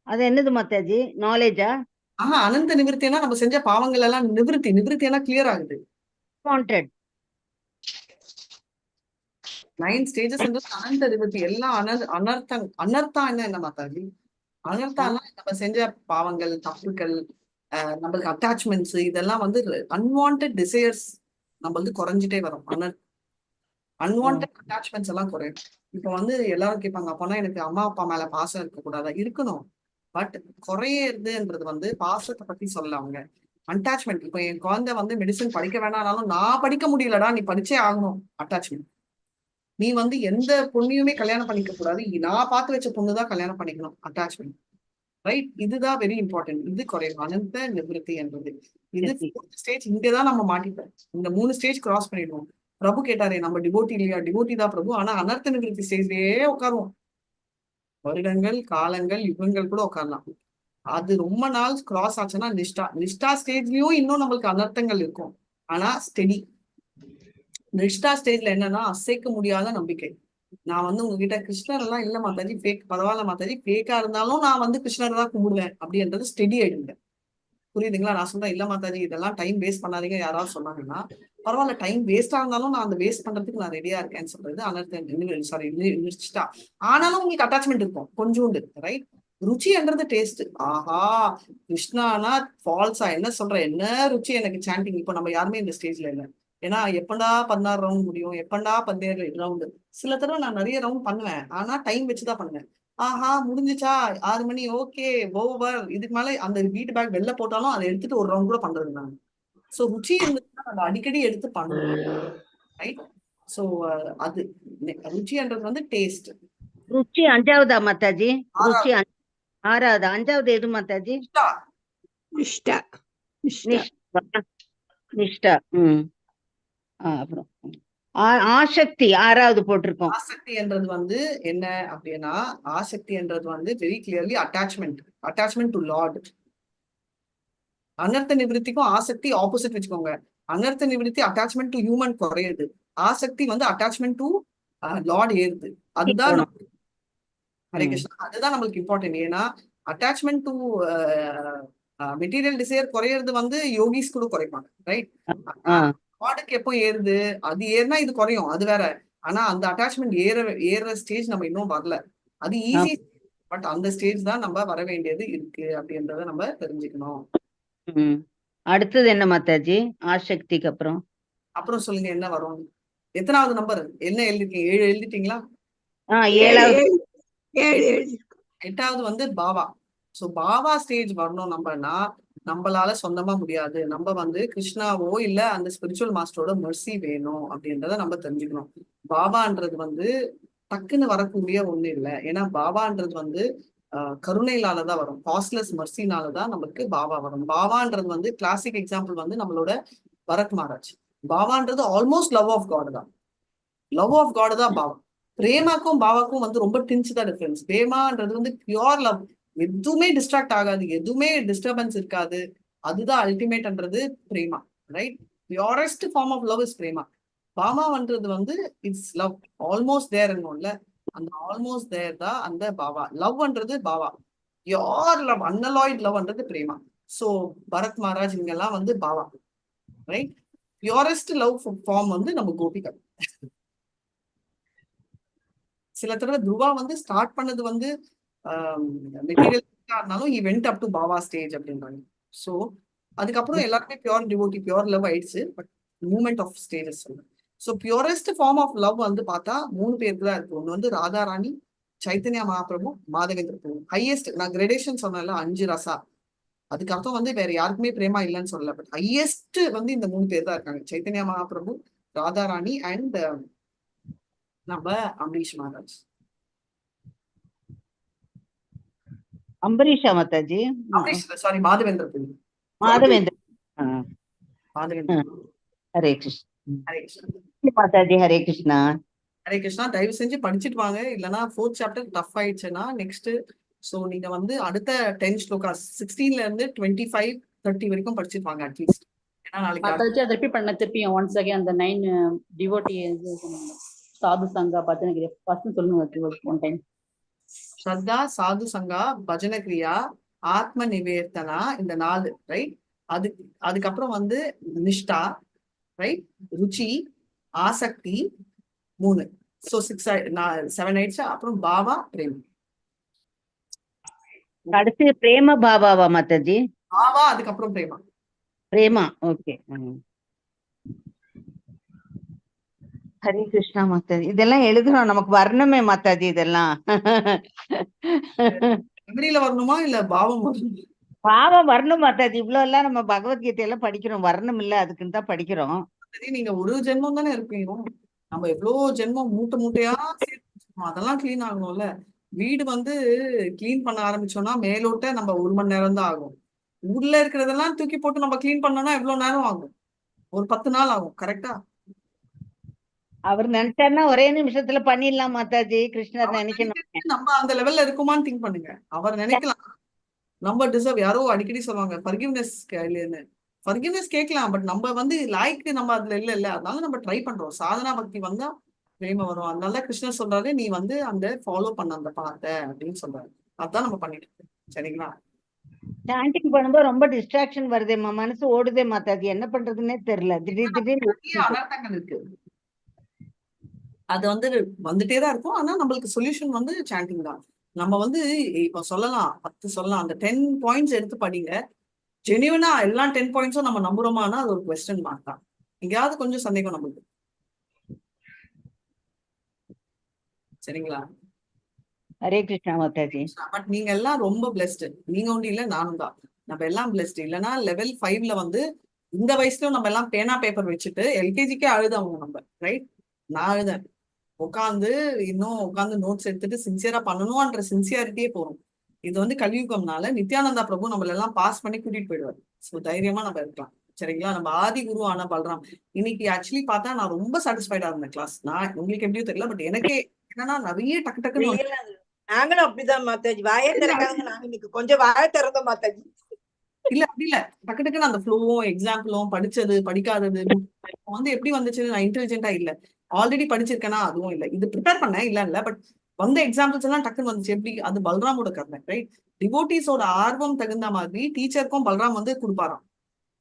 அது என்னது மாதாஜி? நாலேஜா? அனந்த நிவிருத்தினா நம்ம செஞ்ச பாவங்கள் எல்லாம் நிவிருத்தினா கிளியர் ஆகுது. வாண்டட் 9 stages அனந்த நிவிருத்தி. எல்லாம் அனர்த்தம் என்ன மாதாஜி? அனர்த்தானா நம்ம செஞ்ச பாவங்கள், தப்புக்கள், நம்மளுக்கு அட்டாச்மெண்ட்ஸ், இதெல்லாம் வந்து அன்வான்ட் டிசையர்ஸ் நம்ம குறைஞ்சிட்டே வரும். அன்வான்ட் அட்டாச்மெண்ட்ஸ் எல்லாம் குறையும். இப்ப வந்து எல்லாரும் கேட்பாங்க, அப்பனா எனக்கு அம்மா அப்பா மேல பாசம் இருக்க கூடாதா? இருக்கணும். பட் குறையறதுன்றது வந்து பாசத்தை பத்தி சொல்ல அவங்க அட்டாச்மெண்ட். இப்ப என் குழந்தை வந்து மெடிசன் படிக்க வேணாம்னாலும் நான் படிக்க முடியலடா, நீ படிச்சே ஆகணும். அட்டாச்மெண்ட். நீ வந்து எந்த பொண்ணையுமே கல்யாணம் பண்ணிக்க கூடாது, நான் பார்த்து வச்ச பொண்ணுதான் கல்யாணம் பண்ணிக்கணும். அட்டாச்மெண்ட். ரைட்? இதுதான் வெரி இம்பார்ட்டன்ட். இது குறையும் அனந்த நிவர்த்தி என்றது. இது ஸ்டேஜ். இங்கதான் நம்ம மாட்டிப்போம். இந்த 3 ஸ்டேஜ் கிராஸ் பண்ணிடுவோம். பிரபு கேட்டாரே, நம்ம டிவோட்டி இல்லையா? டிவோட்டி தான் பிரபு. ஆனா அனர்த்த நிவர்த்தி ஸ்டேஜ்லயே உட்காருவோம். வருடங்கள், காலங்கள், யுகங்கள் கூட உட்காரலாம். அது ரொம்ப நாள் கிராஸ் ஆச்சுன்னா நிஷ்டா ஸ்டேஜ்லயும் இன்னும் நம்மளுக்கு அனர்த்தங்கள் இருக்கும். ஆனா ஸ்டெடி. நிஷ்டா ஸ்டேஜ்ல என்னன்னா அசைக்க முடியாத நம்பிக்கை. நான் வந்து உங்ககிட்ட கிருஷ்ணர் எல்லாம் இல்ல மாதாஜி, ஃபேக், பரவாயில்ல மாதாஜி, ஃபேக்கா இருந்தாலும் நான் வந்து கிருஷ்ணர் தான் கும்பிடுவேன் அப்படின்றது ஸ்டெடி ஆயிடுங்க. புரியுதுங்களா? நான் சொல்றேன், இல்ல மாதாஜி இதெல்லாம் டைம் வேஸ்ட் பண்ணாதீங்க யாராவது சொன்னாங்கன்னா, பரவாயில்ல டைம் வேஸ்டா இருந்தாலும் நான் அந்த வேஸ்ட் பண்றதுக்கு நான் ரெடியா இருக்கேன்னு சொல்றது அனர்த்த. சாரி, நிஷ்டா. ஆனாலும் உங்களுக்கு அட்டாச்மெண்ட் இருக்கும் கொஞ்சோண்டு. ரைட்? ருச்சின்றது டேஸ்ட். ஆஹா, கிருஷ்ணானா ஃபால்ஸா என்ன சொல்ற, என்ன ருச்சி எனக்கு சாண்டிங். இப்போ நம்ம யாருமே இந்த ஸ்டேஜ்ல இல்லை. ஏன்னா எப்பண்டா 16 ரவுண்ட் முடியும், எப்பண்டா 17 ரவுண்டு. சில தடவை நான் நிறைய ரவுண்ட் பண்ணுவேன், ஆனா டைம் வச்சுதான் பண்ணுவேன். ஆஹா முடிஞ்சுச்சா, 6 மணி, ஓகே ஓவர். இதுக்கு மேல அந்த வீட்டு பேக் வெளில போட்டாலும் அதை எடுத்துட்டு ஒரு ரவுண்ட் கூட பண்றது நான். சோ ருச்சி இருந்துச்சுன்னா நம்ம அடிக்கடி எடுத்து பண்ணுவோம். ரைட்? சோ அது ருச்சின்றது வந்து டேஸ்ட். ருச்சி அஞ்சாவதா மாதாஜி? ருச்சி ஆறாவது. அஞ்சாவது எது மாதாஜி? நிஷ்டா. நிஷ்டா. அப்புறம் ஆசக்தி ஆறாவது போட்டிருக்கோம். ஆசக்தி என்றது வந்து என்ன அப்படின்னா, ஆசக்தி என்றது வந்து very clearly attachment to Lord. அனர்த்த நிவர்த்திக்கும் ஆசக்தி ஆப்போசிட் வச்சுக்கோங்க. அனர்த்த நிவர்த்தி அட்டாச்மெண்ட் டு ஹியூமன் குறையுது, ஆசக்தி வந்து அட்டாச்மெண்ட் டு லார்ட் ஏறுது. அதுதான் ஹரே கிருஷ்ணா, அதுதான் நம்மளுக்கு இம்பார்ட்டன்ட். ஏன்னா அட்டாச்மெண்ட் டு மெட்டீரியல் டிசைர் குறையிறது வந்து யோகிஸ் கூட குறைப்பாங்க. ரைட்? லார்டுக்கு எப்போ ஏறுது? அது ஏறினா இது குறையும், அது வேற. ஆனா அந்த அட்டாச்மெண்ட் ஏற ஸ்டேஜ் நம்ம இன்னும் வரல. அது ஈஸி. பட் அந்த ஸ்டேஜ் தான் நம்ம வர வேண்டியது இருக்கு அப்படின்றத நம்ம தெரிஞ்சுக்கணும். அடுத்தது என்ன மாதாஜி? ஆசக்திக்கு அப்புறம் சொல்லுங்க என்ன வரும்? எத்தனாவது நம்பர் என்ன எழுதிருக்கீங்க? 7 எழுதிட்டீங்களா? 7வது. 8வது வந்து பாவா. சோ பாவா ஸ்டேஜ் வரணும் நம்மனா நம்மளால சொந்தமா முடியாது. நம்ம வந்து கிருஷ்ணாவோ இல்ல அந்த ஸ்பிரிச்சுவல் மாஸ்டரோட மெர்சி வேணும் அப்படின்றத நம்ம தெரிஞ்சுக்கணும். பாபான்றது வந்து டக்குன்னு வரக்கூடிய ஒண்ணு இல்லை. ஏன்னா பாபான்றது வந்து கருணையினாலதான் வரும். காஸ்ட்லெஸ் மெர்சினாலதான் நமக்கு பாபா வரும். பாபான்றது வந்து கிளாசிக் எக்ஸாம்பிள் வந்து நம்மளோட பரத் மகாராஜ். பாபான்றது ஆல்மோஸ்ட் லவ் ஆஃப் காட் தான். லவ் ஆஃப் காட் தான் பாபா. பிரேமாக்கும் பாபாக்கும் வந்து ரொம்ப டின்ஸ் தான் டிஃபரன்ஸ். பிரேமான்றது வந்து பியூர் லவ். எதுவுமே டிஸ்ட்ராக்ட் ஆகாது, எதுவுமே டிஸ்டர்பன்ஸ் இருக்காது. அதுதான் அல்டிமேட்ன்றது பிரேமா. Right? Purest form of love is பிரேமா. பாபான்றது வந்து இட்ஸ் லவ் ஆல்மோஸ்ட் தேர் என்னும்ல, அந்த ஆல்மோஸ்ட் தேர் தான் அந்த பாபா. லவ்ன்றது பாபா. பியூர் லவ், அன்அலாய்ட் லவ்ன்றது பிரேமா. சோ பரத் மகாராஜ் இங்கெல்லாம் வந்து பாபா. ரைட்? பியூரஸ்ட் லவ் ஃபார்ம் வந்து நம்ம கோபிகா. சில தடவை துருவா வந்து ஸ்டார்ட் பண்ணது வந்து மெட்டீரியல் இருந்தாலும் he went up to பாபா ஸ்டேஜ் அப்படின்றாங்க. ஸோ அதுக்கப்புறம் எல்லாருமே பியூர் டிவோட்டி, பியூர் லவ் ஆயிடுச்சு. பட் மூமெண்ட் ஆஃப் ஸ்டேஜஸ் சொல்றேன். So purest form of love வந்து பார்த்தா 3 பேருக்கு தான் இருக்கு. ஒன்று வந்து ராதாராணி, சைத்தன்யா மகாபிரபு, மாதவேந்திர பிரபு. ஹையஸ்ட் நான் கிரேடேஷன் சொன்னேன்ல, 5 ரசா. அதுக்கு அர்த்தம் வந்து வேற யாருக்குமே பிரேமா இல்லைன்னு சொல்லல. பட் ஹையஸ்ட் வந்து இந்த 3 பேர் தான் இருக்காங்க. சைத்தன்யா மகாபிரபு, ராதாராணி அண்ட் நம்ம அம்பரீஷ் மகாராஜ். அம்பரீஷா மாதாஜி? அம்பரீஷ் சாரி, மாதவேந்திர பிரபு. மாதவேந்திர. மாதவேந்திர. ஹரே கிருஷ்ணா. ஹரே கிருஷ்ணா மாதாஜி. ஹரே கிருஷ்ணா. ஹரே கிருஷ்ணா. தயவு செஞ்சு படிச்சுட்டு வாங்க, இல்லைன்னா 4th சாப்டர் டஃப் ஆயிடுச்சுன்னா நெக்ஸ்ட். ஸோ நீங்க வந்து அடுத்த 10 ஸ்லோகாஸ் 16ல இருந்து 25, 30 வரைக்கும் படிச்சுட்டு வாங்க அட்லீஸ்ட். ஏன்னா நாளைக்கு மாதாஜி அதை ரிப்பீட் பண்ண திருப்பியும் ஒன்ஸ் அகைன் அந்த 9 டிவோட்டி சாது சங்கா பஜனை ஃபர்ஸ்ட் சொல்லுங்க ஒன் டைம். ஸ்ரத்தா, சாது சங்கா, பஜன கிரியா, ஆத்ம நிவேர்த்தனா, இந்த 4 ரைட். அதுக்கப்புறம் வந்து நிஷ்டா ரைட், ருச்சி, ஆசக்தி 3. ஸோ 7 ஆயிடுச்சு. அப்புறம் பாவா, பிரேம். கடைசி பிரேம பாபாவா மாதாஜி? பாவா அதுக்கப்புறம் பிரேமா. பிரேமா. ஓகே. ஹரே கிருஷ்ணா மாதாஜி. இதெல்லாம் எழுதணும், நமக்கு வரணுமே மாதாஜி இதெல்லாம். மெமரியில வரணுமா இல்ல பாவம் வரணுமா? பாவம் வரணும் மாதாஜி. இவ்வளவு எல்லாம் நம்ம பகவத்கீதையெல்லாம் படிக்கிறோம், வரணும் இல்ல, அதுக்குன்னு தான் படிக்கிறோம். நீங்க ஒரு ஜென்மம் தானே இருப்பீங்க. நம்ம எவ்வளவு ஜென்மம் மூட்டை மூட்டையா சேர்த்து அதெல்லாம் கிளீன் ஆகணும்ல. வீடு வந்து கிளீன் பண்ண ஆரம்பிச்சோம்னா மேலோட்ட நம்ம 1 மணி நேரம் தான் ஆகும். உள்ள இருக்கிறதெல்லாம் தூக்கி போட்டு நம்ம கிளீன் பண்ணோம்னா எவ்வளவு நேரம் ஆகும்? ஒரு 10 நாள் ஆகும். கரெக்டா? அவர் நினைச்சாருன்னா ஒரே நிமிஷத்துல பண்ணிடலாம் மாதாஜி. கிருஷ்ணர் நினைக்கணும். நம்ம அந்த லெவல்ல இருக்குமான்னு திங்க் பண்ணுங்க. அவர் நினைக்கலாம் நம்ம டிசர்வ். யாரோ அடிக்கடி சொல்லுவாங்க ஃபர்கிவ்னஸ் இல்லைன்னு. ஃபர்கிவ்னஸ் கேட்கலாம், பட் நம்ம வந்து லாய்க்கு நம்ம அதுல இல்ல. அதனால நம்ம ட்ரை பண்றோம். சாதனா பக்தி வந்தா பிரேம வரும். அதனால கிருஷ்ணர் சொல்றாரு, நீ வந்து அந்த ஃபாலோ பண்ண அந்த பாத்தை அப்படின்னு சொல்றாரு. அதான் நம்ம பண்ணிட்டு இருக்கோம். சரிங்களா? சாண்டிங் பண்ணும்போது ரொம்ப டிஸ்ட்ராக்ஷன் வருதேம்மா, மனசு ஓடுதே மாதாஜி. என்ன பண்றதுன்னே தெரியல. திடீர்னு அனர்த்தங்கள் இருக்கு. அது வந்து வந்துட்டே தான் இருக்கும். ஆனா நம்மளுக்கு சொல்யூஷன் வந்து சாண்டிங் தான். நம்ம வந்து இப்ப சொல்லலாம் 10 சொல்லலாம். அந்த 10 பாயிண்ட்ஸ் எடுத்து படிங்க. ஜெனியூனா எல்லா 10 பாயிண்ட்ஸும் நம்ம நம்புறோமானா அது ஒரு கொஸ்டின் மார்க் தான். எங்கேயாவது கொஞ்சம் சந்தேகம் நம்மளுக்கு. சரிங்களா? ஹரே கிருஷ்ணா மாதாஜி. பட் நீங்க எல்லாம் ரொம்ப பிளெஸ்டு. நீங்க ஒன்றும் இல்ல, நானும் தான். நம்ம எல்லாம் பிளெஸ்டு. இல்லைன்னா லெவல் 5ல வந்து இந்த வயசுலயும் நம்ம எல்லாம் பேனா பேப்பர் வச்சுட்டு எல்கேஜிக்கே அழுதவங்க நம்ம. ரைட்? நான் அழுதேன். உட்காந்து நோட்ஸ் எடுத்துட்டு சின்சியரா பண்ணணும்ன்ற சின்சியாரிட்டியே போறோம். இது வந்து கலியுகம்னால நித்யானந்தா பிரபு நம்மள எல்லாம் பாஸ் பண்ணி கூட்டிட்டு போயிடுவாரு. ஸோ தைரியமா நம்ம இருக்கலாம். சரிங்களா? நம்ம ஆதி குரு ஆன பல்ராம் இன்னைக்கு ஆக்சுவலி பார்த்தா நான் ரொம்ப சாட்டிஸ்ஃபைடா இருந்தேன் கிளாஸ். நான் உங்களுக்கு எப்படியோ தெரியல, பட் எனக்கே என்னன்னா நிறைய டக்கு டக்குன்னு நாங்களும் அப்படிதான் மாதாஜி. வாயே திறக்காதங்க. நாங்க இன்னைக்கு கொஞ்சம் வாயை திறந்தோம் மாதாஜி. இல்ல அப்படி இல்ல, டக்கு டக்குன்னு அந்த ஃப்ளோவும் எக்ஸாம்பிளும் படிச்சது படிக்காதது வந்து எப்படி வந்துச்சு. நான் இன்டெலிஜென்ட்டா இல்ல, ஆல்ரெடி படிச்சிருக்கேன்னா அதுவும் இல்ல. இது ப்ரிப்பேர் பண்ணேன் இல்ல, பட் வந்த எக்ஸாம்பிள்ஸ் எல்லாம் டக்குன்னு வந்துச்சு. எப்படி? அது பல்ராமோட கருணை. ரைட்? டிவோட்டிஸோட ஆர்வம் தகுந்த மாதிரி டீச்சருக்கும் பல்ராம் வந்து கொடுப்பாராம்.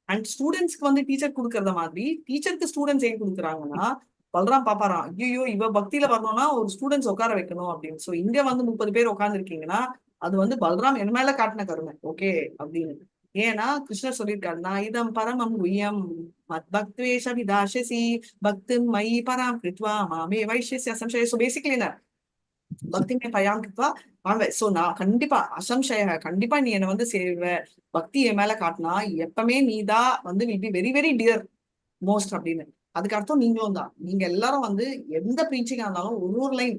அண்ட் ஸ்டூடெண்ட்ஸ்க்கு வந்து டீச்சர் கொடுக்கறத மாதிரி டீச்சருக்கு ஸ்டூடெண்ட்ஸ் ஏன் கொடுக்குறாங்கன்னா பல்ராம் பாப்பாராம், ஐயோ இவ பக்தியில வரணும்னா ஒரு ஸ்டூடெண்ட்ஸ் உட்கார வைக்கணும் அப்படின்னு. சோ இங்க வந்து 30 பேர் உட்கார்ந்து இருக்கீங்கன்னா அது வந்து பல்ராம் என் மேல காட்டின கருணை. ஓகே அப்படின்னு. ஏன்னா கிருஷ்ணர் சொல்லியிருக்காரு, நான் இதம் பரமம் குய்யம் மத் பக்த்வேஷ விதாஷசி பக்திம் மை பராம் கிருத்வா மாமே வைஷ்யஸ்ய அசம்சய. சோ பேசிக்கலி என்ன பக்திமே பயாம் கிருத்வா மாமே. சோ நான் கண்டிப்பா அசம்சய, கண்டிப்பா நீ என்ன வந்து சேருவ. பக்தி என் மேல காட்டினா எப்பவுமே நீதான் வந்து will be very very dear most அப்படின்னு. அதுக்கு அர்த்தம் நீங்களும் தான். நீங்க எல்லாரும் வந்து எந்த ப்ரீச்சிங்கா இருந்தாலும் ஒரு லைன்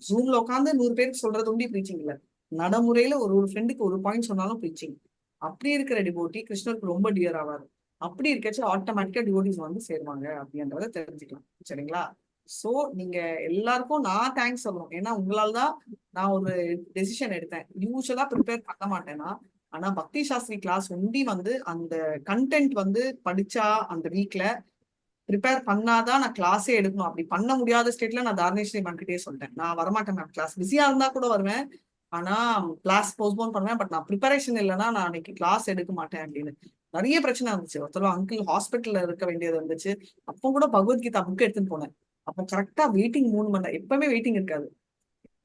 ஜூம்ல உட்காந்து 100 பேருக்கு சொல்றது உண்டி ப்ரீச்சிங் இல்ல. நடைமுறையில ஒரு ஃப்ரெண்டுக்கு ஒரு பாயிண்ட் சொன்னாலும் ப்ரீச்சிங். அப்படி இருக்கிற டிவோட்டி கிருஷ்ணருக்கு ரொம்ப டியர் ஆவாரு. அப்படி இருக்கச்சு ஆட்டோமேட்டிக்கா டிவோட்டிஸ் வந்து சேருவாங்க அப்படின்றத தெரிஞ்சுக்கலாம். சரிங்களா? சோ நீங்க எல்லாருக்கும் நான் தேங்க்ஸ் சொல்லணும். ஏன்னா உங்களால தான் நான் ஒரு டெசிஷன் எடுத்தேன். யூஸ்வலா ப்ரிப்பேர் பண்ண மாட்டேன்னா, ஆனா பக்தி சாஸ்திரி கிளாஸ் ஒண்டி வந்து அந்த கண்டென்ட் வந்து படிச்சா அந்த வீக்ல ப்ரிப்பேர் பண்ணாதான் நான் கிளாஸே எடுக்கணும். அப்படி பண்ண முடியாத ஸ்டேட்ல நான் தாரணேஸ்வரி மேம் கிட்டே சொல்லிட்டேன், நான் வரமாட்டேன் மேம், கிளாஸ் பிஸியா இருந்தா கூட வருவேன், ஆனா கிளாஸ் போஸ்ட்போன் பண்ணுவேன், பட் நான் ப்ரிப்பரேஷன் இல்லைன்னா நான் அன்னைக்கு கிளாஸ் எடுக்க மாட்டேன் அப்படின்னு. நிறைய பிரச்சனை இருந்துச்சு. ஒருத்தர் அங்கிள் ஹாஸ்பிட்டல்ல இருக்க வேண்டியது இருந்துச்சு. அப்போ கூட பகவத்கீதா புக் எடுத்துன்னு போனேன். அப்போ கரெக்டா வெயிட்டிங் 3 மணி நேரம். எப்பவுமே வெயிட்டிங் இருக்காது.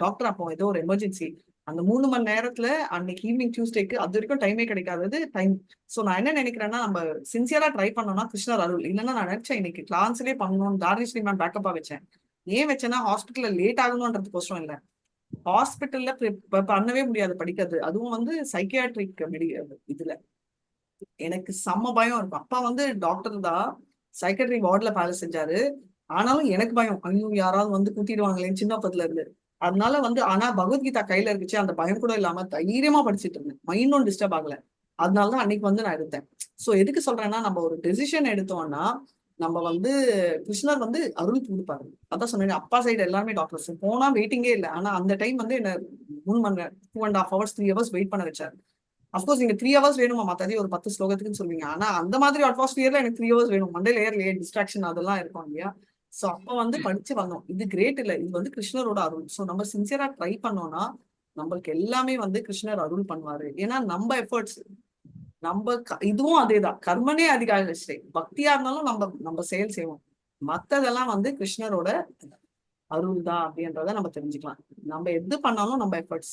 டாக்டர் அப்போ ஏதோ ஒரு எமர்ஜென்சி. அந்த 3 மணி நேரத்துல அன்னைக்கு ஈவினிங் டியூஸ்டேக்கு அது வரைக்கும் டைமே கிடைக்காதது டைம். சோ நான் என்ன நினைக்கிறேன்னா, நம்ம சின்சியரா ட்ரை பண்ணோம்னா கிருஷ்ணர் அருள். இல்லைன்னா நான் நினைச்சேன் இன்னைக்கு கிளாஸ்லயே பண்ணணும்னு தாரணேஸ்வரி மேம் பேக்கப்பா வச்சேன். ஏன் வச்சேன்னா ஹாஸ்பிட்டல்ல லேட் ஆகணும்ன்றது கோசம் இல்ல. ஹாஸ்பிட்டல்ல பண்ணவே முடியாது படிக்கிறது. அதுவும் வந்து சைக்கியாட்ரிக் இதுல எனக்கு செம்ம பயம் இருக்கும். அப்பா வந்து டாக்டர் தான், சைக்கட்ரி வார்டுல வேலை செஞ்சாரு. ஆனாலும் எனக்கு பயம், ஐயோ யாராவது வந்து குத்திடுவாங்களேன்னு சின்ன பத்துல இருந்து. அதனால வந்து ஆனா பகவத்கீதா கையில இருந்துச்சு, அந்த பயம் கூட இல்லாம தைரியமா படிச்சுட்டு இருந்தேன். மைண்டும் டிஸ்டர்ப் ஆகல. அதனாலதான் அன்னைக்கு வந்து நான் எடுத்தேன். சோ எதுக்கு சொல்றேன்னா, நம்ம ஒரு டெசிஷன் எடுத்தோம்னா நம்ம வந்து கிருஷ்ணர் வந்து அருள் கொடுப்பாரு. அதான் சொன்னேன், அப்பா சைடு எல்லாருமே டாக்டர்ஸ், போனா வெயிட்டிங்கே இல்லை. ஆனா அந்த டைம் வந்து என்ன 3 மணி நேரம் 2.5 hours 3 hours வெயிட் பண்ண வச்சாரு. அப்கோர்ஸ் நீங்க 3 hours வேணுமா மாத்தாஜி ஒரு 10 ஸ்லோகத்துக்குன்னு சொல்லுவீங்க. ஆனா அந்த மாதிரி அட்மாஸ்பியர்ல எனக்கு 3 hours வேணும். மண்டே லேயர்லயே டிஸ்ட்ராக்ஷன் அதெல்லாம் இருக்கும் இல்லையா. சோ அப்ப வந்து படிச்சு வந்தோம். இது கிரேட் இல்ல, இது வந்து கிருஷ்ணரோட அருள். சோ நம்ம சின்சியரா ட்ரை பண்ணோம்னா நம்மளுக்கு எல்லாமே வந்து கிருஷ்ணர் அருள் பண்ணுவாரு. ஏன்னா நம்ம எஃபர்ட்ஸ், நம்ம இதுவும் அதேதான், கர்மனே அதிகாரிஷ்டே. பக்தியா இருந்தாலும் நம்ம நம்ம செயல் செய்வோம். மத்ததெல்லாம் வந்து கிருஷ்ணரோட அருள் தான் அப்படின்றத நம்ம தெரிஞ்சுக்கலாம். நம்ம எது பண்ணாலும் நம்ம எஃபர்ட்ஸ்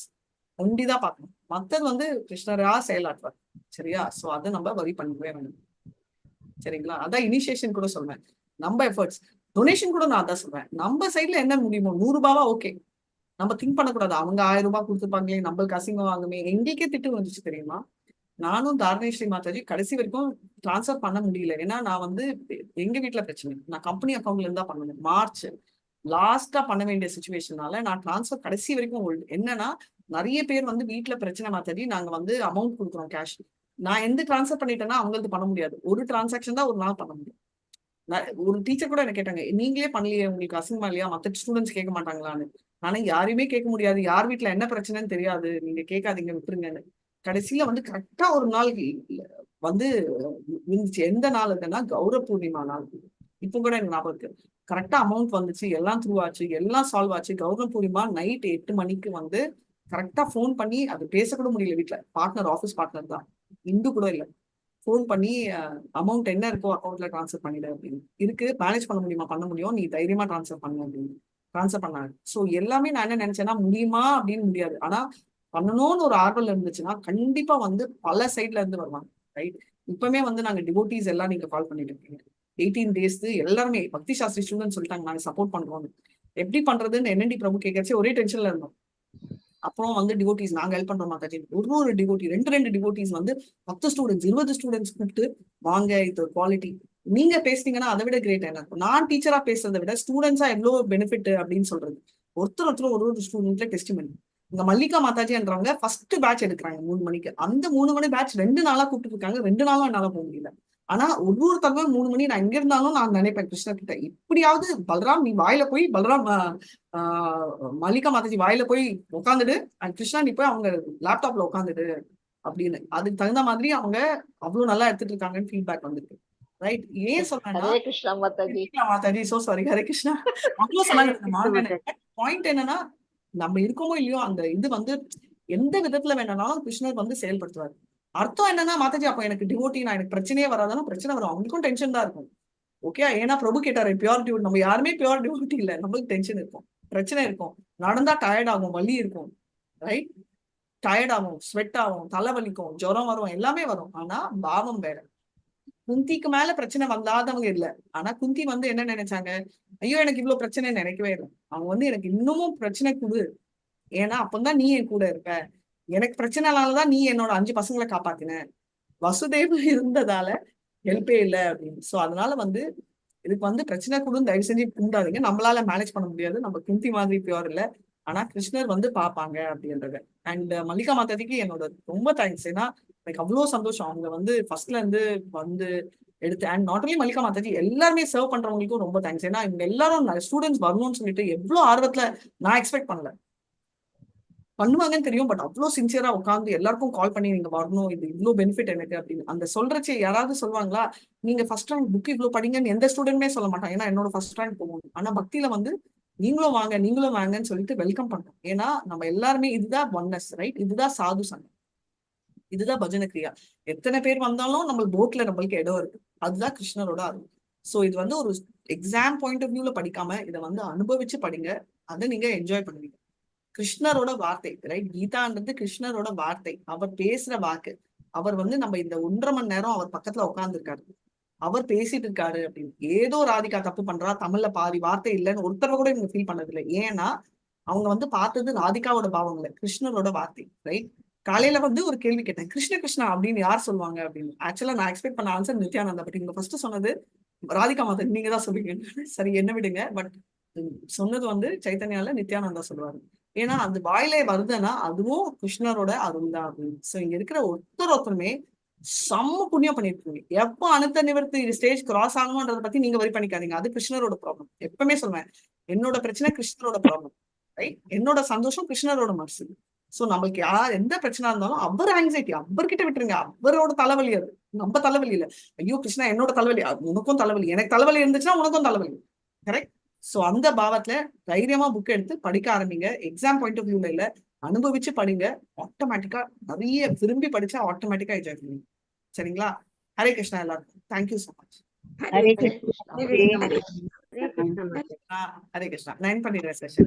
ஒண்டிதான் பார்க்கணும். மத்தது வந்து கிருஷ்ணரா செயலாற்றுவார். சரியா. சோ அதை நம்ம வரி பண்ணவே வேணும். சரிங்களா. அதான் இனிஷியேஷன் கூட சொல்றேன், நம்ம எஃபர்ட்ஸ். டொனேஷன் கூட நான் அதான் சொல்றேன், நம்ம சைட்ல என்ன முடியுமோ 100 ரூபாவா ஓகே. நம்ம திங்க் பண்ணக்கூடாது அவங்க 1000 ரூபாய் கொடுத்துருப்பாங்களே நம்மளுக்கு அசிங்கம் வாங்குமே. எங்களுக்கே திட்டு வந்துச்சு தெரியுமா. நானும் தாரணேஸ்வரி மாதாஜி கடைசி வரைக்கும் டிரான்ஸ்ஃபர் பண்ண முடியல. ஏன்னா நான் வந்து எங்க வீட்டுல பிரச்சனை, நான் கம்பெனி அக்கௌண்ட்ல இருந்தா பண்ணணும். மார்ச் லாஸ்டா பண்ண வேண்டிய சுச்சுவேஷனால நான் டிரான்ஸ்ஃபர் கடைசி வரைக்கும் ஹோல்டு. என்னன்னா நிறைய பேர் வந்து வீட்டுல பிரச்சனை மாத்தாடி நாங்க வந்து அமௌண்ட் கொடுக்குறோம் கேஷ். நான் எந்த டிரான்ஸ்ஃபர் பண்ணிட்டேன்னா அவங்களுக்கு பண்ண முடியாது. ஒரு டிரான்சாக்ஷன் தான் ஒரு நாள் பண்ண முடியும். ஒரு டீச்சர் கூட என்ன கேட்டாங்க, நீங்களே பண்ணலையே உங்களுக்கு அசிங்கமா இல்லையா, மத்த ஸ்டூடெண்ட்ஸ் கேட்க மாட்டாங்களான்னு. ஆனா யாரையுமே கேட்க முடியாது, யார் வீட்டுல என்ன பிரச்சனைன்னு தெரியாது, நீங்க கேட்காதீங்க விட்டுருங்கன்னு. கடைசியில வந்து கரெக்டா ஒரு நாள் வந்து இருந்துச்சு. எந்த நாள் இருக்குன்னா கௌர பூர்ணிமா நாள். இப்போ கூட எனக்கு ஞாபகம் இருக்கு. கரெக்டா அமௌண்ட் வந்துச்சு, எல்லாம் த்ரூ ஆச்சு, எல்லாம் சால்வ் ஆச்சு. கௌர பூர்ணிமா நைட் 8 மணிக்கு வந்து கரெக்டா போன் பண்ணி, அது பேசக்கூட முடியல வீட்டுல. பார்ட்னர் ஆஃபீஸ் பார்ட்னர் தான், இந்து கூட இல்ல. போன் பண்ணி அமௌண்ட் என்ன இருக்கோ அக்கௌண்ட்ல டிரான்ஸ்ஃபர் பண்ணிடு அப்படின்னு. இருக்கு மேனேஜ் பண்ண முடியுமா, பண்ண முடியும், நீ தைரியமா டிரான்ஸ்ஃபர் பண்ணு அப்படின்னு டிரான்ஸ்ஃபர் பண்ணாங்க. சோ எல்லாமே நான் என்ன நினைச்சேன்னா, முடியுமா அப்படின்னு முடியாது. ஆனா பண்ணணும்னு ஒரு ஆர்வம் இருந்துச்சுன்னா கண்டிப்பா வந்து பல சைட்ல இருந்து வருவாங்க. ரைட். இப்பவுமே வந்து நாங்க டிவோட்டிஸ் எல்லாம் நீங்க கால் பண்ணிட்டு இருக்கீங்க. 18 days எல்லாருமே பக்தி சாஸ்திரி ஸ்டூடெண்ட் சொல்லிட்டாங்க நாங்க சப்போர்ட் பண்றோம். எப்படி பண்றதுன்னு NND பிரபு கேட்கறச்சு ஒரே டென்ஷன்ல இருந்தோம். அப்புறம் வந்து டிவோட்டிஸ் நாங்க ஹெல்ப் பண்றோம் மாதாஜி. ஒரு டிவோட்டி 2 டிவோட்டிஸ் வந்து 10 ஸ்டூடெண்ட்ஸ் 20 ஸ்டூடெண்ட்ஸ் கூப்பிட்டு வாங்க இது குவாலிட்டி. நீங்க பேசுனீங்கன்னா அதை விட கிரேட் என்ன இருக்கும். நான் டீச்சரா பேசுறதை விட ஸ்டூடெண்ட்ஸா எவ்வளவு பெனிஃபிட் அப்படின்னு சொல்றது. ஒருத்தர் ஒரு ஸ்டூடெண்ட்ல டெஸ்ட் பண்ணி இங்க மல்லிகா மாதாஜின்றவங்க ஃபர்ஸ்ட் பேட்ச் எடுக்கிறாங்க 3 மணிக்கு. அந்த 3 மணி பேட்ச் 2 நாளா கூப்பிட்டு இருக்காங்க. 2 நாளும் என்னால போக முடியல. ஆனா ஒவ்வொருத்தவங்க 3 மணி நான் எங்க இருந்தாலும் நான் நினைப்பேன் கிருஷ்ணர் கிட்ட, இப்படியாவது பல்ராம் நீ வாயில போய் பல்ராம் மல்லிகா மாதாஜி வாயில போய் உட்காந்துடு, அண்ட் கிருஷ்ணா நீ போய் அவங்க லேப்டாப்ல உட்காந்துடு அப்படின்னு. அதுக்கு தகுந்த மாதிரி அவங்க அவ்வளவு நல்லா எடுத்துட்டு இருக்காங்கன்னு ஃபீட்பேக் வந்துருக்கு. ரைட். ஏன் சொல்றேன்னா ஹரே கிருஷ்ணா மாதாஜி. Mataji so sorry, Hare Krishna. அவ்வளவு சொன்னாங்க. பாயிண்ட் என்னன்னா, நம்ம இருக்கோமோ இல்லையோ அந்த இது வந்து எந்த விதத்துல வேணாலும் கிருஷ்ணர் வந்து செயல்படுத்துவாரு. அர்த்தம் என்னன்னா மாதாஜி அப்ப எனக்கு டிவோட்டி நான் எனக்கு பிரச்சனையே வராதாலும் பிரச்சனை வரும், அவங்களுக்கும் டென்ஷன் தான் இருக்கும். ஓகே. ஏன்னா பிரபு கேட்டாரு பியூர் டிவோட்டி, நம்ம யாருமே பியூர் டிவோட்டி இல்ல, நம்மளுக்கு டென்ஷன் இருக்கும், பிரச்சனை இருக்கும், நடந்தா டயர்ட் ஆகும், வலி இருக்கும். ரைட். டயர்ட் ஆகும், ஸ்வெட் ஆகும், தலைவலிக்கும், ஜுரம் வரும், எல்லாமே வரும். ஆனா பாவம் வேற. குந்திக்கு மேல பிரச்சனை வந்தாதவங்க இல்ல. ஆனா குந்தி வந்து என்ன நினைச்சாங்க, ஐயோ எனக்கு இவ்வளவு பிரச்சனை நினைக்கவே இல்லை. அவங்க வந்து எனக்கு இன்னமும் பிரச்சனை கொடு, ஏன்னா அப்பதான் நீ என் கூட இருப்ப, எனக்கு பிரச்சனைனாலதான் நீ என்னோட 5 பசங்களை காப்பாத்தின, வசுதேவ இருந்ததால ஹெல்ப்பே இல்லை அப்படின்னு. சோ அதனால வந்து இதுக்கு வந்து பிரச்சனை கூட தயவு செஞ்சு கூடாதீங்க. நம்மளால மேனேஜ் பண்ண முடியாது, நம்ம குந்தி மாதிரி பியூர் இல்ல. ஆனா கிருஷ்ணர் வந்து பாப்பாங்க அப்படின்றத. அண்ட் மல்லிகா மாதாஜிக்கு என்னோட ரொம்ப தேங்க்ஸ். ஏன்னா எனக்கு அவ்வளவு சந்தோஷம், அவங்க வந்து ஃபர்ஸ்ட்ல இருந்து வந்து எடுத்து. And not only Mallika Mataji, எல்லாருமே சர்வ் பண்றவங்களுக்கும் ரொம்ப தேங்க்ஸ். ஏன்னா இவங்க எல்லாரும் ஸ்டூடெண்ட்ஸ் வரணும்னு சொல்லிட்டு எவ்வளவு ஆர்வத்துல, நான் எக்ஸ்பெக்ட் பண்ணல பண்ணுவாங்கன்னு தெரியும், பட் அவ்வளவு சின்சியரா உட்காந்து எல்லாருக்கும் கால் பண்ணி நீங்க வரணும், இது இவ்வளவு பெனிஃபிட் எனக்கு அப்படின்னு. அந்த சொல்றச்சு யாராவது சொல்லுவாங்களா, நீங்க ஃபர்ஸ்ட் ரேங்க் புக் இவ்வளவு படிங்கன்னு எந்த ஸ்டூடெண்ட்மே சொல்ல மாட்டாங்க, ஏன்னா என்னோட ஃபர்ஸ்ட் ரேங்க் போகும். ஆனா பக்தியில வந்து நீங்களும் வாங்க நீங்களும் வாங்கன்னு சொல்லிட்டு வெல்கம் பண்றோம். ஏன்னா நம்ம எல்லாருமே இதுதான் ஒன்னஸ். ரைட். இதுதான் சாது சங்கம், இதுதான் பஜன கிரியா. எத்தனை பேர் வந்தாலும் நம்ம போட்ல நம்மளுக்கு இடம் இருக்கு, அதுதான் கிருஷ்ணரோட அருள். சோ இது வந்து ஒரு எக்ஸாம் பாயிண்ட் ஆஃப் வியூல படிக்காம இதை வந்து அனுபவிச்சு படிங்க, அதை நீங்க என்ஜாய் பண்ணுவீங்க. கிருஷ்ணரோட வார்த்தை. ரைட். கீதான்றது கிருஷ்ணரோட வார்த்தை, அவர் பேசுற வாக்கு. அவர் வந்து நம்ம இந்த 1.5 மணி நேரம் அவர் பக்கத்துல உட்கார்ந்து இருக்காரு, அவர் பேசிட்டு இருக்காரு அப்படின்னு. ஏதோ ராதிகா தப்பு பண்றா, தமிழ்ல பாதி வார்த்தை இல்லைன்னு ஒருத்தர கூட இவங்க ஃபீல் பண்ணது இல்லை. ஏன்னா அவங்க வந்து பார்த்தது ராதிகாவோட பாவம் இல்லை, கிருஷ்ணரோட வார்த்தை. ரைட். காலையில வந்து ஒரு கேள்வி கேட்டேன், கிருஷ்ண கிருஷ்ணா அப்படின்னு யார் சொல்லுவாங்க அப்படின்னு. ஆக்சுவலா நான் எக்ஸ்பெக்ட் பண்ண ஆன்சர் நித்யானந்தா, பட் நீங்க ஃபர்ஸ்ட் சொன்னது ராதிகா மாதா, நீங்க தான் சொல்லுவீங்க. சரி, என்ன விடுங்க. பட் சொன்னது வந்து சைத்தன்யால நித்யானந்தா சொல்லுவாரு. ஏன்னா அந்த வாயிலே வருதுன்னா அதுவும் கிருஷ்ணரோட அருள் தான் அப்படின்னு. சோ இங்க இருக்கிற ஒருத்தருமே செம்ம புண்ணியம் பண்ணிருக்கீங்க. எப்போ அனுத்த நிவர்த்தி ஸ்டேஜ் கிராஸ் ஆகணும்ன்றத பத்தி நீங்க வரி பண்ணிக்காதீங்க. அது கிருஷ்ணரோட ப்ராப்ளம். எப்பவுமே சொல்லுவேன், என்னோட பிரச்சனை கிருஷ்ணரோட ப்ராப்ளம், ரைட்? என்னோட சந்தோஷம் கிருஷ்ணரோட மனசு. சோ நம்மளுக்கு எந்த பிரச்சனை இருந்தாலும் அவர் ஆங்ஸைட்டி அவர்கிட்ட விட்டுருங்க. அவரோட தலைவலி அது, நம்ம தலைவலி இல்ல. ஐயோ கிருஷ்ணா என்னோட தலைவலி, உனக்கும் தலைவலி, எனக்கு தலைவலி இருந்துச்சுன்னா உனக்கும் தலைவலி, கரெக்ட்? சோ அந்த பாவத்துல தைரியமா புக் எடுத்து படிக்க ஆரம்பிங்க. எக்ஸாம் பாயிண்ட் ஆஃப் வியூல இல்ல, அனுபவிச்சு படிங்க. ஆட்டோமேட்டிக்கா நிறைய விரும்பி படிச்சா ஆட்டோமேட்டிக்கா என்ஜாய் பண்ணுவீங்க. சரிங்களா? ஹரே கிருஷ்ணா எல்லாருக்கும். Thank you so much. Hare Krishna. Hare Krishna. Hare Krishna. 9 பண்ணிடுறேன் செஷன்.